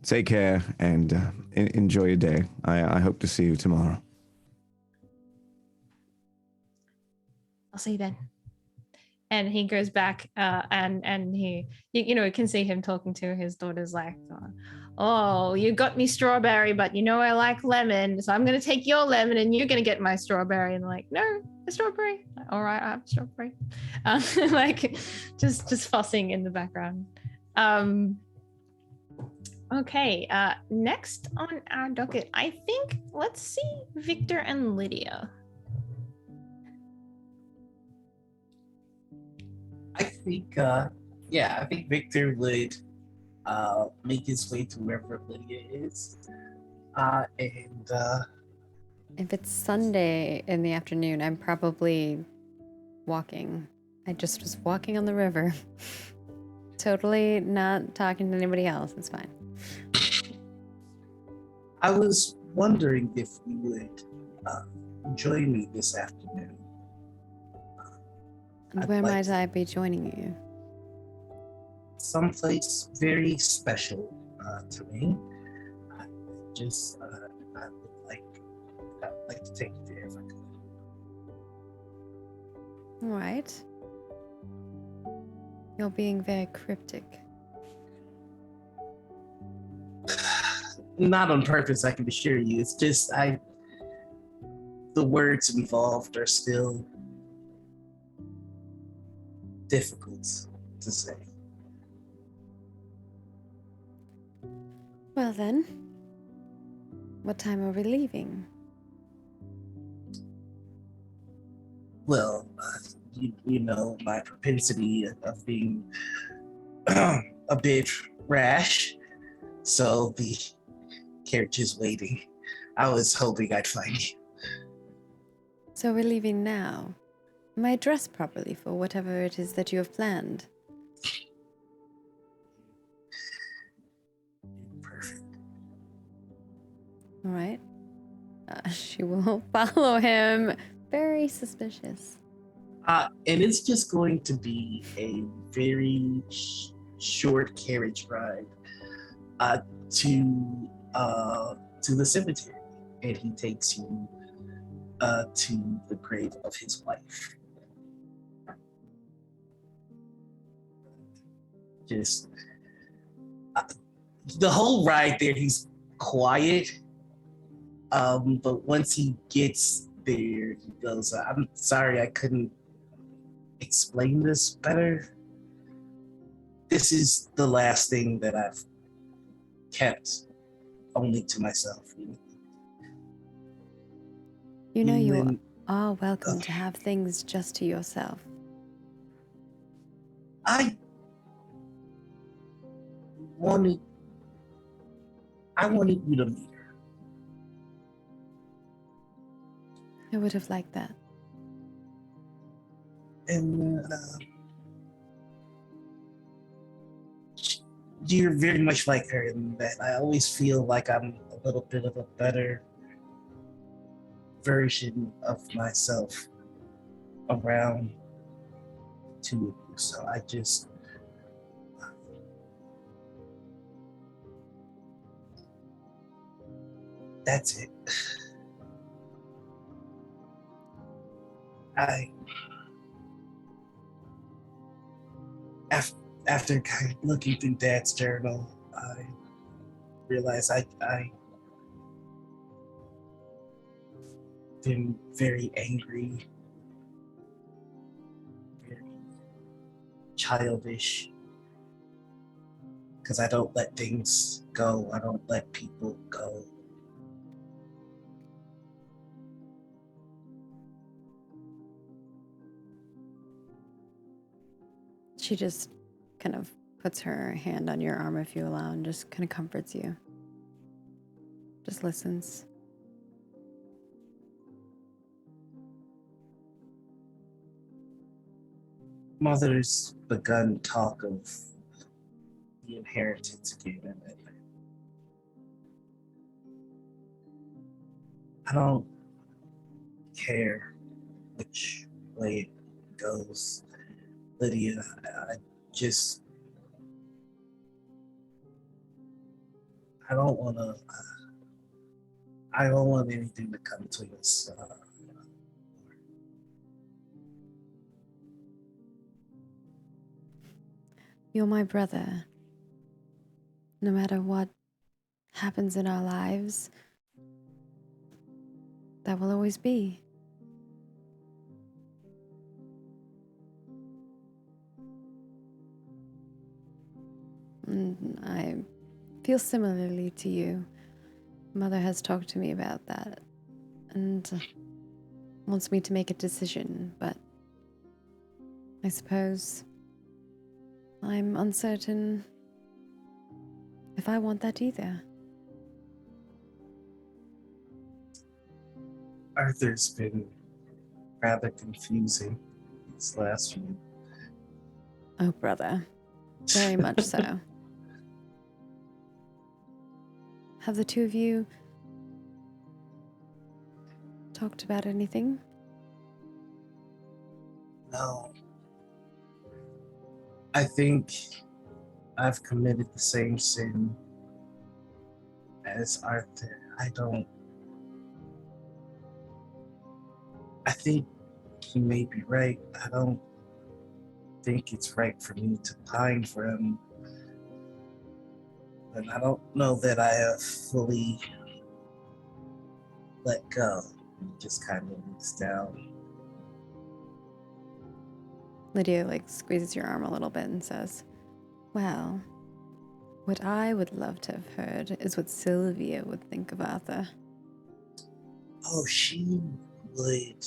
take care and enjoy your day. I hope to see you tomorrow. I'll see you then. And he goes back and he, you can see him talking to his daughters like, oh, you got me strawberry, but I like lemon. So I'm going to take your lemon and you're going to get my strawberry. And they're like, no, a strawberry. All right, I have a strawberry. Like just fussing in the background. Okay, next on our docket, I think, let's see Victor and Lydia. I think Victor would make his way to wherever Lydia is. And If it's Sunday in the afternoon, I'm probably walking. I just was walking on the river. Totally not talking to anybody else. It's fine. I was wondering if you would join me this afternoon. And where might I be joining you? Someplace very special to me. I would like to take you there if I could. All right. You're being very cryptic. Not on purpose, I can assure you. It's just the words involved are still difficult to say. Well then, what time are we leaving? Well, you know my propensity of being a bit Rash. So the carriage is waiting. I was hoping I'd find you. So we're leaving now. Am I dressed properly for whatever it is that you have planned? Perfect. All right. She will follow him. Very suspicious. And it's just going to be a very short carriage ride to the cemetery, and he takes you to the grave of his wife. Just the whole ride there, he's quiet. But once he gets there, he goes, "I'm sorry, I couldn't explain this better. This is the last thing that I've kept only to myself." You know you When- are welcome to have things just to yourself. I wanted you to meet her. I would have liked that. And you're very much like her in that I always feel like I'm a little bit of a better version of myself around two of you. So I just that's it. After kind of looking through Dad's journal, I realized I been very angry, very childish, because I don't let things go. I don't let people go. She just kind of puts her hand on your arm, if you allow, and just kind of comforts you. Just listens. Mother's begun talk of the inheritance again, and I don't care which way it goes, Lydia. I don't want to. I don't want anything to come between us. You're my brother. No matter what happens in our lives, that will always be. And I feel similarly to you. Mother has talked to me about that and wants me to make a decision, but I suppose I'm uncertain if I want that either. Arthur's been rather confusing these last few. Oh, brother. Very much so. Have the two of you talked about anything? No. I think I've committed the same sin as Arthur. I think he may be right. I don't think it's right for me to pine for him. And I don't know that I have fully let go. He just kind of looks down. Lydia squeezes your arm a little bit and says, well, what I would love to have heard is what Sylvia would think of Arthur. Oh, she would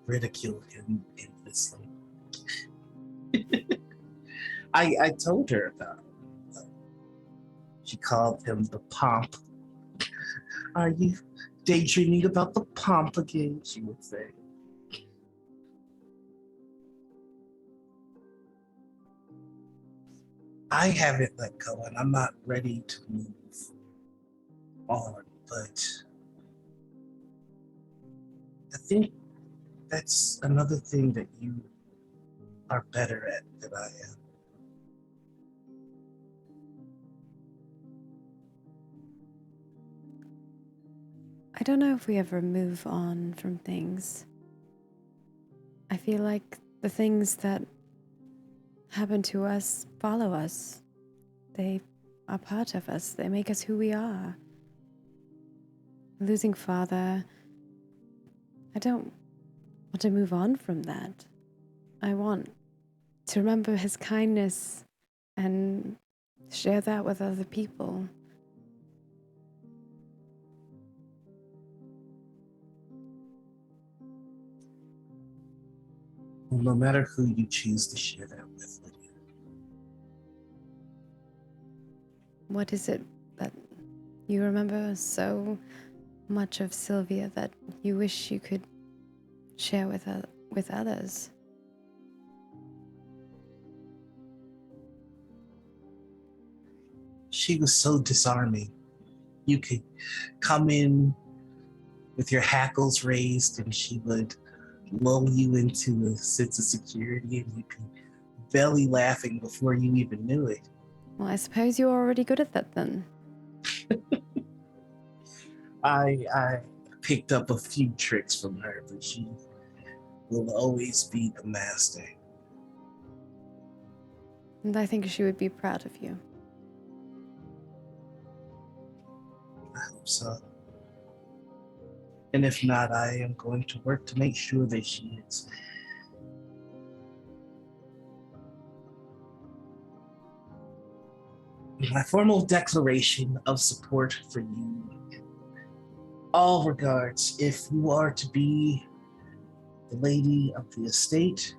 ridicule him endlessly. I told her about it. She called him the pomp. Are you daydreaming about the pomp again? She would say. I haven't let go and I'm not ready to move on, but I think that's another thing that you are better at than I am. I don't know if we ever move on from things. I feel like the things that happen to us follow us. They are part of us. They make us who we are. Losing father, I don't want to move on from that. I want to remember his kindness and share that with other people. Well, no matter who you choose to share that with, Lydia. What is it that you remember so much of Sylvia that you wish you could share with others? She was so disarming. You could come in with your hackles raised and she would lull you into a sense of security and you'd be belly laughing before you even knew it. Well, I suppose you're already good at that then. I picked up a few tricks from her, but she will always be the master. And I think she would be proud of you. I hope so. And if not, I am going to work to make sure that she is. My formal declaration of support for you. All regards, if you are to be the lady of the estate,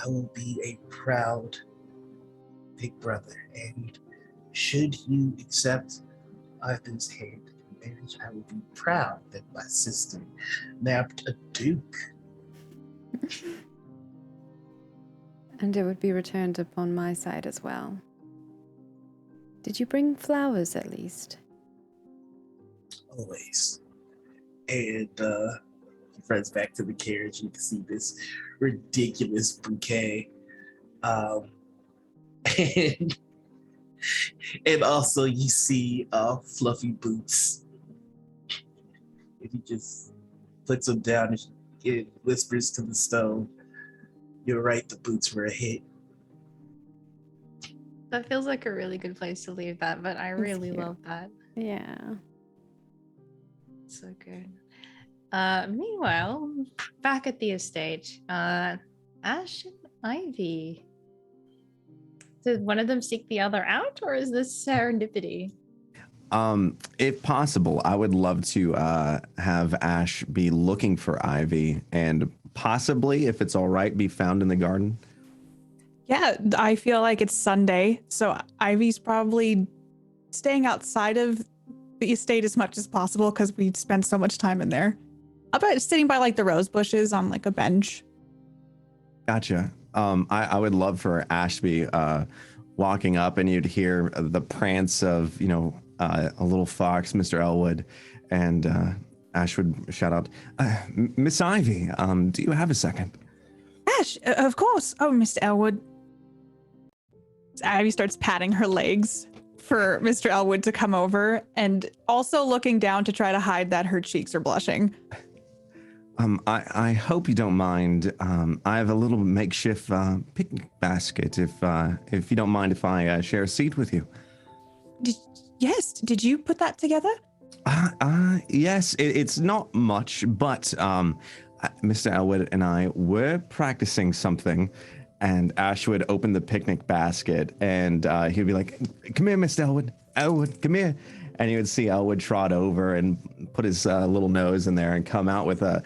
I will be a proud big brother. And should you accept Ivan's hand in marriage, I will be proud that my sister nabbed a duke. And it would be returned upon my side as well. Did you bring flowers at least? Always. And he runs back to the carriage. You can see this ridiculous bouquet. And, and also you see fluffy boots. And he just puts them down and whispers to the stone, "You're right, the boots were a hit." That feels like a really good place to leave that, but I really cute. love that. Yeah. So good. Meanwhile, back at the estate, Ash and Ivy. Did one of them seek the other out, or is this serendipity? If possible, I would love to have Ash be looking for Ivy and possibly, if it's all right, be found in the garden. Yeah, I feel like it's Sunday, so Ivy's probably staying outside of the estate as much as possible because we spend so much time in there. How about sitting by like the rose bushes on like a bench? Gotcha. I would love for Ash to be walking up and you'd hear the prance of, a little fox, Mr. Elwood, and Ash would shout out, "Miss Ivy, do you have a second?" Ash, of course. Oh, Mr. Elwood. Ivy starts patting her legs for Mr. Elwood to come over and also looking down to try to hide that her cheeks are blushing. I hope you don't mind. I have a little makeshift picnic basket. If you don't mind, if I share a seat with you. Yes. Did you put that together? Yes. It's not much, but Mr. Elwood and I were practicing something, and Ash would open the picnic basket, and he'd be like, "Come here, Mr. Elwood. Elwood, come here." And you would see Elwood trot over and put his little nose in there and come out with a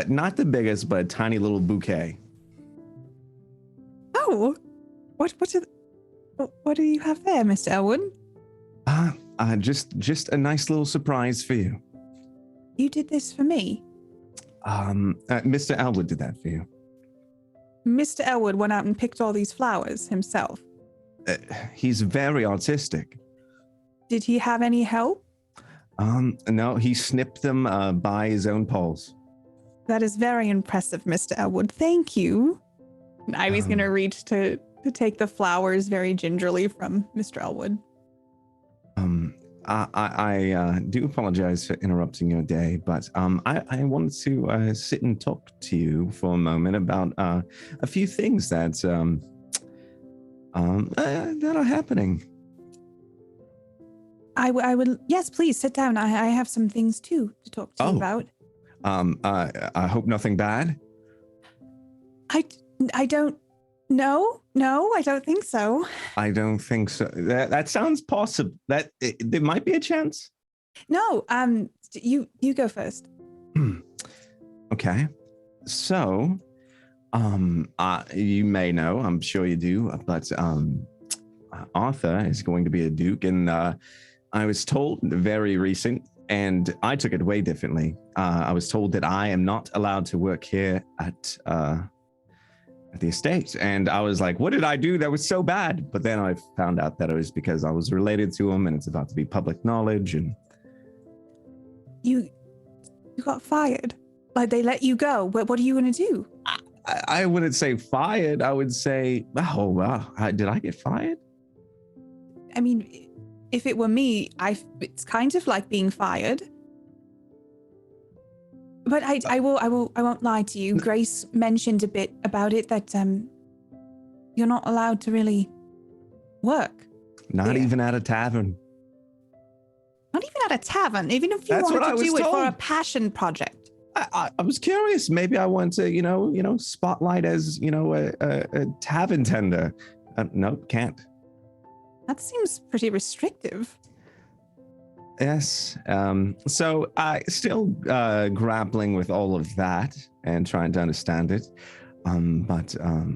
not the biggest, but a tiny little bouquet. Oh, what do you have there, Mr. Elwood? Just a nice little surprise for you. You did this for me? Mr. Elwood did that for you. Mr. Elwood went out and picked all these flowers himself. He's very artistic. Did he have any help? No, he snipped them by his own paws. That is very impressive, Mr. Elwood. Thank you. And Ivy's going to reach to take the flowers very gingerly from Mr. Elwood. I do apologize for interrupting your day, but I wanted to sit and talk to you for a moment about a few things that are happening. I would, yes, please sit down. I have some things too to talk to you about. I hope nothing bad. I don't know. No, I don't think so. I don't think so. That sounds possible. There might be a chance. No, you go first. Okay. So, you may know, I'm sure you do, but Arthur is going to be a duke, and I was told very recent, and I took it way differently. I was told that I am not allowed to work here at the estate, and I was like, what did I do that was so bad? But then I found out that it was because I was related to him, and it's about to be public knowledge. And you got fired? Like, they let you go? What are you gonna do? I wouldn't say fired. I would say, oh wow, did I get fired? I mean, if it were me, it's kind of like being fired. But I won't lie to you. Grace mentioned a bit about it, that you're not allowed to really work. Not even at a tavern. Not even at a tavern, even if you That's wanted what I to was do it for told. a passion project. I was curious. Maybe I want to, spotlight as, a tavern tender. Nope, can't. That seems pretty restrictive. Yes. So I still grappling with all of that and trying to understand it. But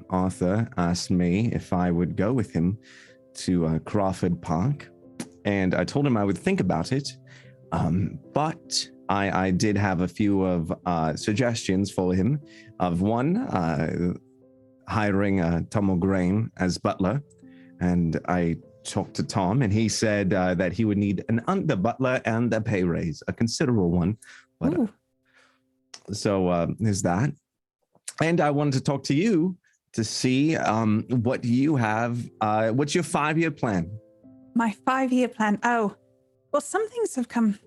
Arthur asked me if I would go with him to Crawford Park, and I told him I would think about it. But I did have a few of suggestions for him. Of one, hiring Tom O'Grain as butler, and I talked to Tom, and he said that he would need an under butler and a pay raise, a considerable one. But so there's that. And I wanted to talk to you to see what you have. What's your 5-year plan? My 5-year plan. Oh, well, some things have come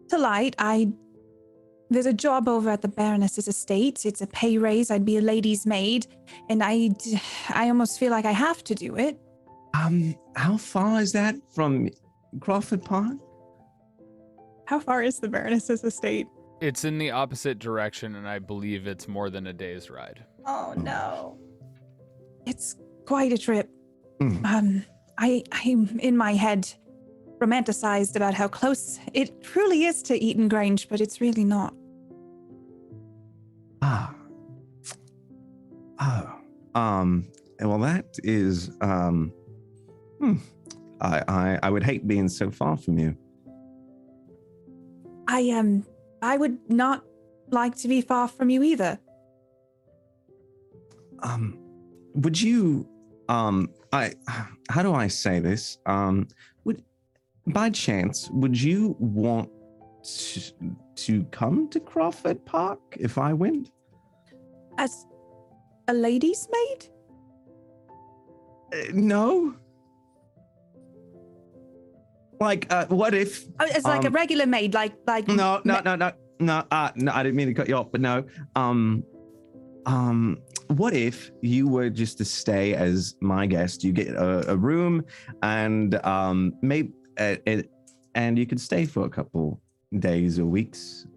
to light. There's a job over at the Baroness's estate. It's a pay raise. I'd be a lady's maid, and I almost feel like I have to do it. How far is that from Crawford Park? How far is the Baroness's estate? It's in the opposite direction, and I believe it's more than a day's ride. Oh no. It's quite a trip. I'm in my head romanticized about how close it truly is to Eaton Grange, but it's really not. Well, that is I would hate being so far from you. I would not like to be far from you either. Would you how do I say this? By chance, would you want to come to Crawford Park if I went? As a lady's maid? No. Like, what if? As like a regular maid, like. No. I didn't mean to cut you off, but no. What if you were just to stay as my guest? You get a room, and maybe, and you could stay for a couple days or weeks.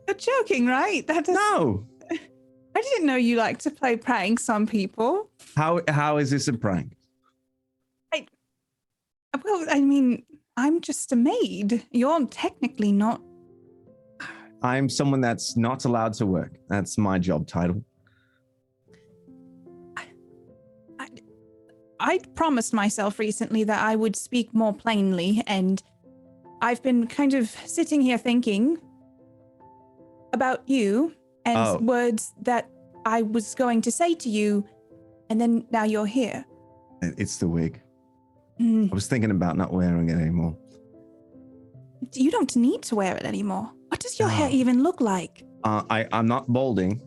You're joking, right? No. I didn't know you like to play pranks on people. How is this a prank? Well, I mean, I'm just a maid. You're technically not. I'm someone that's not allowed to work. That's my job title. I promised myself recently that I would speak more plainly, and I've been kind of sitting here thinking about you and Oh. words that I was going to say to you, and then now you're here. It's the wig. Mm, I was thinking about not wearing it anymore. you don't need to wear it anymore. What does your hair Oh. even look like? I'm not balding.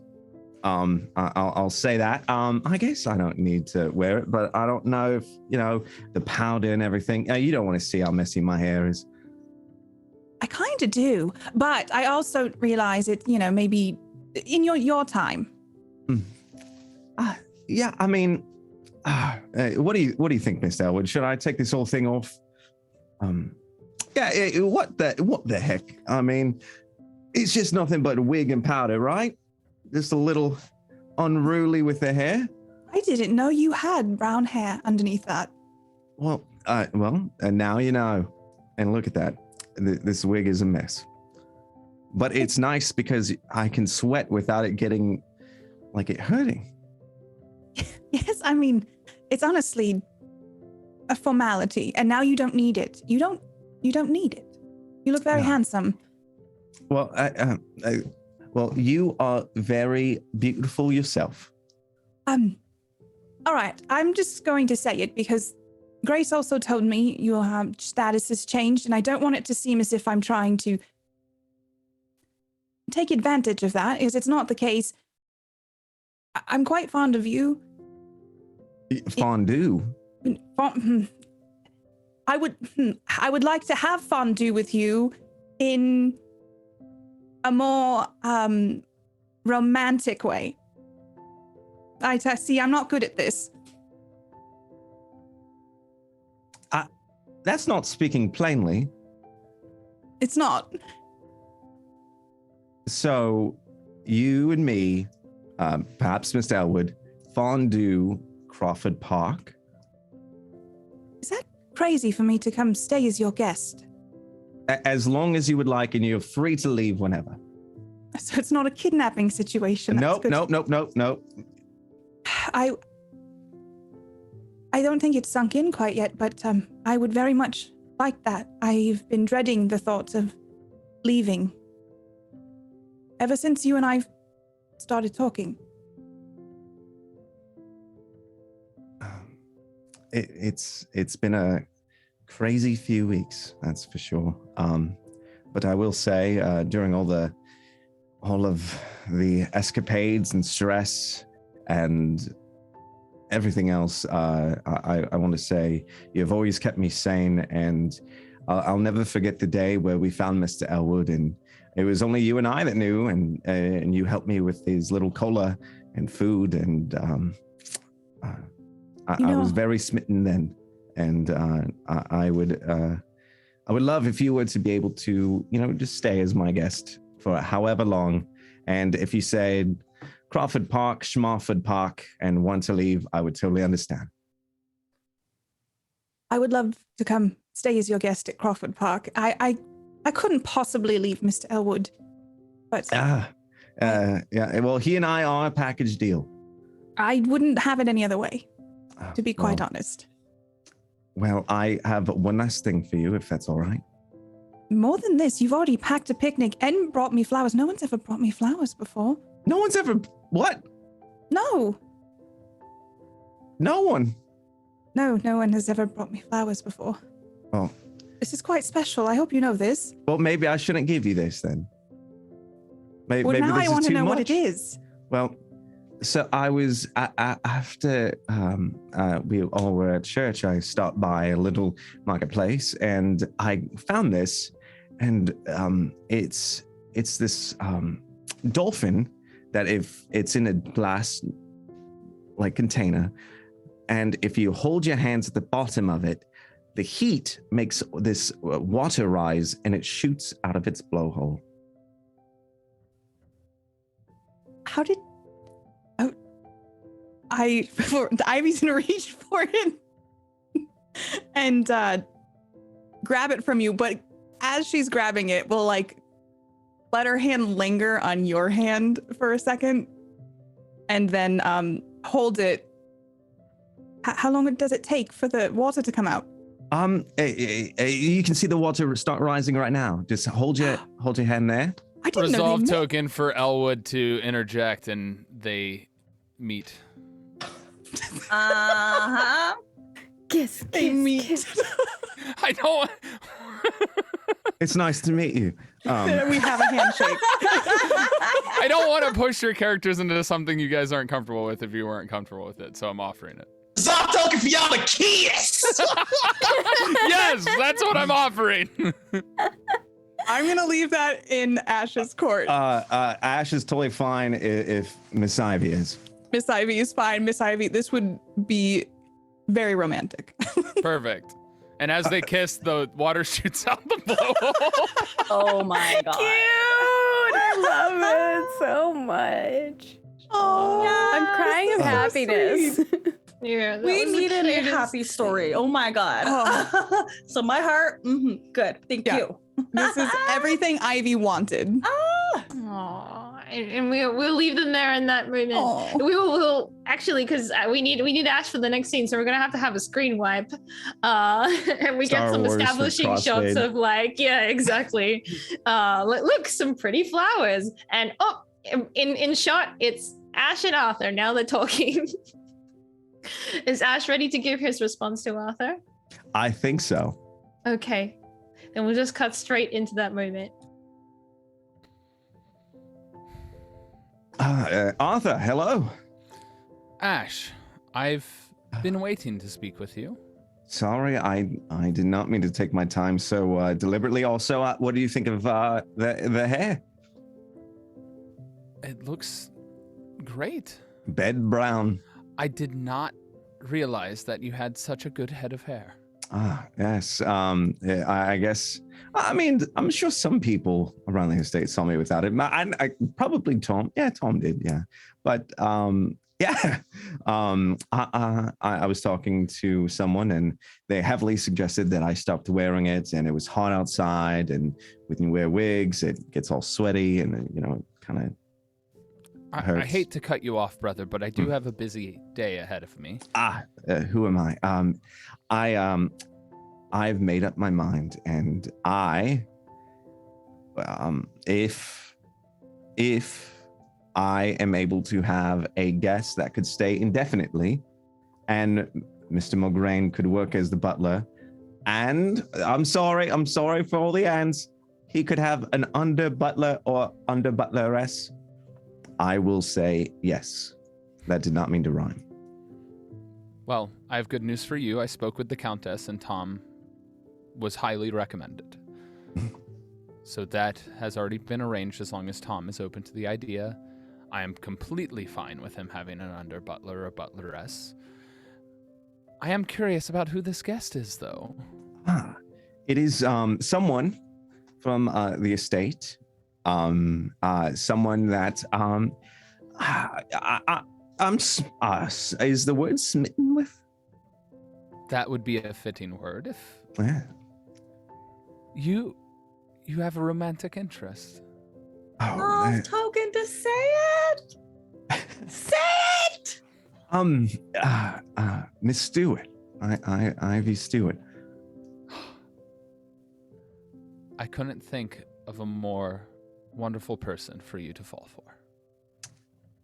I'll say that. I guess I don't need to wear it, but I don't know if, the powder and everything. You don't want to see how messy my hair is. I kind of do, but I also realize it, maybe in your time. Yeah, I mean, what do you think, Miss Elwood? Should I take this whole thing off? What the heck? I mean, it's just nothing but a wig and powder, right? Just a little unruly with the hair. I didn't know you had brown hair underneath that. Well, and now you know. And look at that. This wig is a mess. But it's nice because I can sweat without it getting like it hurting. Yes, I mean, it's honestly a formality, and now you don't need it. You don't need it. You look very No. handsome. Well, well, you are very beautiful yourself. All right, I'm just going to say it because Grace also told me your status has changed, and I don't want it to seem as if I'm trying to take advantage of that, because it's not the case. I'm quite fond of you. Fondue. I would like to have fondue with you in a more romantic way. I see I'm not good at this. That's not speaking plainly. It's not. So, you and me, perhaps Mr. Elwood, fondue Crawford Park. Is that crazy for me to come stay as your guest? As long as you would like, and you're free to leave whenever. So it's not a kidnapping situation. Nope. I don't think it's sunk in quite yet, but I would very much like that. I've been dreading the thought of leaving ever since you and I started talking. It's been a crazy few weeks, that's for sure. But I will say, during all of the escapades and stress and everything else, I want to say you've always kept me sane, and I'll never forget the day where we found Mr. Elwood, and it was only you and I that knew, and you helped me with these little cola and food, and I was very smitten then, and I would love if you were to be able to, just stay as my guest for however long, and if you said Crawford Park, Schmarford Park, and want to leave, I would totally understand. I would love to come stay as your guest at Crawford Park. I couldn't possibly leave Mr. Elwood, but yeah. Well, he and I are a package deal. I wouldn't have it any other way, to be quite honest. Well, I have one last thing for you, if that's all right. More than this, you've already packed a picnic and brought me flowers. No one's ever brought me flowers before. No one's ever... What? No. No one? No one has ever brought me flowers before. Oh. This is quite special. I hope you know this. Well, maybe I shouldn't give you this then. Maybe now this I want is to too know much. what it is. Well, so I was, after we all were at church, I stopped by a little marketplace and I found this, and it's this dolphin that if it's in a glass like container, and if you hold your hands at the bottom of it, the heat makes this water rise and it shoots out of its blowhole. How did... Oh, Ivy's gonna reach for it and grab it from you, but as she's grabbing it, we'll let her hand linger on your hand for a second and then hold it How long does it take for the water to come out? You can see the water start rising right now. Just hold your hand there. I didn't know Resolve they met. token for Elwood to interject, and they meet. Kiss, They kiss, meet. kiss. I don't. It's nice to meet you. We have a handshake. I don't want to push your characters into something you guys aren't comfortable with if you weren't comfortable with it, so I'm offering it. Stop talking for y'all to kiss. Yes, that's what I'm offering. I'm gonna leave that in Ash's court. Ash is totally fine if Miss Ivy is. Miss Ivy is fine. Miss Ivy, this would be very romantic. Perfect. And as they kiss, the water shoots out the blowhole. Oh my god. Cute! I love it so much. Oh, I'm crying of so happiness. sweet. Yeah, that We was the needed a cutest happy story. thing. Oh my god. Oh. So my heart, good. Thank Yeah. you. This is everything Ivy wanted. Aw, and we'll leave them there in that moment. Aw. We'll actually, because we need Ash for the next scene, so we're gonna have a screen wipe, and we Star get some Wars for establishing shots crossfade. of like, yeah, exactly. Look, some pretty flowers, and in shot, it's Ash and Arthur. Now they're talking. Is Ash ready to give his response to Arthur? I think so. Okay, then we'll just cut straight into that moment. Arthur, hello. Ash, I've been waiting to speak with you. Sorry, I did not mean to take my time so deliberately. Also, what do you think of the hair? It looks great. Bed brown. I did not realize that you had such a good head of hair. Ah, yes. I guess. I mean, I'm sure some people around the estate saw me without it. I probably Tom. Yeah, Tom did. Yeah, but yeah. I was talking to someone, and they heavily suggested that I stopped wearing it. And it was hot outside, and when you wear wigs, it gets all sweaty, and kind of. I Hurts. hate to cut you off, brother, but I do have a busy day ahead of me. Who am I? I've made up my mind, and if I am able to have a guest that could stay indefinitely, and Mr. Mulgrain could work as the butler, and I'm sorry for all the ands, he could have an under butler or under butleress, I will say yes. That did not mean to rhyme. Well, I have good news for you. I spoke with the Countess, and Tom was highly recommended. So that has already been arranged as long as Tom is open to the idea. I am completely fine with him having an under butler or butleress. I am curious about who this guest is, though. It is someone from the estate. Someone that is the word smitten with? That would be a fitting word if Yeah. you have a romantic interest. Oh, token to say it. Say it. Miss Stewart. Ivy Stewart. I couldn't think of a more wonderful person for you to fall for.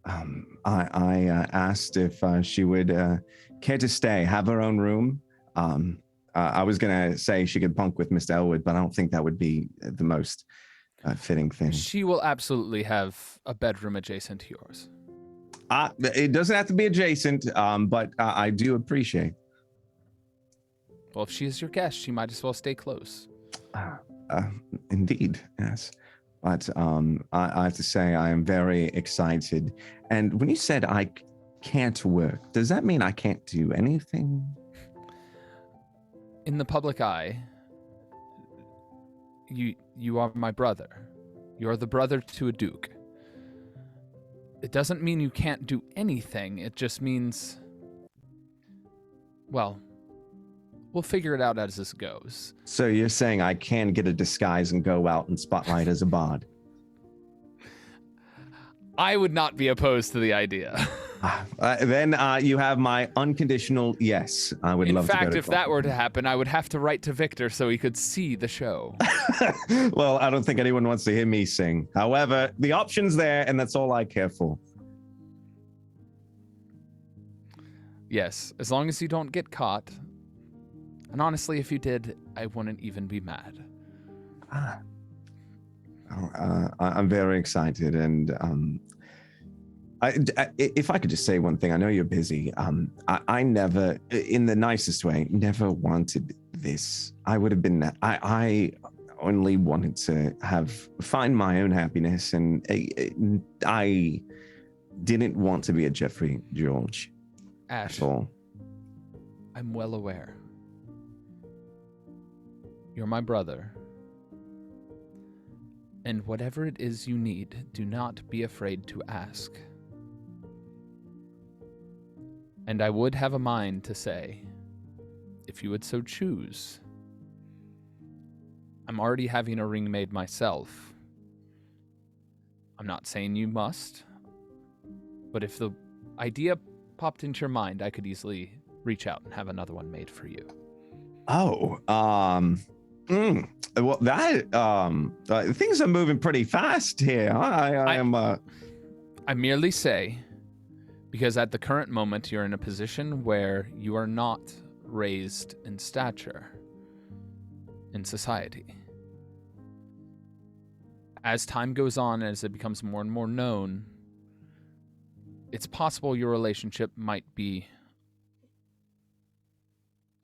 I asked if she would care to stay, have her own room. I was gonna say she could bunk with Mr. Elwood, but I don't think that would be the most fitting thing. She will absolutely have a bedroom adjacent to yours. It doesn't have to be adjacent, but I do appreciate. Well, if she is your guest, she might as well stay close. Indeed, yes. But I have to say I am very excited. And when you said I can't work, does that mean I can't do anything? In the public eye, you are my brother. You are the brother to a duke. It doesn't mean you can't do anything. It just means, well, we'll figure it out as this goes. So you're saying I can get a disguise and go out and spotlight as a bard? I would not be opposed to the idea. Then you have my unconditional yes. I would In love to go fact, to if that were to happen, I would have to write to Victor so he could see the show. Well, I don't think anyone wants to hear me sing. However, the option's there, and that's all I care for. Yes, as long as you don't get caught. And honestly, if you did, I wouldn't even be mad. I'm very excited, and if I could just say one thing, I know you're busy. I never, in the nicest way, never wanted this. I would have been. I only wanted to find my own happiness, and I didn't want to be a Jeffrey George. Ash, At all. I'm well aware. You're my brother. And whatever it is you need, do not be afraid to ask. And I would have a mind to say, if you would so choose, I'm already having a ring made myself. I'm not saying you must, but if the idea popped into your mind, I could easily reach out and have another one made for you. Oh, well, that things are moving pretty fast here. I am. I merely say, because at the current moment you're in a position where you are not raised in stature in society. As time goes on, as it becomes more and more known, it's possible your relationship might be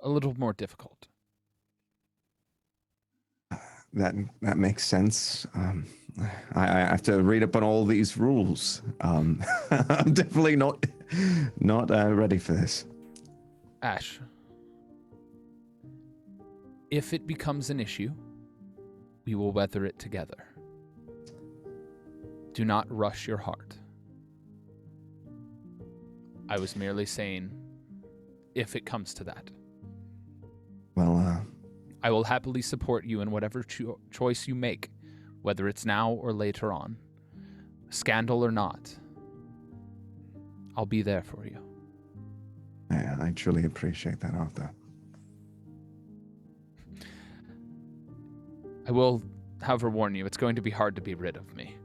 a little more difficult. That makes sense. I have to read up on all these rules. I'm definitely not ready for this. Ash, if it becomes an issue, we will weather it together. Do not rush your heart. I was merely saying, if it comes to that. Well, I will happily support you in whatever choice you make, whether it's now or later on. Scandal or not. I'll be there for you. I truly appreciate that, Arthur. I will, however, warn you, it's going to be hard to be rid of me.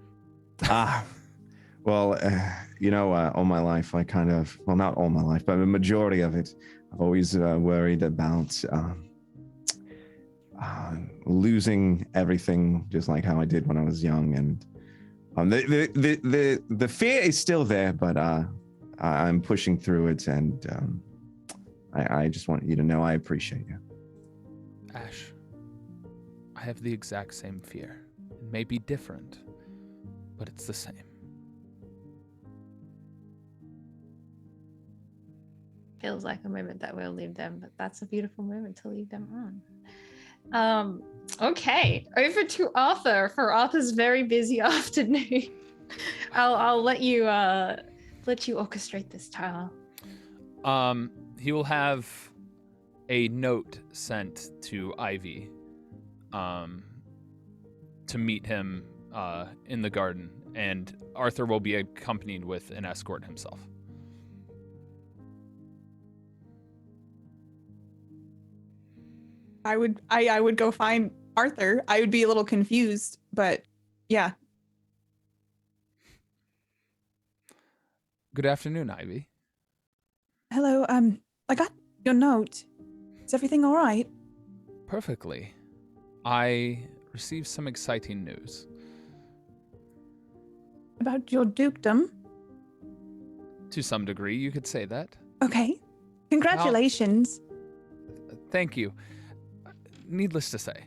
Well, all my life, I kind of, well, not all my life, but a majority of it, I've always worried about losing everything, just like how I did when I was young. And the fear is still there, but I'm pushing through it, and I just want you to know I appreciate you. Ash, I have the exact same fear. It may be different, but it's the same. Feels like a moment that we'll leave them, but that's a beautiful moment to leave them on. Okay, over to Arthur for Arthur's very busy afternoon. I'll let you orchestrate this, Tyler. He will have a note sent to Ivy to meet him in the garden, and Arthur will be accompanied with an escort himself. I would go find Arthur. I would be a little confused, but yeah. Good afternoon, Ivy. Hello, I got your note. Is everything all right? Perfectly. I received some exciting news. About your dukedom? To some degree, you could say that. Okay. Congratulations. Thank you. Needless to say,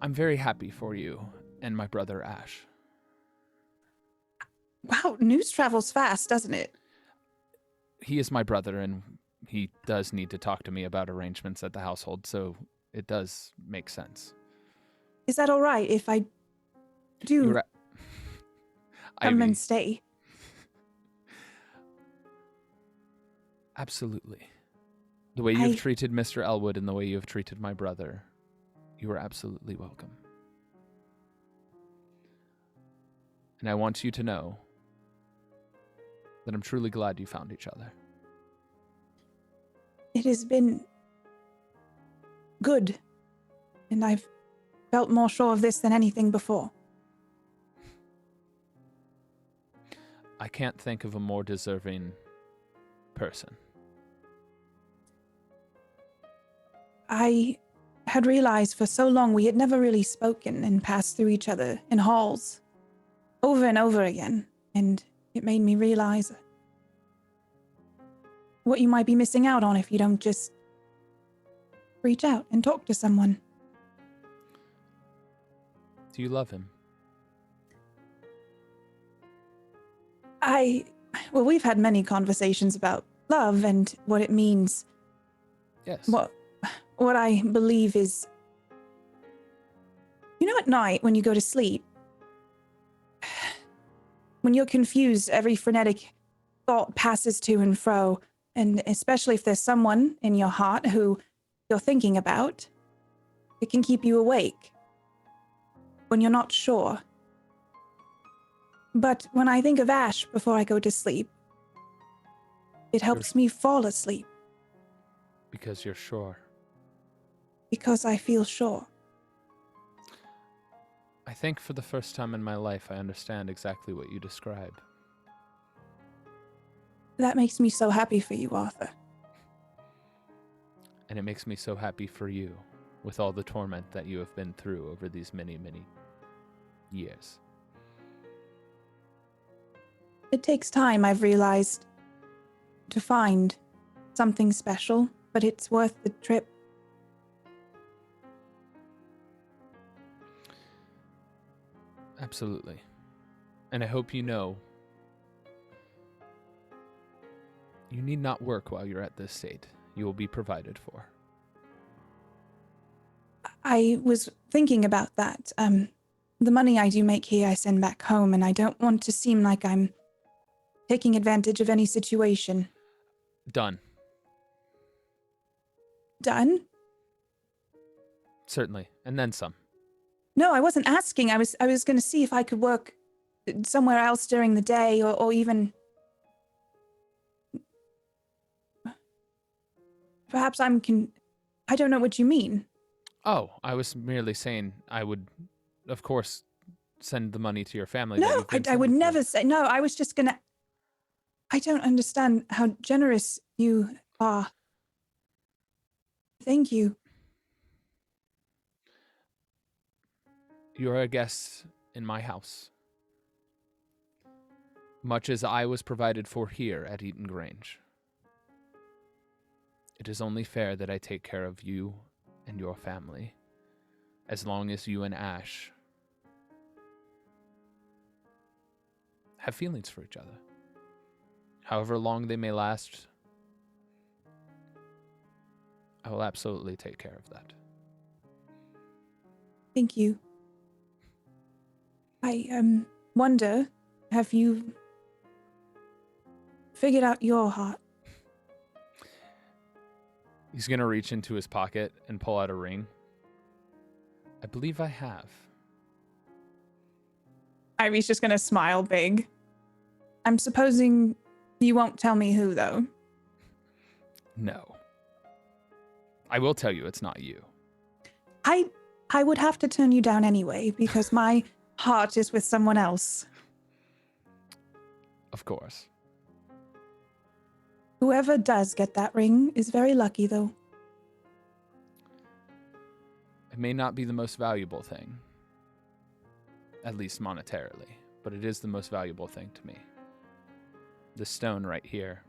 I'm very happy for you and my brother Ash. Wow, news travels fast, doesn't it? He is my brother, and he does need to talk to me about arrangements at the household, so it does make sense. Is that all right if I do come Ivy, and stay? Absolutely. The way you've treated Mr. Elwood and the way you've treated my brother, you are absolutely welcome. And I want you to know that I'm truly glad you found each other. It has been good, and I've felt more sure of this than anything before. I can't think of a more deserving person. I had realized for so long we had never really spoken and passed through each other in halls over and over again, and it made me realize what you might be missing out on if you don't just reach out and talk to someone. Do you love him? Well, we've had many conversations about love and what it means. Yes. What I believe is, at night when you go to sleep, when you're confused, every frenetic thought passes to and fro, and especially if there's someone in your heart who you're thinking about, it can keep you awake when you're not sure. But when I think of Ash before I go to sleep, it helps me fall asleep. Because you're sure. Because I feel sure. I think for the first time in my life, I understand exactly what you describe. That makes me so happy for you, Arthur. And it makes me so happy for you, with all the torment that you have been through over these many, many years. It takes time, I've realized, to find something special, but it's worth the trip. Absolutely. And I hope you know, you need not work while you're at this state. You will be provided for. I was thinking about that. The money I do make here, I send back home, and I don't want to seem like I'm taking advantage of any situation. Done. Done? Certainly. And then some. No, I wasn't asking. I was going to see if I could work somewhere else during the day, or even perhaps I don't know what you mean. Oh, I was merely saying I would, of course, send the money to your family. No, I would never say. No, I was just gonna. I don't understand how generous you are. Thank you. You're a guest in my house. Much as I was provided for here at Eaton Grange. It is only fair that I take care of you and your family, as long as you and Ash have feelings for each other. However long they may last, I will absolutely take care of that. Thank you. I wonder, have you figured out your heart? He's going to reach into his pocket and pull out a ring. I believe I have. Ivy's just gonna smile big. I'm supposing you won't tell me who, though. No. I will tell you it's not you. I would have to turn you down anyway, because my heart is with someone else. Of course. Whoever does get that ring is very lucky, though. It may not be the most valuable thing, at least monetarily, but it is the most valuable thing to me. This stone right here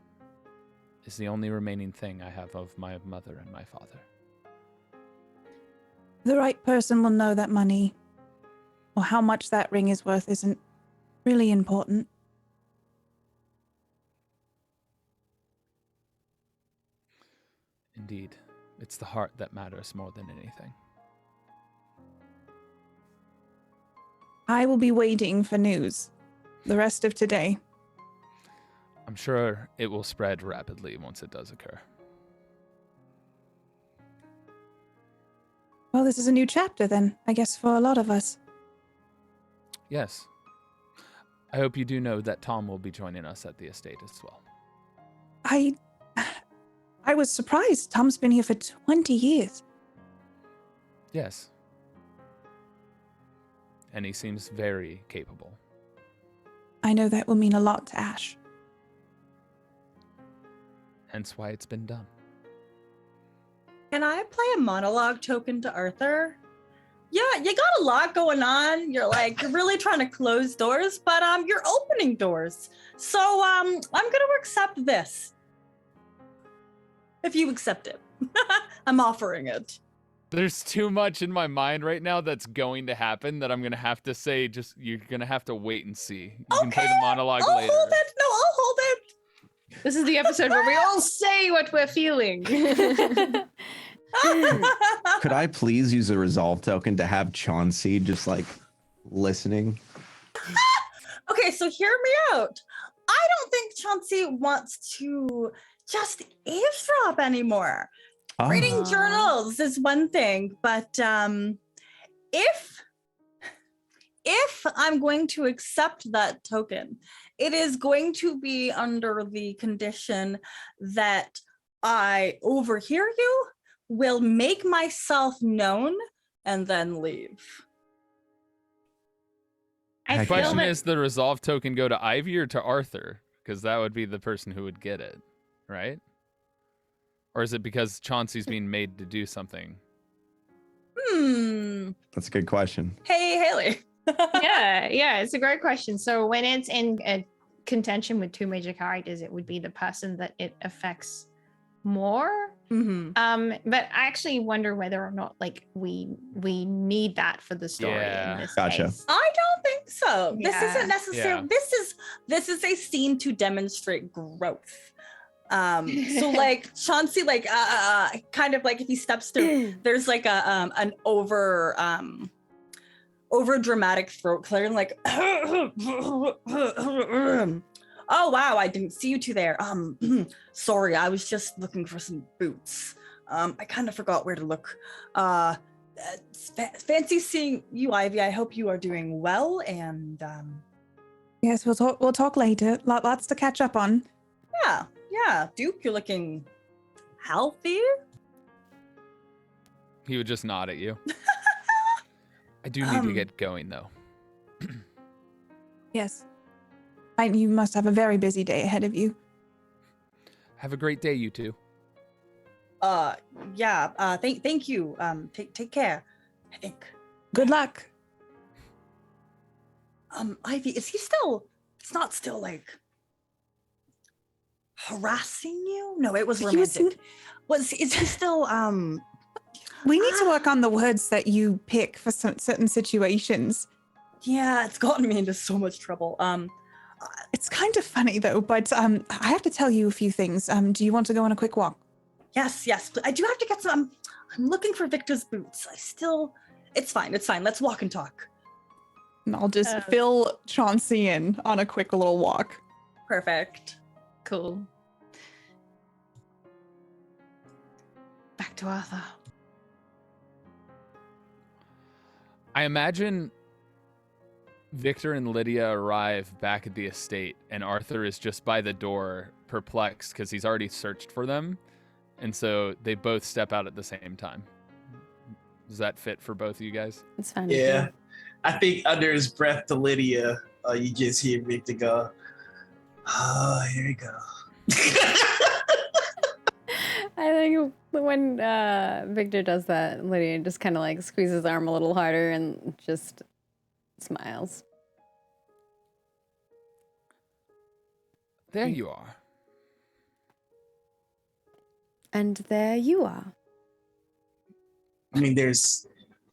is the only remaining thing I have of my mother and my father. The right person will know that money, or how much that ring is worth, isn't really important. Indeed, it's the heart that matters more than anything. I will be waiting for news the rest of today. I'm sure it will spread rapidly once it does occur. Well, this is a new chapter then, I guess, for a lot of us. Yes. I hope you do know that Tom will be joining us at the estate as well. I was surprised. Tom's been here for 20 years. Yes. And he seems very capable. I know that will mean a lot to Ash. Hence why it's been done. Can I play a monologue token to Arthur? Yeah, you got a lot going on. You're really trying to close doors, but you're opening doors. So I'm gonna accept this. If you accept it. I'm offering it. There's too much in my mind right now that's going to happen that I'm going to have to say, just, you're going to have to wait and see. You can play the monologue I'll later. hold it. No, I'll hold it. This is the episode where we all say what we're feeling. Could I please use a resolve token to have Chauncey just like listening? Okay, so hear me out. I don't think Chauncey wants to just eavesdrop anymore. Reading journals is one thing, but if I'm going to accept that token, it is going to be under the condition that I overhear you, will make myself known, and then leave. The question is, the resolve token go to Ivy or to Arthur? Because that would be the person who would get it, right? Or is it because Chauncey's being made to do something? That's a good question. Hey, Haley. yeah, it's a great question. So when it's in a contention with two major characters, it would be the person that it affects more. But I actually wonder whether or not we need that for the story in this case. I don't think so. Yeah. This isn't necessary. This is a scene to demonstrate growth. So Chauncey, kind of like if he steps through, there's like an over dramatic throat clearing, like oh wow, I didn't see you two there. Sorry, I was just looking for some boots. I kind of forgot where to look. Fancy seeing you, Ivy. I hope you are doing well, and Yes, we'll talk later. Lots to catch up on. Yeah, Duke, you're looking healthy. He would just nod at you. I do need to get going, though. Yes. You must have a very busy day ahead of you. Have a great day, you two. Yeah. Thank you. Take care. I think. Good luck. Ivy, is he still? It's not still like harassing you? No, it was romantic. Is he still? We need to work on the words that you pick for certain situations. Yeah, it's gotten me into so much trouble. It's kind of funny though, but I have to tell you a few things. Do you want to go on a quick walk? Yes. But I do have to get some. I'm looking for Victor's boots. It's fine. Let's walk and talk. And I'll just fill Chauncey in on a quick little walk. Perfect. Cool. Back to Arthur. I imagine Victor and Lydia arrive back at the estate, and Arthur is just by the door, perplexed because he's already searched for them, and so they both step out at the same time. Does that fit for both of you guys? It's fine. Yeah. I think under his breath to Lydia, you just hear Victor go, "Oh, here we go." I think when Victor does that, Lydia just kind of like squeezes his arm a little harder and just smiles. There you are. And there you are. I mean, there's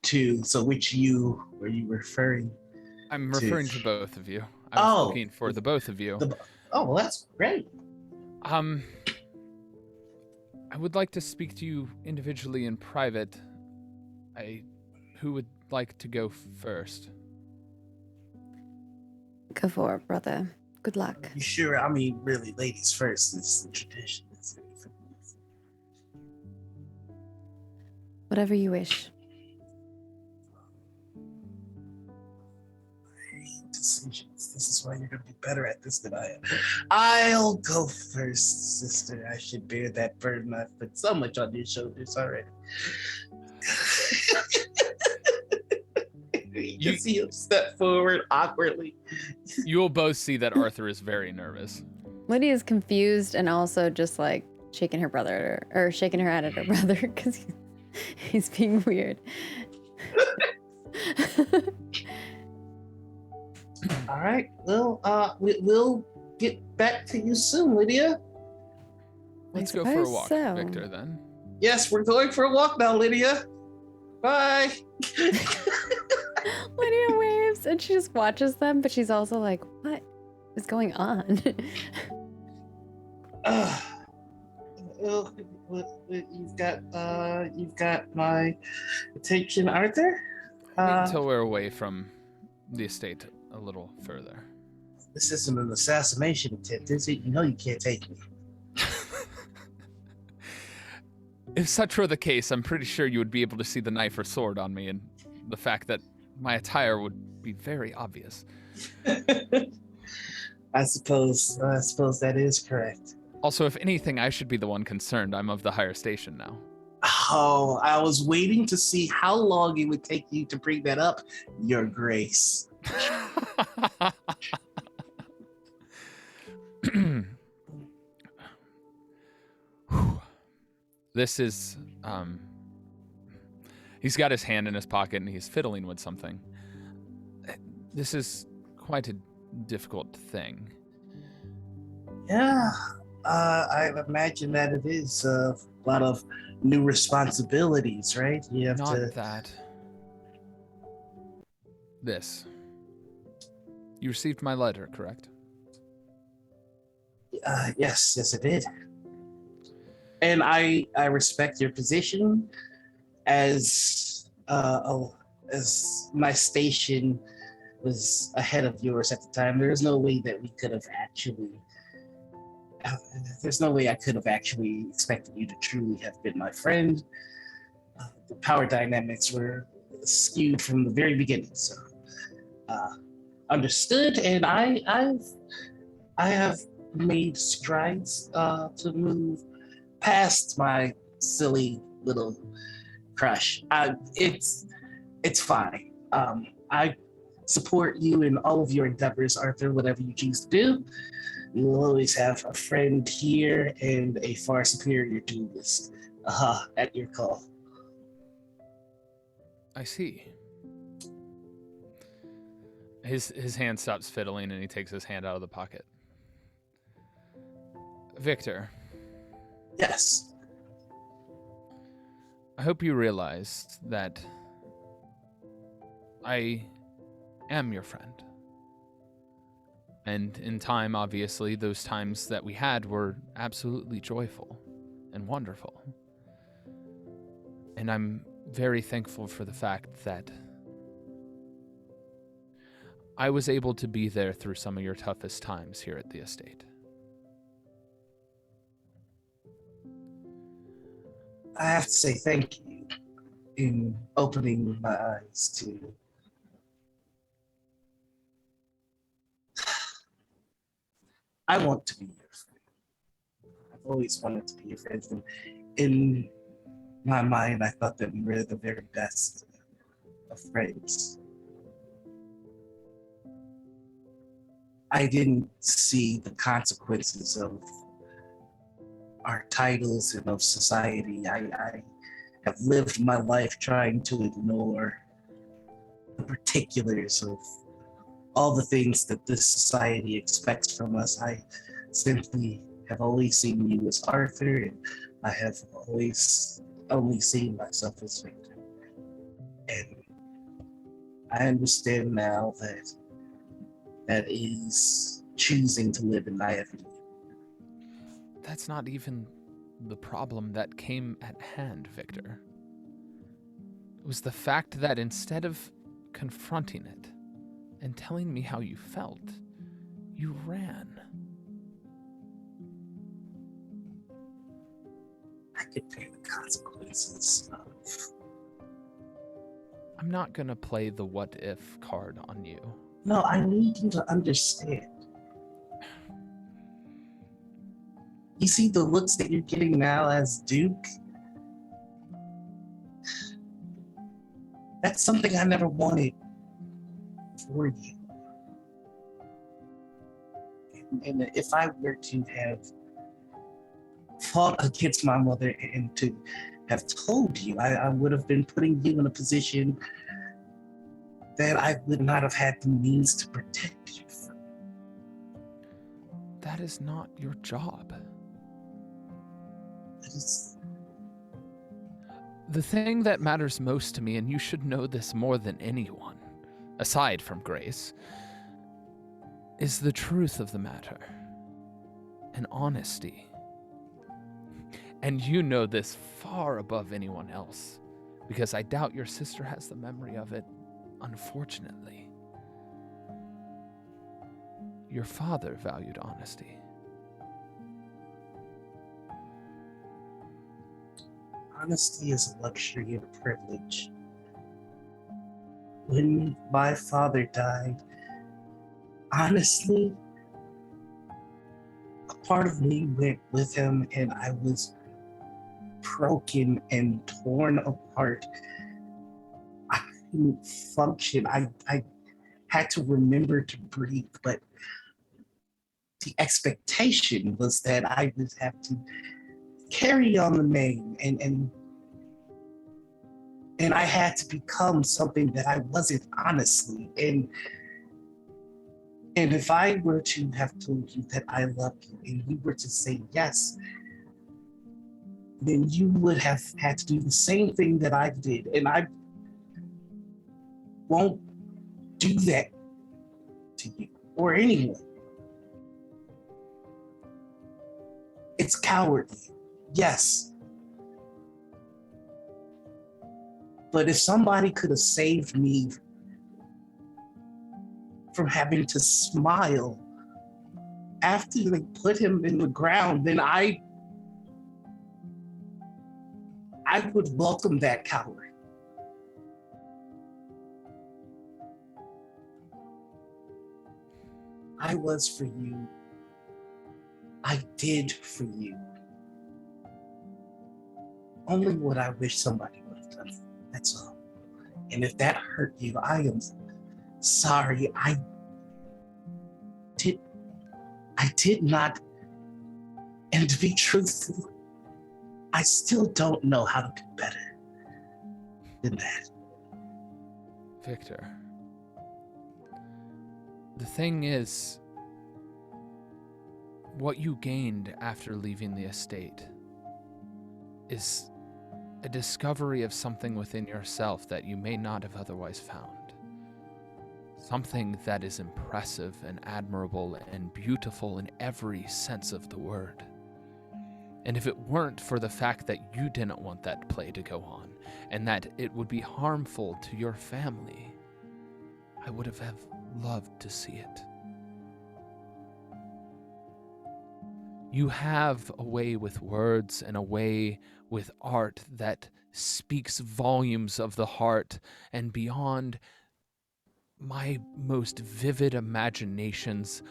two. So which you were you referring? I'm referring to both of you. I was looking for the both of you. Well, that's great. I would like to speak to you individually in private. Who would like to go first? Go for it, brother. Good luck. You sure? I mean, really, ladies first. It's the tradition. Whatever you wish. I hate to decisions. This is why you're going to be better at this than I am. I'll go first, sister. I should bear that burden. I've put so much on your shoulders already. You can see him step forward awkwardly. You will both see that Arthur is very nervous. Lydia's confused and also just like shaking her brother or shaking her head at her brother because he's being weird. All right. Well, we'll get back to you soon, Lydia. Let's go for a suppose walk, so. Victor, then. Yes, we're going for a walk now, Lydia. Bye. Lydia waves and she just watches them, but she's also like, what is going on? Well, you've got my attention, Arthur. Until we're away from the estate a little further. This isn't an assassination attempt, is it? You know you can't take me. If such were the case, I'm pretty sure you would be able to see the knife or sword on me, and the fact that my attire would be very obvious. I suppose that is correct. Also, if anything, I should be the one concerned. I'm of the higher station now. Oh, I was waiting to see how long it would take you to bring that up, Your Grace. This is, he's got his hand in his pocket and he's fiddling with something. This is quite a difficult thing. Yeah, I imagine that it is a lot of new responsibilities, right? You have Not to. that. This. You received my letter, correct? Yes, I did. And I respect your position as my station was ahead of yours at the time. There's no way that we could have actually. There's no way I could have actually expected you to truly have been my friend. The power dynamics were skewed from the very beginning, so understood. And I have made strides to move past my silly little crush. It's fine. I support you in all of your endeavors, Arthur, whatever you choose to do. You will always have a friend here and a far superior duelist at your call. I see. His hand stops fiddling and he takes his hand out of the pocket. Victor. Yes. I hope you realized that I am your friend. And in time, obviously, those times that we had were absolutely joyful and wonderful. And I'm very thankful for the fact that I was able to be there through some of your toughest times here at the estate. I have to say thank you in opening my eyes to I want to be your friend. I've always wanted to be your friend. And in my mind, I thought that we were the very best of friends. I didn't see the consequences of our titles and of society. I have lived my life trying to ignore the particulars of all the things that this society expects from us. I simply have always seen you as Arthur, and I have always only seen myself as Victor. And I understand now that that is choosing to live in naivety. That's not even the problem that came at hand, Victor. It was the fact that instead of confronting it and telling me how you felt, you ran. I could pay the consequences of... I'm not gonna play the what if card on you. No, I need you to understand. You see the looks that you're getting now as Duke? That's something I never wanted for you. And if I were to have fought against my mother and to have told you, I would have been putting you in a position that I would not have had the means to protect you from. That is not your job. That is, The thing that matters most to me, and you should know this more than anyone, aside from Grace, is the truth of the matter and honesty. And you know this far above anyone else, because I doubt your sister has the memory of it, unfortunately. Your father valued honesty. honesty is a luxury and a privilege. When my father died, honestly, a part of me went with him and I was broken and torn apart. I couldn't function. I had to remember to breathe, but the expectation was that I would have to carry on the name and I had to become something that I wasn't, honestly. And if I were to have told you that I love you and you were to say yes, then you would have had to do the same thing that I did. And I won't do that to you or anyone. It's cowardly, yes. But if somebody could have saved me from having to smile after they put him in the ground, then I would welcome that coward. I was for you. I did for you. Only what I wish somebody would have done. That's all. And if that hurt you, I am sorry. I did not. And to be truthful, I still don't know how to do better than that. Victor, the thing is, what you gained after leaving the estate is a discovery of something within yourself that you may not have otherwise found. Something that is impressive and admirable and beautiful in every sense of the word. And if it weren't for the fact that you didn't want that play to go on, and that it would be harmful to your family, I would have loved to see it. You have a way with words and a way with art that speaks volumes of the heart and beyond my most vivid imaginations.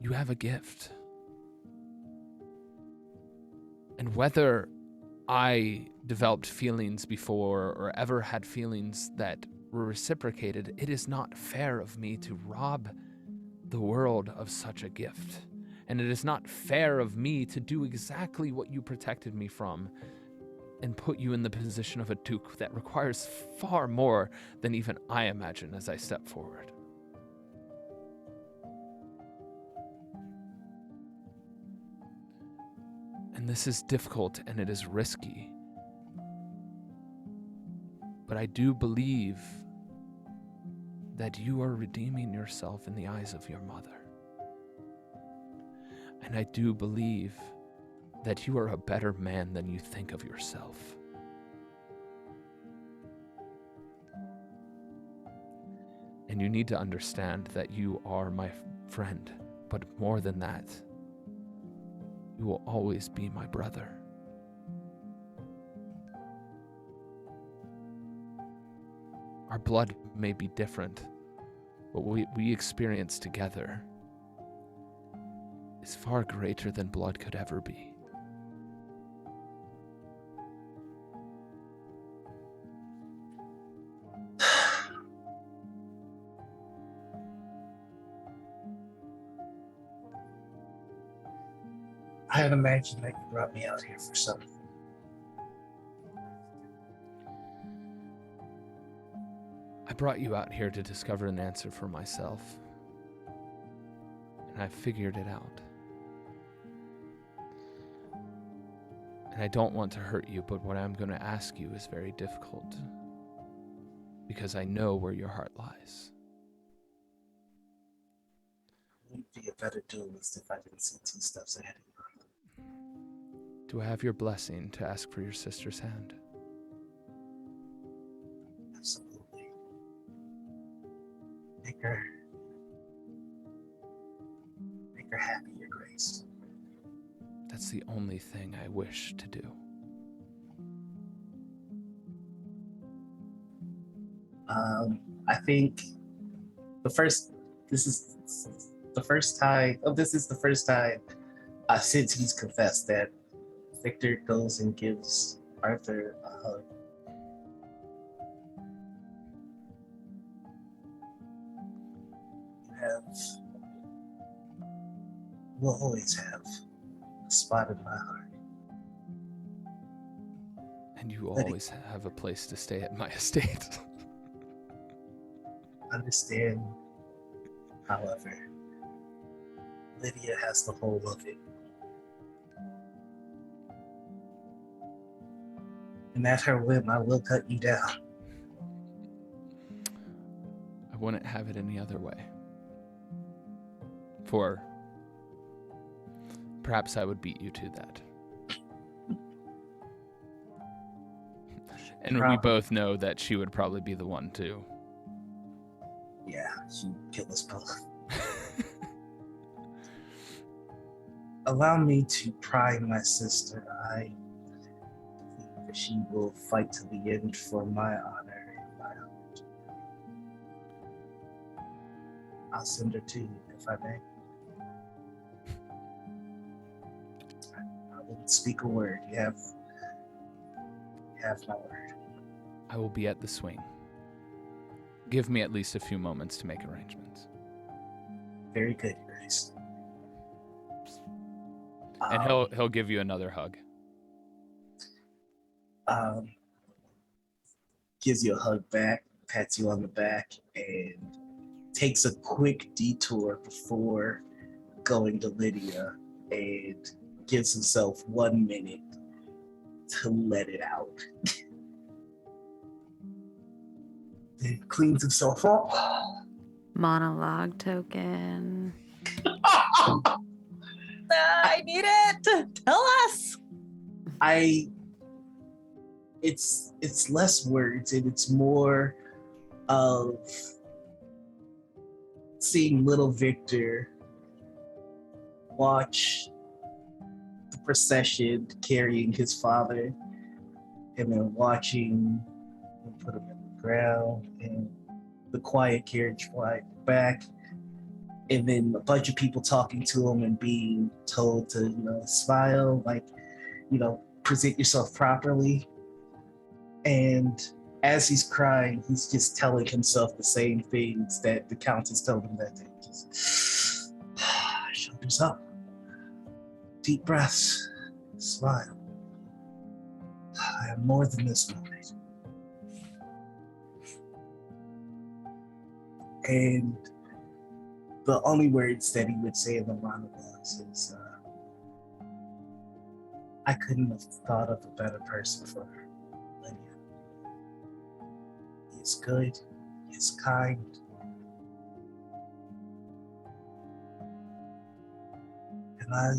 You have a gift. And whether I developed feelings before or ever had feelings that were reciprocated, it is not fair of me to rob the world of such a gift. And it is not fair of me to do exactly what you protected me from and put you in the position of a duke that requires far more than even I imagine as I step forward. And this is difficult and it is risky. But I do believe that you are redeeming yourself in the eyes of your mother. And I do believe that you are a better man than you think of yourself. And you need to understand that you are my friend, but more than that, you will always be my brother. Our blood may be different, but what we experience together is far greater than blood could ever be. I had imagined that you brought me out here for something. I brought you out here to discover an answer for myself, and I figured it out. And I don't want to hurt you, but what I'm going to ask you is very difficult, because I know where your heart lies. It would be a better duelist if I didn't see 2 steps ahead of you. Do I have your blessing to ask for your sister's hand? Absolutely. Make her happy, Your Grace. That's the only thing I wish to do. I think this is the first time since he's confessed that Victor goes and gives Arthur a hug. Will always have a spot in my heart. And you always have a place to stay at my estate. Understand, however, Lydia has the whole of it. And at her whim, I will cut you down. I wouldn't have it any other way. For perhaps I would beat you to that. And we both know that she would probably be the one too. Yeah, she'd kill us both. Allow me to pry my sister. I think that she will fight to the end for my honor and my heart. I'll send her to you if I may. I wouldn't speak a word. You have my word. I will be at the swing. Give me at least a few moments to make arrangements. Very good, Grace. And he'll give you another hug. Gives you a hug back, pats you on the back, and takes a quick detour before going to Lydia and gives himself 1 minute to let it out. Then cleans himself up. Monologue token. I need it. Tell us. It's less words and it's more of seeing little Victor watch the procession carrying his father and then watching him put him in the ground and the quiet carriage fly back and then a bunch of people talking to him and being told to, smile, present yourself properly. And as he's crying, he's just telling himself the same things that the Countess told him that day. Just shoulders up, deep breaths, smile. I am more than this moment. And the only words that he would say in the monologues is, I couldn't have thought of a better person for her. Lydia. He is good, he is kind. And I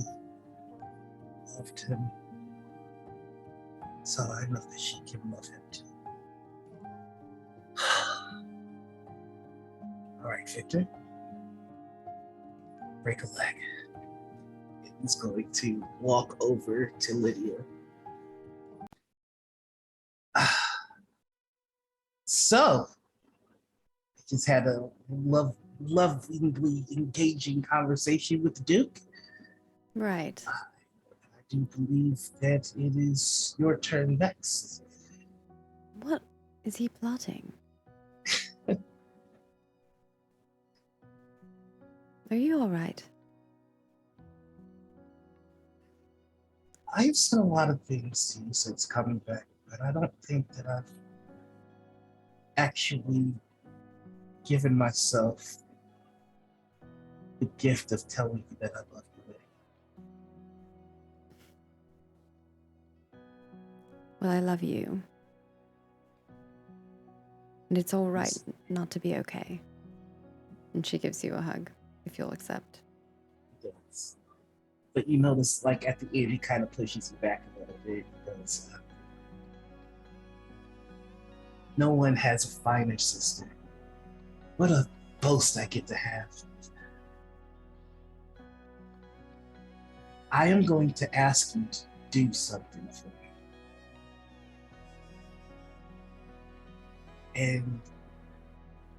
loved him, so I know that she can love him too. All right, Victor. Break a leg. He's going to walk over to Lydia. So, just had a lovingly engaging conversation with the Duke. Right. I do believe that it is your turn next. What is he plotting? Are you all right? I've said a lot of things to you since coming back, but I don't think that I've actually given myself the gift of telling you that I love you. Well, I love you. And it's all right not to be okay. And she gives you a hug, if you'll accept. Yes. But you notice, like, at the end, he kind of pushes you back a little bit because no one has a finer sister. What a boast I get to have. I am going to ask you to do something for me. And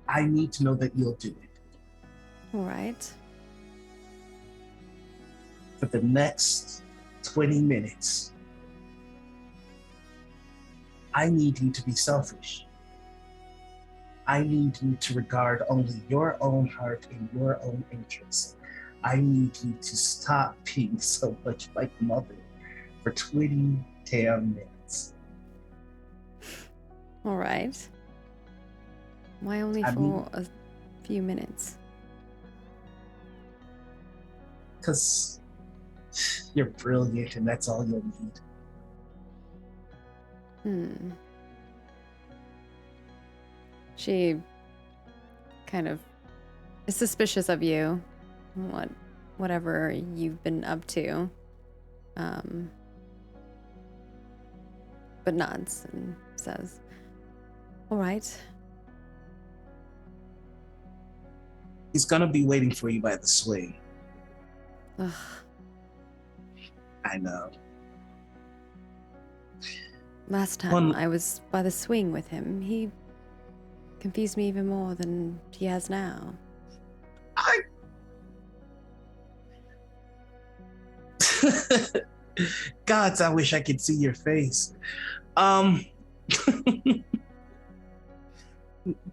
I need to know that you'll do it. All right. For the next 20 minutes, I need you to be selfish. I need you to regard only your own heart and your own interests. I need you to stop being so much like mother for 20 damn minutes. All right. Why only for a few minutes? Because you're brilliant and that's all you'll need. She kind of is suspicious of you, whatever you've been up to, but nods and says, all right. He's gonna be waiting for you by the swing. Ugh. I know. Last time I was by the swing with him, he confused me even more than he has now. Gods, I wish I could see your face.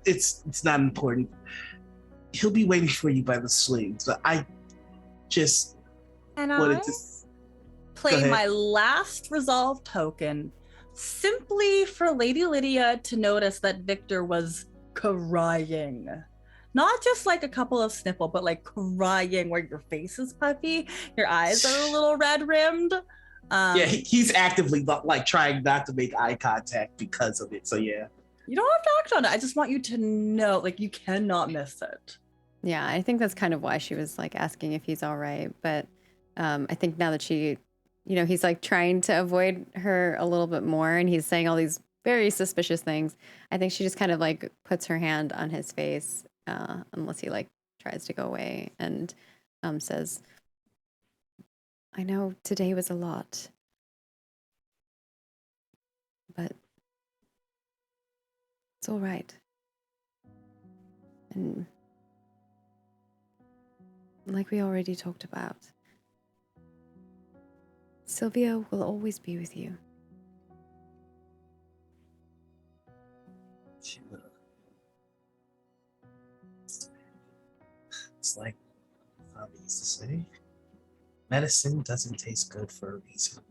It's not important. He'll be waiting for you by the swing. So I just wanted to play my last resolve token simply for Lady Lydia to notice that Victor was crying. Not just like a couple of snipple, but like crying where your face is puffy, your eyes are a little red rimmed. Yeah, he's actively like trying not to make eye contact because of it. So yeah. You don't have to act on it. I just want you to know, like, you cannot miss it. Yeah, I think that's kind of why she was like asking if he's all right. But I think now that she, he's like trying to avoid her a little bit more and he's saying all these very suspicious things. I think she just kind of like puts her hand on his face unless he like tries to go away and says, I know today was a lot, but it's all right. And like we already talked about, Sylvia will always be with you. She will. It's like Father used to say, medicine doesn't taste good for a reason.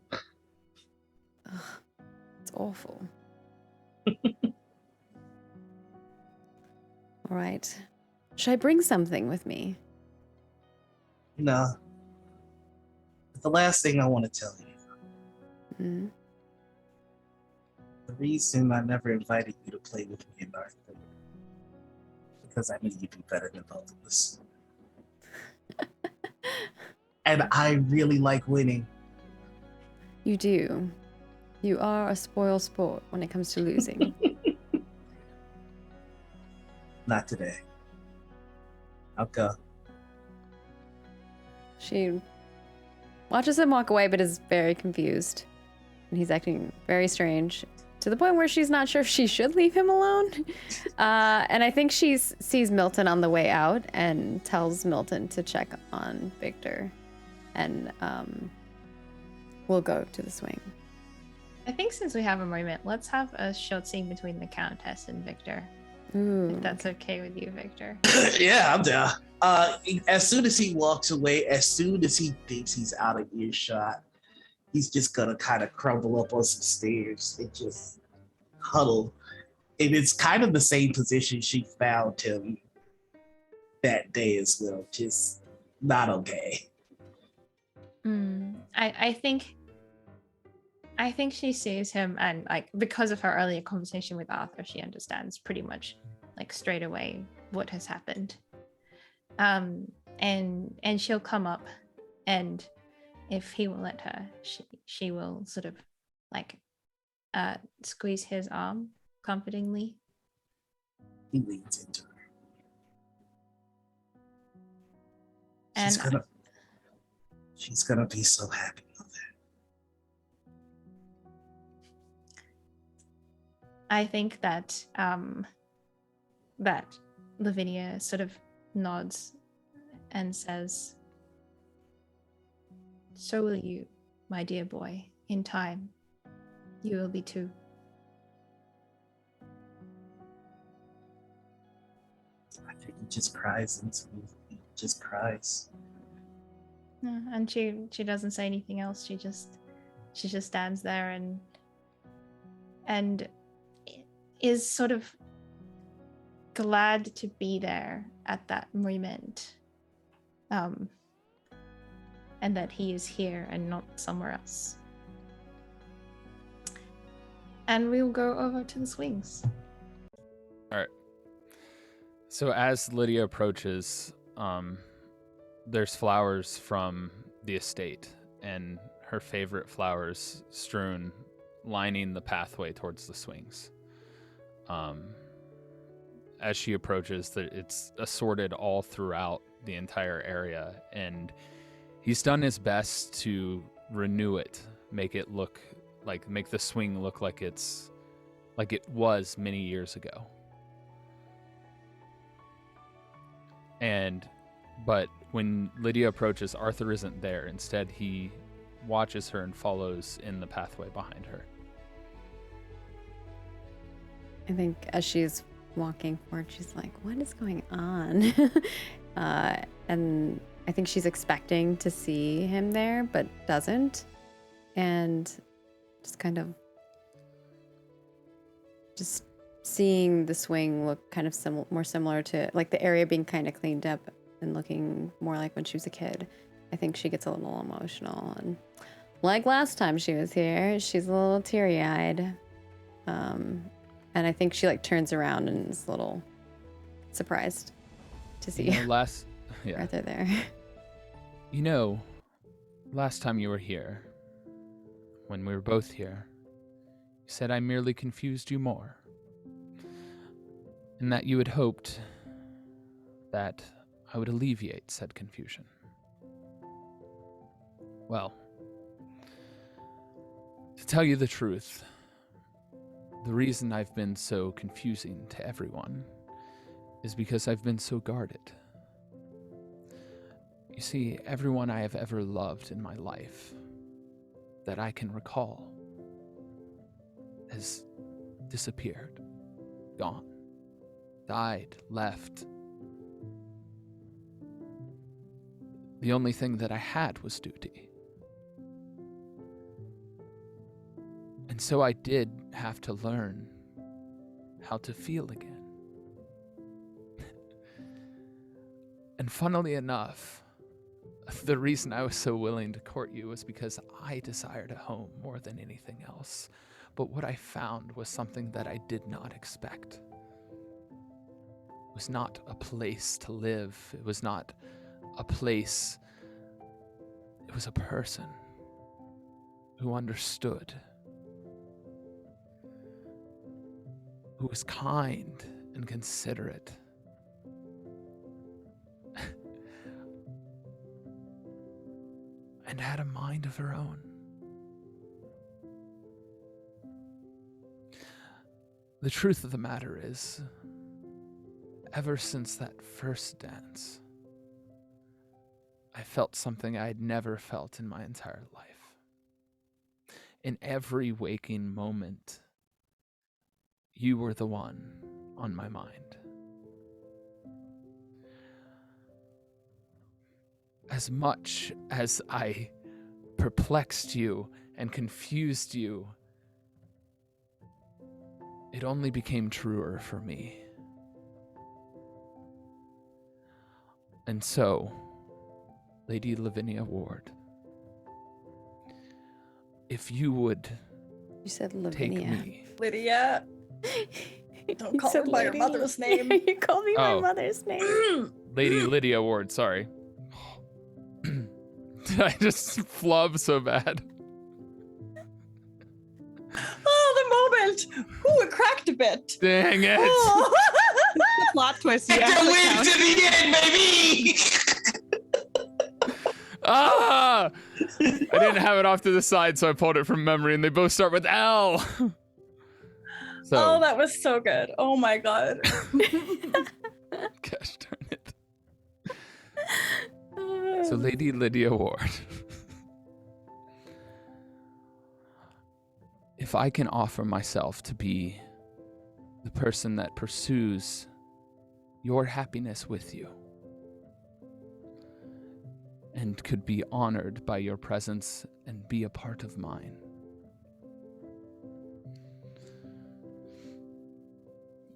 Ugh, it's awful. All right. Should I bring something with me? No. But the last thing I want to tell you. Mm. The reason I never invited you to play with me in Arthur, because I knew you'd be better than both of us. And I really like winning. You do. You are a spoil sport when it comes to losing. Not today. I'll go. She watches him walk away, but is very confused. And he's acting very strange. to the point where she's not sure if she should leave him alone. And I think she sees Milton on the way out and tells Milton to check on Victor. And we'll go to the swing. I think since we have a moment, let's have a short scene between the Countess and Victor. Ooh. If that's okay with you, Victor. Yeah, I'm down. As soon as he walks away, as soon as he thinks he's out of earshot, he's just gonna kind of crumble up on some stairs and just huddle. And it's kind of the same position she found him that day as well. Just not okay. I think she sees him, and like because of her earlier conversation with Arthur, she understands pretty much like straight away what has happened. And she'll come up, and if he will let her, she will sort of like squeeze his arm comfortingly. He leans into her. And She's gonna be so happy with it. I think that that Lavinia sort of nods and says, "So will you, my dear boy. In time, you will be too." I think he just cries into me. He just cries. Yeah, and she doesn't say anything else. She just stands there and is sort of glad to be there at that moment, and that he is here and not somewhere else. And we'll go over to the swings. All right. So as Lydia approaches, there's flowers from the estate and her favorite flowers strewn, lining the pathway towards the swings. As she approaches, it's assorted all throughout the entire area, and he's done his best to renew it, make it look like, make the swing look like it's like it was many years ago. But when Lydia approaches, Arthur isn't there. Instead, he watches her and follows in the pathway behind her. I think as she's walking forward, she's like, what is going on? And I think she's expecting to see him there, but doesn't. And just kind of just seeing the swing look kind of more similar to like the area being kind of cleaned up and looking more like when she was a kid. I think she gets a little emotional, and like last time she was here, she's a little teary-eyed. And I think she like turns around and is a little surprised to see Arthur there. You know, last time you were here, when we were both here, you said I merely confused you more. And that you had hoped that I would alleviate said confusion. Well, to tell you the truth, the reason I've been so confusing to everyone is because I've been so guarded. You see, everyone I have ever loved in my life that I can recall has disappeared, gone, died, left. The only thing that I had was duty. And so I did have to learn how to feel again. And funnily enough, the reason I was so willing to court you was because I desired a home more than anything else. But what I found was something that I did not expect. It was not a place to live. It was not a place. It was a person who understood, who was kind and considerate. And had a mind of her own. The truth of the matter is, ever since that first dance, I felt something I'd never felt in my entire life. In every waking moment, you were the one on my mind. As much as I perplexed you and confused you, it only became truer for me. And so, Lady Lavinia Ward, if you would You said take Lavinia. me. Lydia. Don't You call her said by your Lady- mother's name. You called me my Oh. mother's name. Lady Lydia Ward, sorry. Did I just flub so bad? Oh, the moment. Ooh, it cracked a bit. Dang it! Oh. The plot twist. Get Yeah. the win to the end, baby! Ah! I didn't have it off to the side, so I pulled it from memory, and they both start with L. So, Oh, that was so good. Oh my god. gosh darn it. So, Lady Lydia Ward, if I can offer myself to be the person that pursues your happiness with you, and could be honored by your presence and be a part of mine,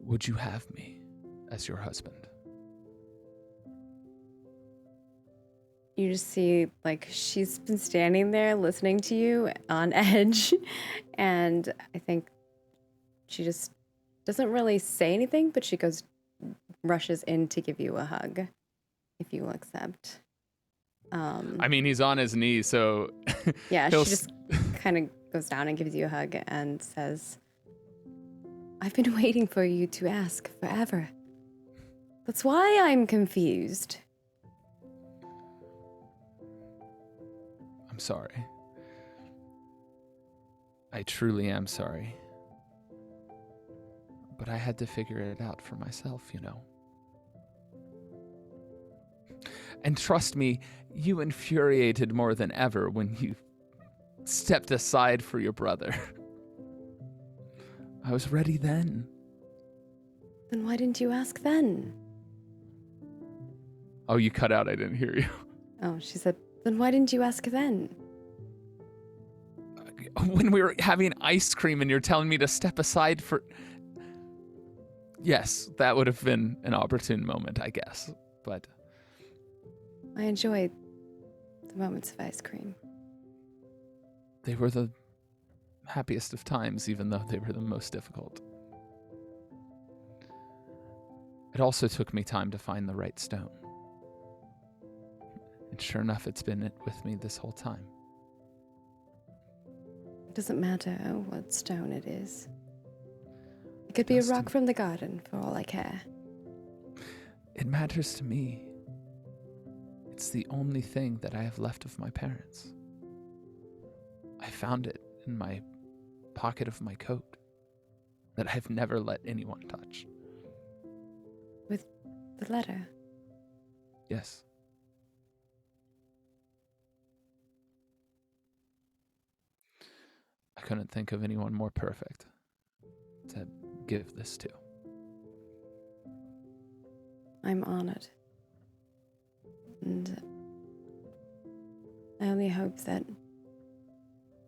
would you have me as your husband? You just see, like, she's been standing there listening to you on edge. And I think she just doesn't really say anything, but she rushes in to give you a hug, if you will accept. I mean, he's on his knees, so Yeah, he'll she just kind of goes down and gives you a hug and says, I've been waiting for you to ask forever. That's why I'm confused. I'm sorry. I truly am sorry. But I had to figure it out for myself, you know. And trust me, you infuriated more than ever when you stepped aside for your brother. I was ready then. Then why didn't you ask then? Oh, you cut out. I didn't hear you. Oh, she said, then why didn't you ask then? When we were having ice cream and you're telling me to step aside for... Yes, that would have been an opportune moment, I guess. But I enjoyed the moments of ice cream. they were the happiest of times, even though they were the most difficult. It also took me time to find the right stone. And sure enough, it's been with me this whole time. It doesn't matter what stone it is. It could be a Does to rock me. from the garden, for all I care. It matters to me. It's the only thing that I have left of my parents. I found it in my pocket of my coat that I've never let anyone touch. With the letter. Yes. I couldn't think of anyone more perfect to give this to. I'm honored. And I only hope that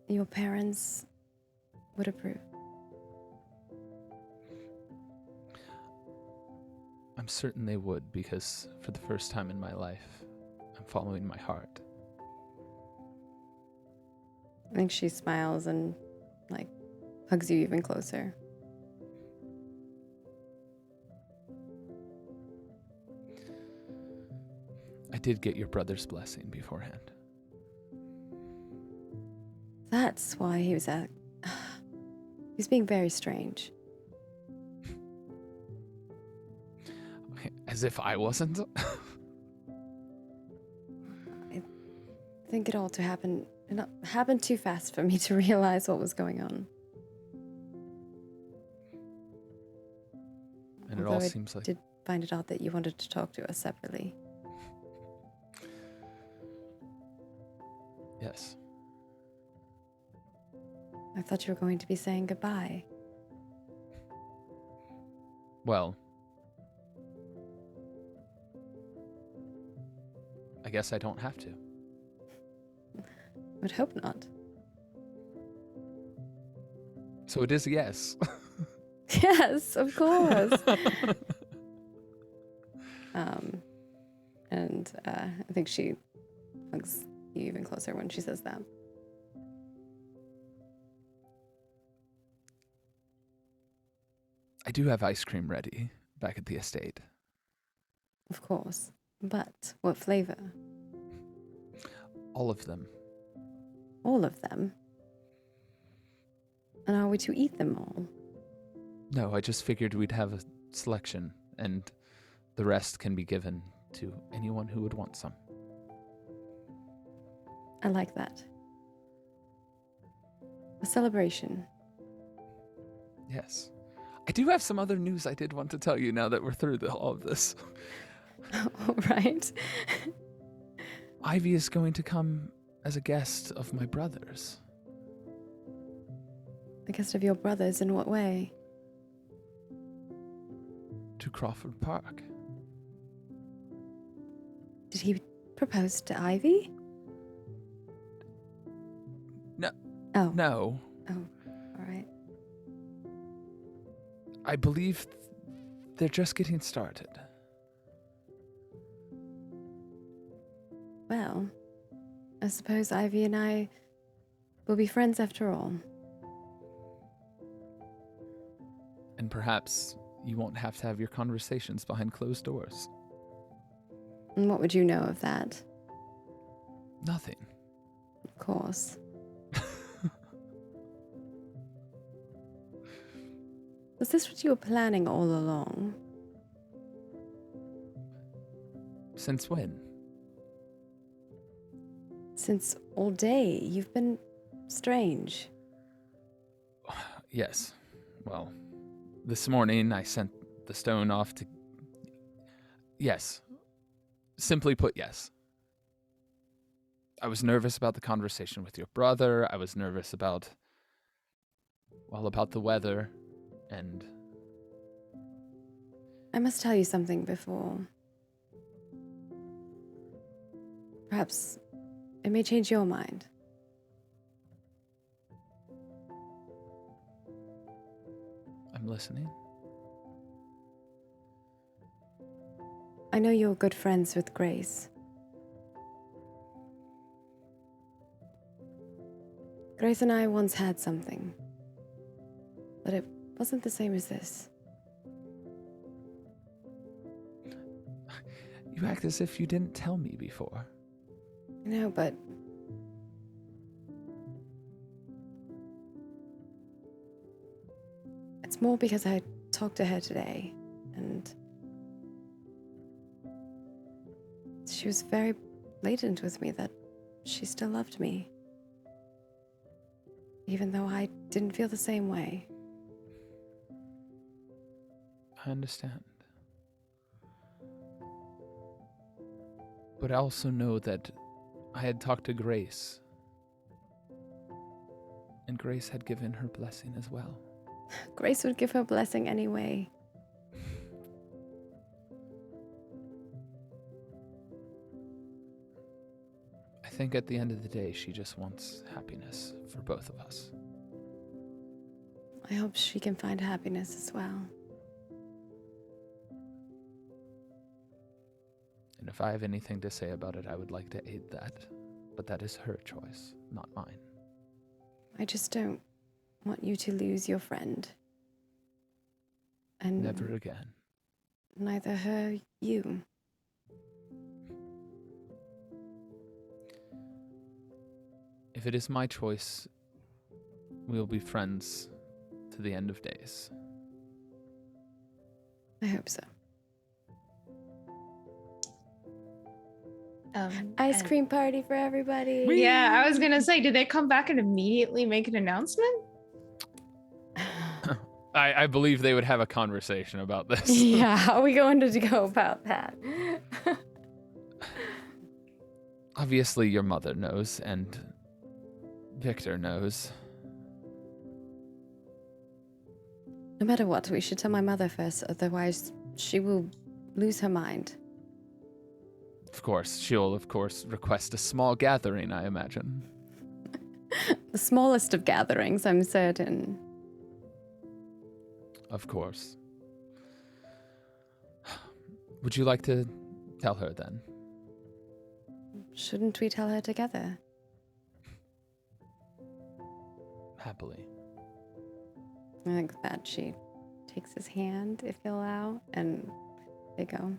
your parents would approve. I'm certain they would, because for the first time in my life, I'm following my heart. I think she smiles and, like, hugs you even closer. I did get your brother's blessing beforehand. That's why he was he's being very strange. As if I wasn't. I think it all happened too fast for me to realize what was going on. And it Although all I seems like... did find it odd that you wanted to talk to us separately. Yes. I thought you were going to be saying goodbye. Well, I guess I don't have to. I would hope not. So it is a yes. Yes, of course. And I think she hugs you even closer when she says that. I do have ice cream ready back at the estate. Of course. But what flavor? All of them. All of them? And are we to eat them all? No, I just figured we'd have a selection, and the rest can be given to anyone who would want some. I like that. A celebration. Yes. I do have some other news I did want to tell you now that we're through all of this. All right. Ivy is going to come as a guest of my brother's. A guest of your brother's in what way? To Crawford Park. Did he propose to Ivy? No. Oh. No. Oh, all right. I believe they're just getting started. Well, I suppose Ivy and I will be friends after all. And perhaps you won't have to have your conversations behind closed doors. And what would you know of that? Nothing. Of course. Was this what you were planning all along? Since when? Since all day, you've been strange. Yes. Well, this morning I sent the stone off to... Yes. Simply put, yes. I was nervous about the conversation with your brother. I was nervous about the weather, and... I must tell you something before. Perhaps it may change your mind. I'm listening. I know you're good friends with Grace. Grace and I once had something, but it wasn't the same as this. You act as if you didn't tell me before. I know, but it's more because I talked to her today, and she was very blatant with me that she still loved me, even though I didn't feel the same way. I understand. But I also know that I had talked to Grace, and Grace had given her blessing as well. Grace would give her blessing anyway. I think at the end of the day, she just wants happiness for both of us. I hope she can find happiness as well. And if I have anything to say about it, I would like to aid that. But that is her choice, not mine. I just don't want you to lose your friend. And Never again. neither her, you. If it is my choice, we'll be friends to the end of days. I hope so. Ice cream party for everybody. Yeah, I was gonna say, did they come back and immediately make an announcement? I believe they would have a conversation about this. Yeah, how are we going to go about that? Obviously, your mother knows, and Victor knows. No matter what, we should tell my mother first, otherwise she will lose her mind. Of course, she'll, request a small gathering, I imagine. The smallest of gatherings, I'm certain. Of course. Would you like to tell her then? Shouldn't we tell her together? Happily. I think that she takes his hand, if you'll allow, and they go.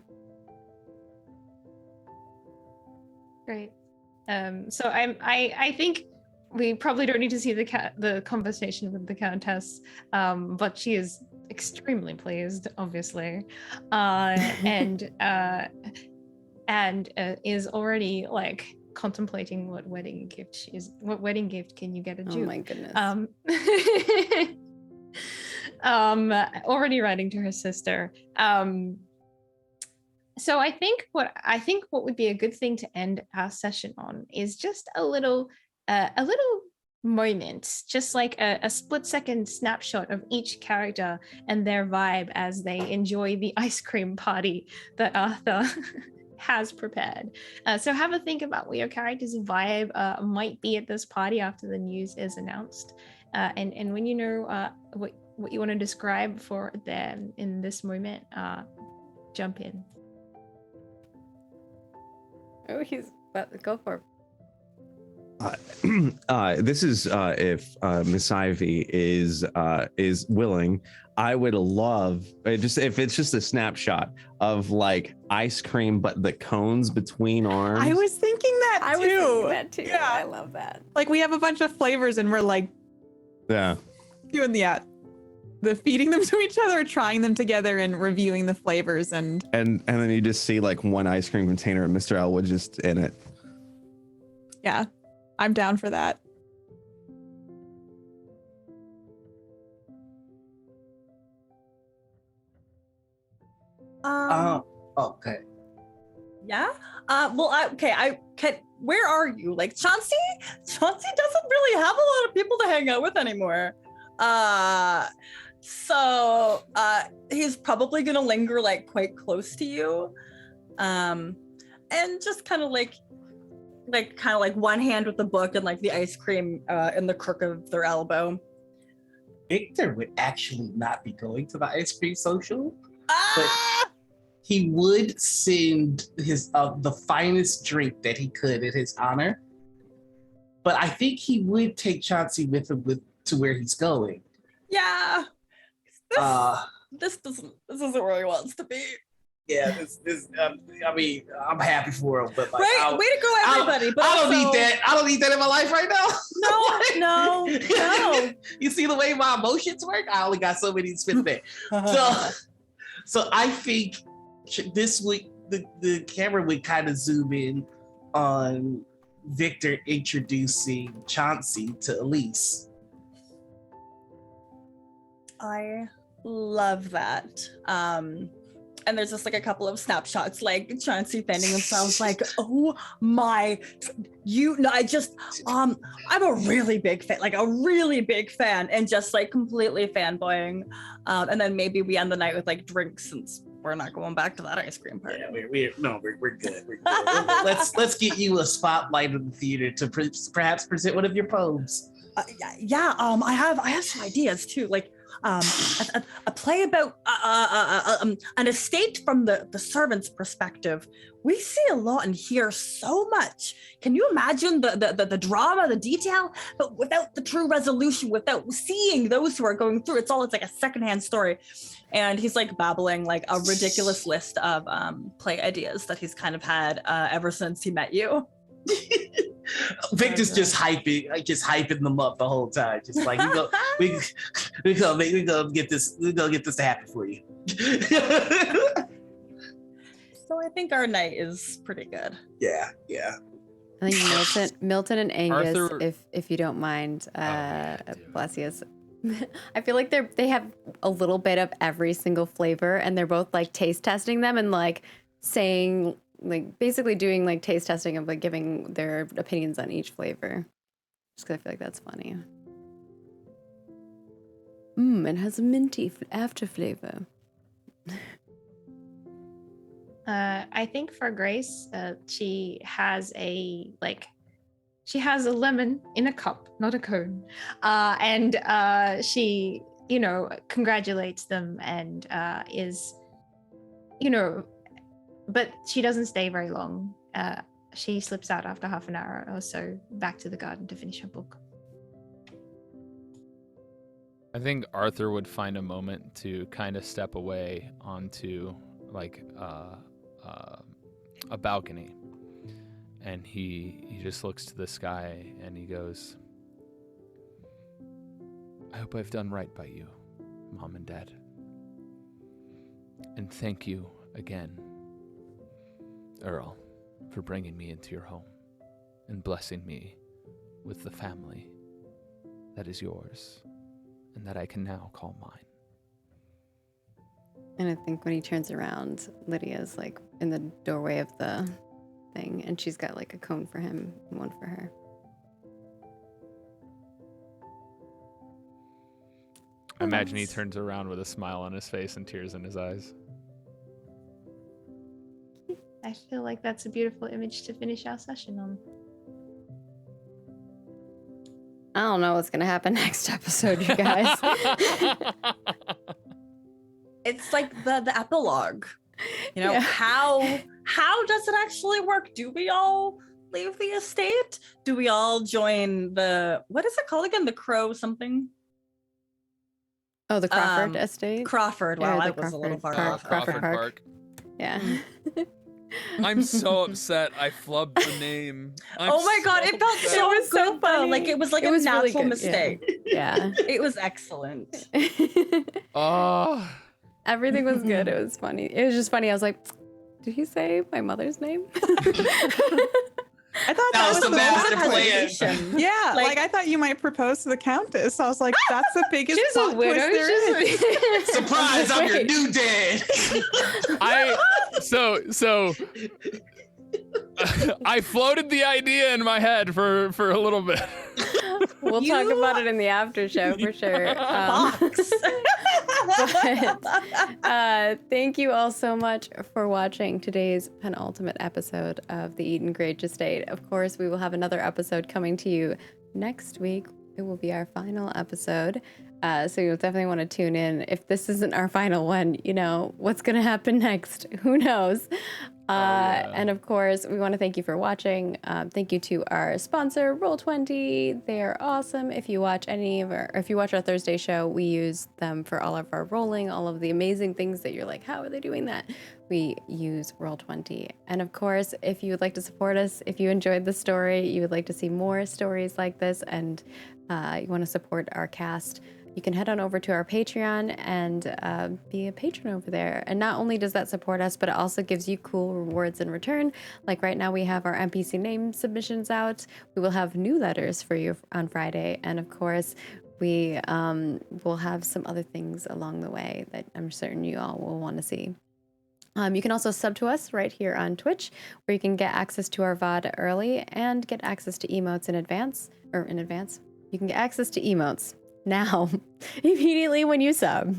Great. So I think we probably don't need to see the conversation with the Countess, but she is extremely pleased, obviously, and is already like contemplating what wedding gift can you get a Jew? Oh my goodness. Already writing to her sister. So I think what would be a good thing to end our session on is just a little moment, just like a split-second snapshot of each character and their vibe as they enjoy the ice cream party that Arthur has prepared. So have a think about what your character's vibe might be at this party after the news is announced, and when you know what you want to describe for them in this moment, jump in. Oh, go for it. This is if Miss Ivy is willing. I would love if it's just a snapshot of like ice cream, but the cones between arms. I was thinking that too. I was thinking that too. Yeah. I love that. Like we have a bunch of flavors and we're like doing the feeding them to each other, trying them together and reviewing the flavors and then you just see like one ice cream container and Mr. Elwood just in it. Yeah, I'm down for that. Okay. Yeah. Where are you? Like Chauncey doesn't really have a lot of people to hang out with anymore. So he's probably gonna linger like quite close to you, and just kind of like one hand with the book and like the ice cream in the crook of their elbow. Victor would actually not be going to the ice cream social, but he would send his the finest drink that he could in his honor. But I think he would take Chauncey with him to where he's going. Yeah. This isn't where he wants to be. Yeah, I mean, I'm happy for him, but like, right, way to go, everybody! I don't need that. I don't need that in my life right now. No. You see the way my emotions work? I only got so many to spit there. So I think this week the camera would kind of zoom in on Victor introducing Chauncey to Elise. I love that. And there's just like a couple of snapshots, like Chauncey fanning themselves, like, oh my, I'm a really big fan, and just like completely fanboying. And then maybe we end the night with like drinks, since we're not going back to that ice cream party. Yeah, we're good. We're good. let's get you a spotlight in the theater to perhaps present one of your poems. I have some ideas too, like a play about an estate from the servant's perspective. We see a lot and hear so much. Can you imagine the drama, the detail, but without the true resolution, without seeing those who are going through? It's like a secondhand story. And he's like babbling like a ridiculous list of play ideas that he's kind of had ever since he met you. Victor's just hyping them up the whole time. Just like we're gonna get this to happen for you. So I think our night is pretty good. Yeah. I think Milton and Angus, Arthur- if you don't mind, I do. Blasius, I feel like they have a little bit of every single flavor, and they're both like taste testing them and like saying like basically doing like taste testing of like giving their opinions on each flavor. Just because I feel like that's funny. It has a minty after flavor. I think for Grace, she has a lemon in a cup, not a cone, and she, congratulates them and is, but she doesn't stay very long. She slips out after half an hour or so, back to the garden to finish her book. I think Arthur would find a moment to kind of step away onto like a balcony, and he just looks to the sky and he goes, I hope I've done right by you, Mom and Dad. And thank you again, Earl, for bringing me into your home and blessing me with the family that is yours and that I can now call mine. And I think when he turns around, Lydia's like in the doorway of the thing, and she's got like a cone for him and one for her. I imagine he turns around with a smile on his face and tears in his eyes. I feel like that's a beautiful image to finish our session on. I don't know what's gonna happen next episode, you guys. It's like the epilogue. Yeah. How does it actually work? Do we all leave the estate? Do we all join what is it called again? The Crow something? Oh, the Crawford estate? Crawford. Wow, I was a little far off. Crawford Park. Yeah. I'm so upset I flubbed the name. Oh my god, it felt so was so good though. funny. Like it was like It a was really natural good, mistake. Yeah. It was excellent. Oh. Everything was good. It was funny. It was just funny. I was like, did he say my mother's name? I thought That was the master plan. Hesitation. Yeah, Like- like I thought you might propose to the Countess. I was like, that's the biggest She's a plot twist widow. there is. Surprise, I'm your new dad. I floated the idea in my head for a little bit. We'll talk about it in the after show for sure. Box. But thank you all so much for watching today's penultimate episode of the Eaton Grange Estate. Of course, we will have another episode coming to you next week. It will be our final episode. So you'll definitely want to tune in. If this isn't our final one, what's going to happen next? Who knows? Yeah. And of course, we want to thank you for watching. Thank you to our sponsor, Roll20. They are awesome. If you watch if you watch our Thursday show, we use them for all of our rolling, all of the amazing things that you're like, how are they doing that? We use Roll20. And of course, if you would like to support us, if you enjoyed the story, you would like to see more stories like this, and you want to support our cast, you can head on over to our Patreon and be a patron over there. And not only does that support us, but it also gives you cool rewards in return. Like right now, we have our NPC name submissions out. We will have new letters for you on Friday. And of course, we will have some other things along the way that I'm certain you all will want to see. You can also sub to us right here on Twitch, where you can get access to our VOD early and get access to emotes in advance. You can get access to emotes now, immediately when you sub.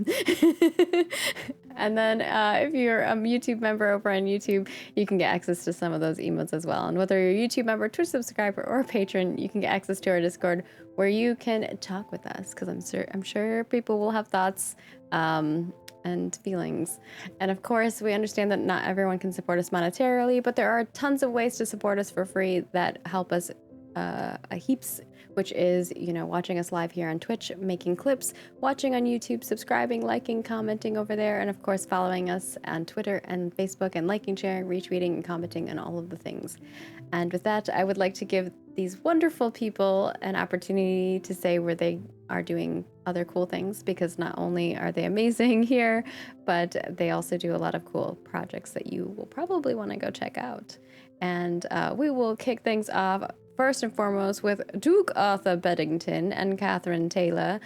And then if you're a YouTube member over on YouTube, you can get access to some of those emotes as well. And whether you're a YouTube member, Twitch subscriber, or a patron, you can get access to our Discord, where you can talk with us, because I'm sure people will have thoughts and feelings. And of course, we understand that not everyone can support us monetarily, but there are tons of ways to support us for free that help us heaps, which is, watching us live here on Twitch, making clips, watching on YouTube, subscribing, liking, commenting over there, and of course following us on Twitter and Facebook, and liking, sharing, retweeting, and commenting, and all of the things. And with that, I would like to give these wonderful people an opportunity to say where they are doing other cool things, because not only are they amazing here, but they also do a lot of cool projects that you will probably want to go check out. And we will kick things off first and foremost with Duke Arthur Beddington and Catherine Taylor,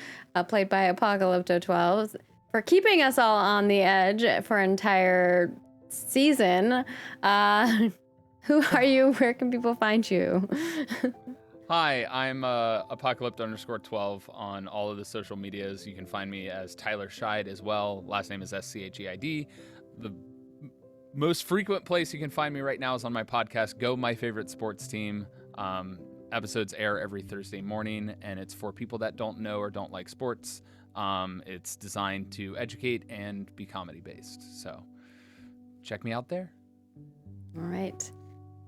played by Apocalypto 12, for keeping us all on the edge for an entire season. Who are you? Where can people find you? Hi, I'm Apocalypto_12 on all of the social medias. You can find me as Tyler Scheid as well. Last name is Scheid. The most frequent place you can find me right now is on my podcast, Go My Favorite Sports Team. Episodes air every Thursday morning, and it's for people that don't know or don't like sports. It's designed to educate and be comedy based. So check me out there. All right.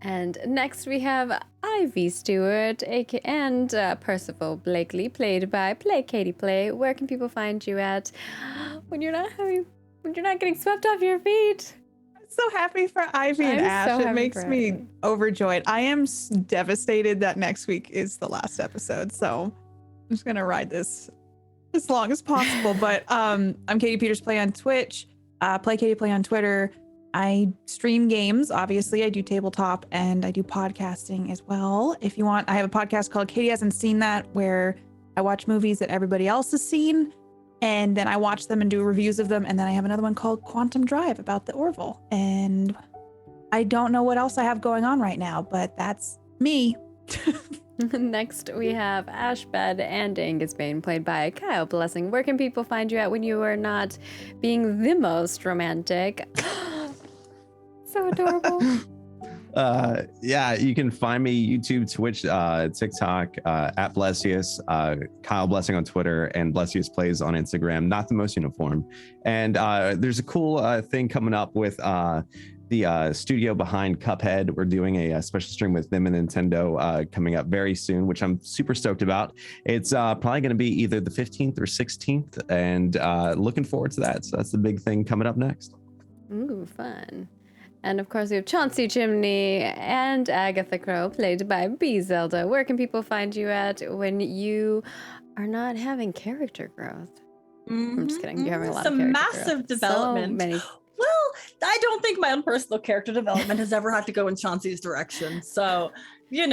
And next we have Ivy Stewart and Percival Blakely, played by Play Katie Play. Where can people find you at when you're not getting swept off your feet? I'm so happy for Ivy and Ash. It makes me overjoyed. I am devastated that next week is the last episode, so I'm just gonna ride this as long as possible. But I'm Katie Peters Play on Twitch, Play Katie Play on Twitter. I stream games, obviously. I do tabletop and I do podcasting as well. If you want, I have a podcast called Katie Hasn't Seen That, where I watch movies that everybody else has seen, and then I watch them and do reviews of them. And then I have another one called Quantum Drive about the Orville. And I don't know what else I have going on right now, but that's me. Next, we have Ashbed and Angus Bane, played by Kyle Blessing. Where can people find you at when you are not being the most romantic? So adorable. Yeah, you can find me YouTube, Twitch, TikTok, at Blessius, Kyle Blessing on Twitter, and Blessius Plays on Instagram. Not the most uniform. And there's a cool thing coming up with the studio behind Cuphead. We're doing a special stream with them and Nintendo coming up very soon, which I'm super stoked about. It's probably going to be either the 15th or 16th, and looking forward to that. So that's the big thing coming up next. Ooh, fun. And of course, we have Chauncey Chimney and Agatha Crow, played by B. Zelda. Where can people find you at when you are not having character growth? I'm just kidding. You're having a lot of character massive growth. development. So many. Well, I don't think my own personal character development has ever had to go in Chauncey's direction. So, good.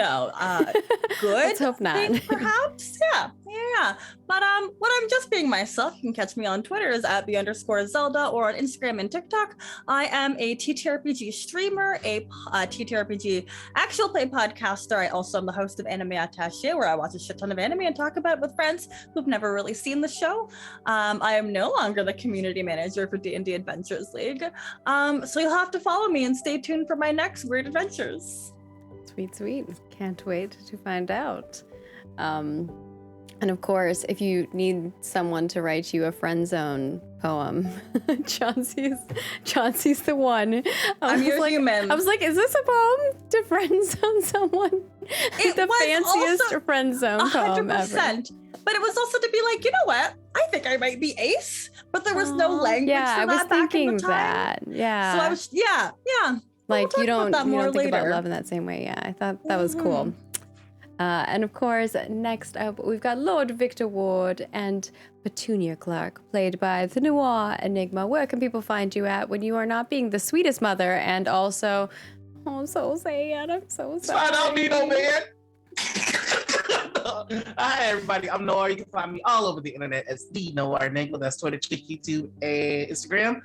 Let's hope not. Thing, perhaps. Yeah. But when I'm just being myself, you can catch me on Twitter is at @B_Zelda, or on Instagram and TikTok. I am a TTRPG streamer, a TTRPG actual play podcaster. I also am the host of Anime Attaché, where I watch a shit ton of anime and talk about it with friends who've never really seen the show. I am no longer the community manager for D&D Adventures League. So you'll have to follow me and stay tuned for my next weird adventures. Sweet. Can't wait to find out. And of course, if you need someone to write you a friend zone poem, Chauncey's the one. I'm your human. I was like, is this a poem to friend zone someone? The fanciest friend zone poem ever. But it was also to be like, you know what? I think I might be ace, but there was no language for that. I was thinking that. Yeah. So I was, yeah. Like we'll you don't think about later. love in that same way. Yeah, I thought that was cool. And of course, next up, we've got Lord Victor Ward and Petunia Clark, played by the Noir Enigma. Where can people find you at when you are not being the sweetest mother and also, oh, I'm so sad. I'm so sorry. I don't need no man. Hi, everybody. I'm Noir. You can find me all over the internet as the Noir Enigma. That's Twitter, YouTube, and Instagram.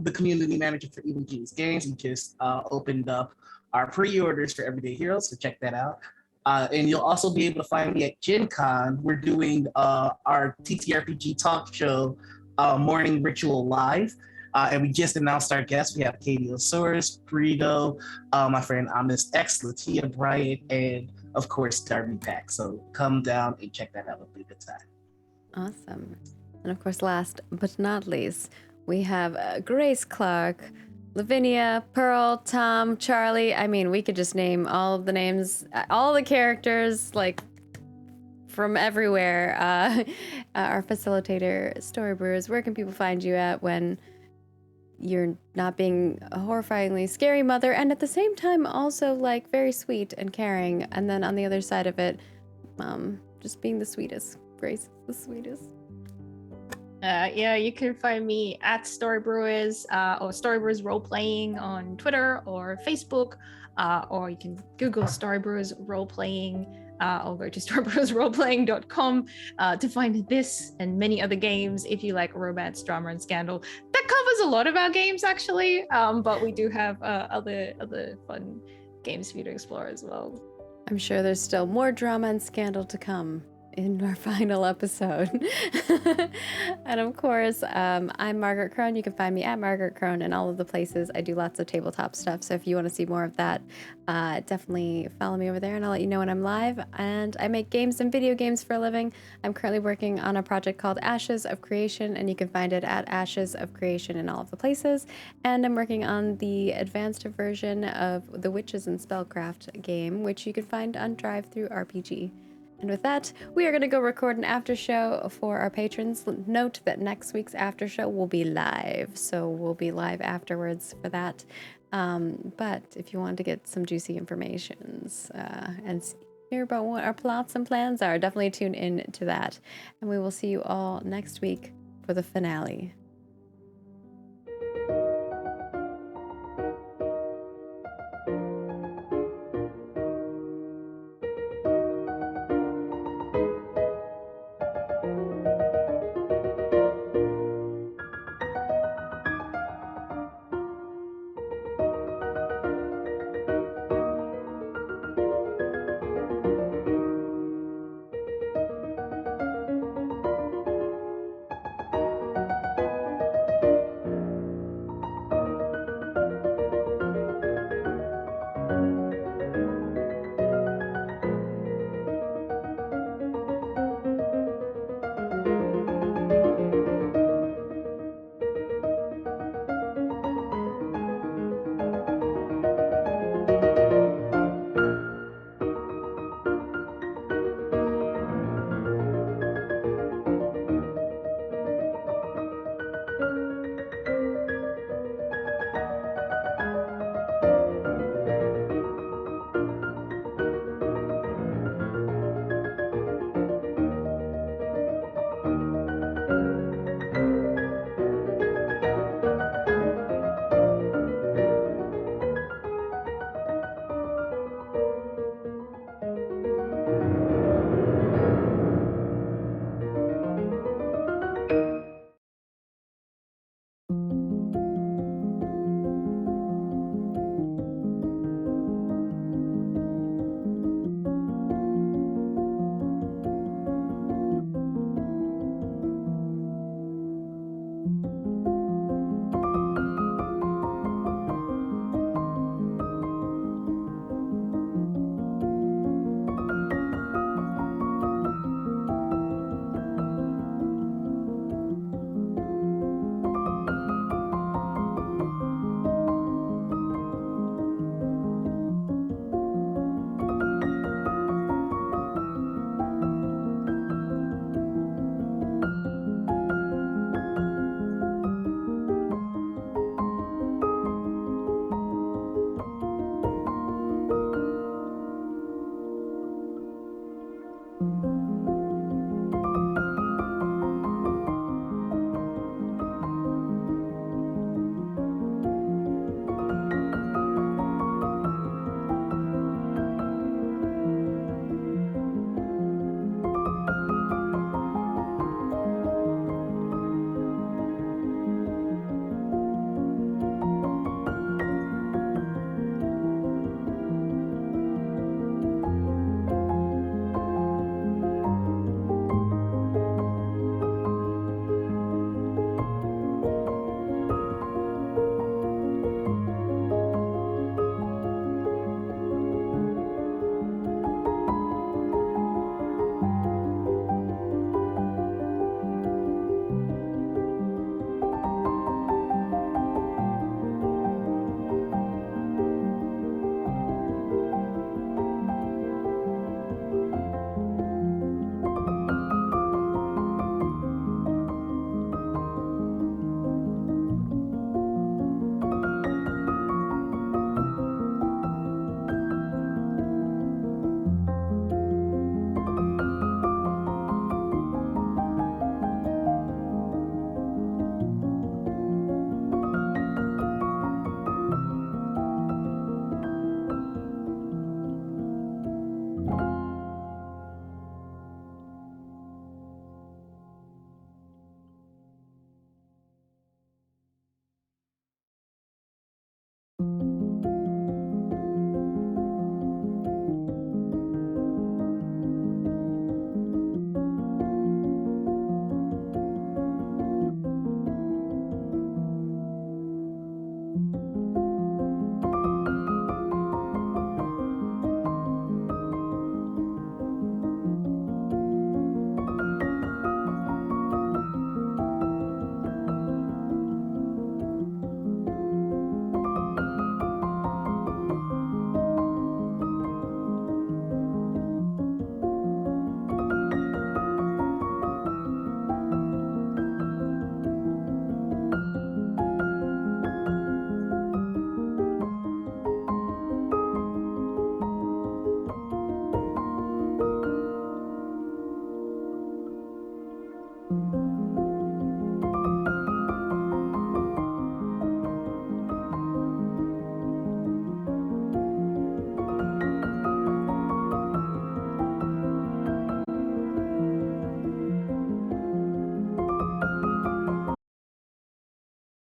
The community manager for Eaton Grange Games. We just opened up our pre-orders for Everyday Heroes, so check that out. And you'll also be able to find me at Gen Con. We're doing our TTRPG talk show, Morning Ritual Live. And we just announced our guests. We have Katie Osaurus, Burrito, my friend Amis X, Latia Bryant, and of course, Darby Pack. So come down and check that out. It'll be a good time. Awesome. And of course, last but not least, we have Grace Clark, Lavinia, Pearl, Tom, Charlie. I mean, we could just name all of the names, all the characters, like from everywhere. Our facilitator, Story Brewers. Where can people find you at when you're not being a horrifyingly scary mother and at the same time also like very sweet and caring, and then on the other side of it, just being the sweetest. Grace is the sweetest. You can find me at Storybrewers or Storybrewers Role Playing on Twitter or Facebook. or you can Google Storybrewers Role Playing, or go to storybrewsroleplaying.com to find this and many other games if you like romance, drama, and scandal. That covers a lot of our games, actually, but we do have other fun games for you to explore as well. I'm sure there's still more drama and scandal to come in our final episode. And of course, I'm Margaret Crone. You can find me at Margaret Crone in all of the places. I do lots of tabletop stuff, so if you want to see more of that, definitely follow me over there and I'll let you know when I'm live. And I make games and video games for a living. I'm currently working on a project called Ashes of Creation, and you can find it at Ashes of Creation in all of the places. And I'm working on the advanced version of the Witches and Spellcraft game, which you can find on Drive Through RPG. And with that, we are going to go record an after show for our patrons. Note that next week's after show will be live, so we'll be live afterwards for that. But if you want to get some juicy informations and hear about what our plots and plans are, definitely tune in to that. And we will see you all next week for the finale.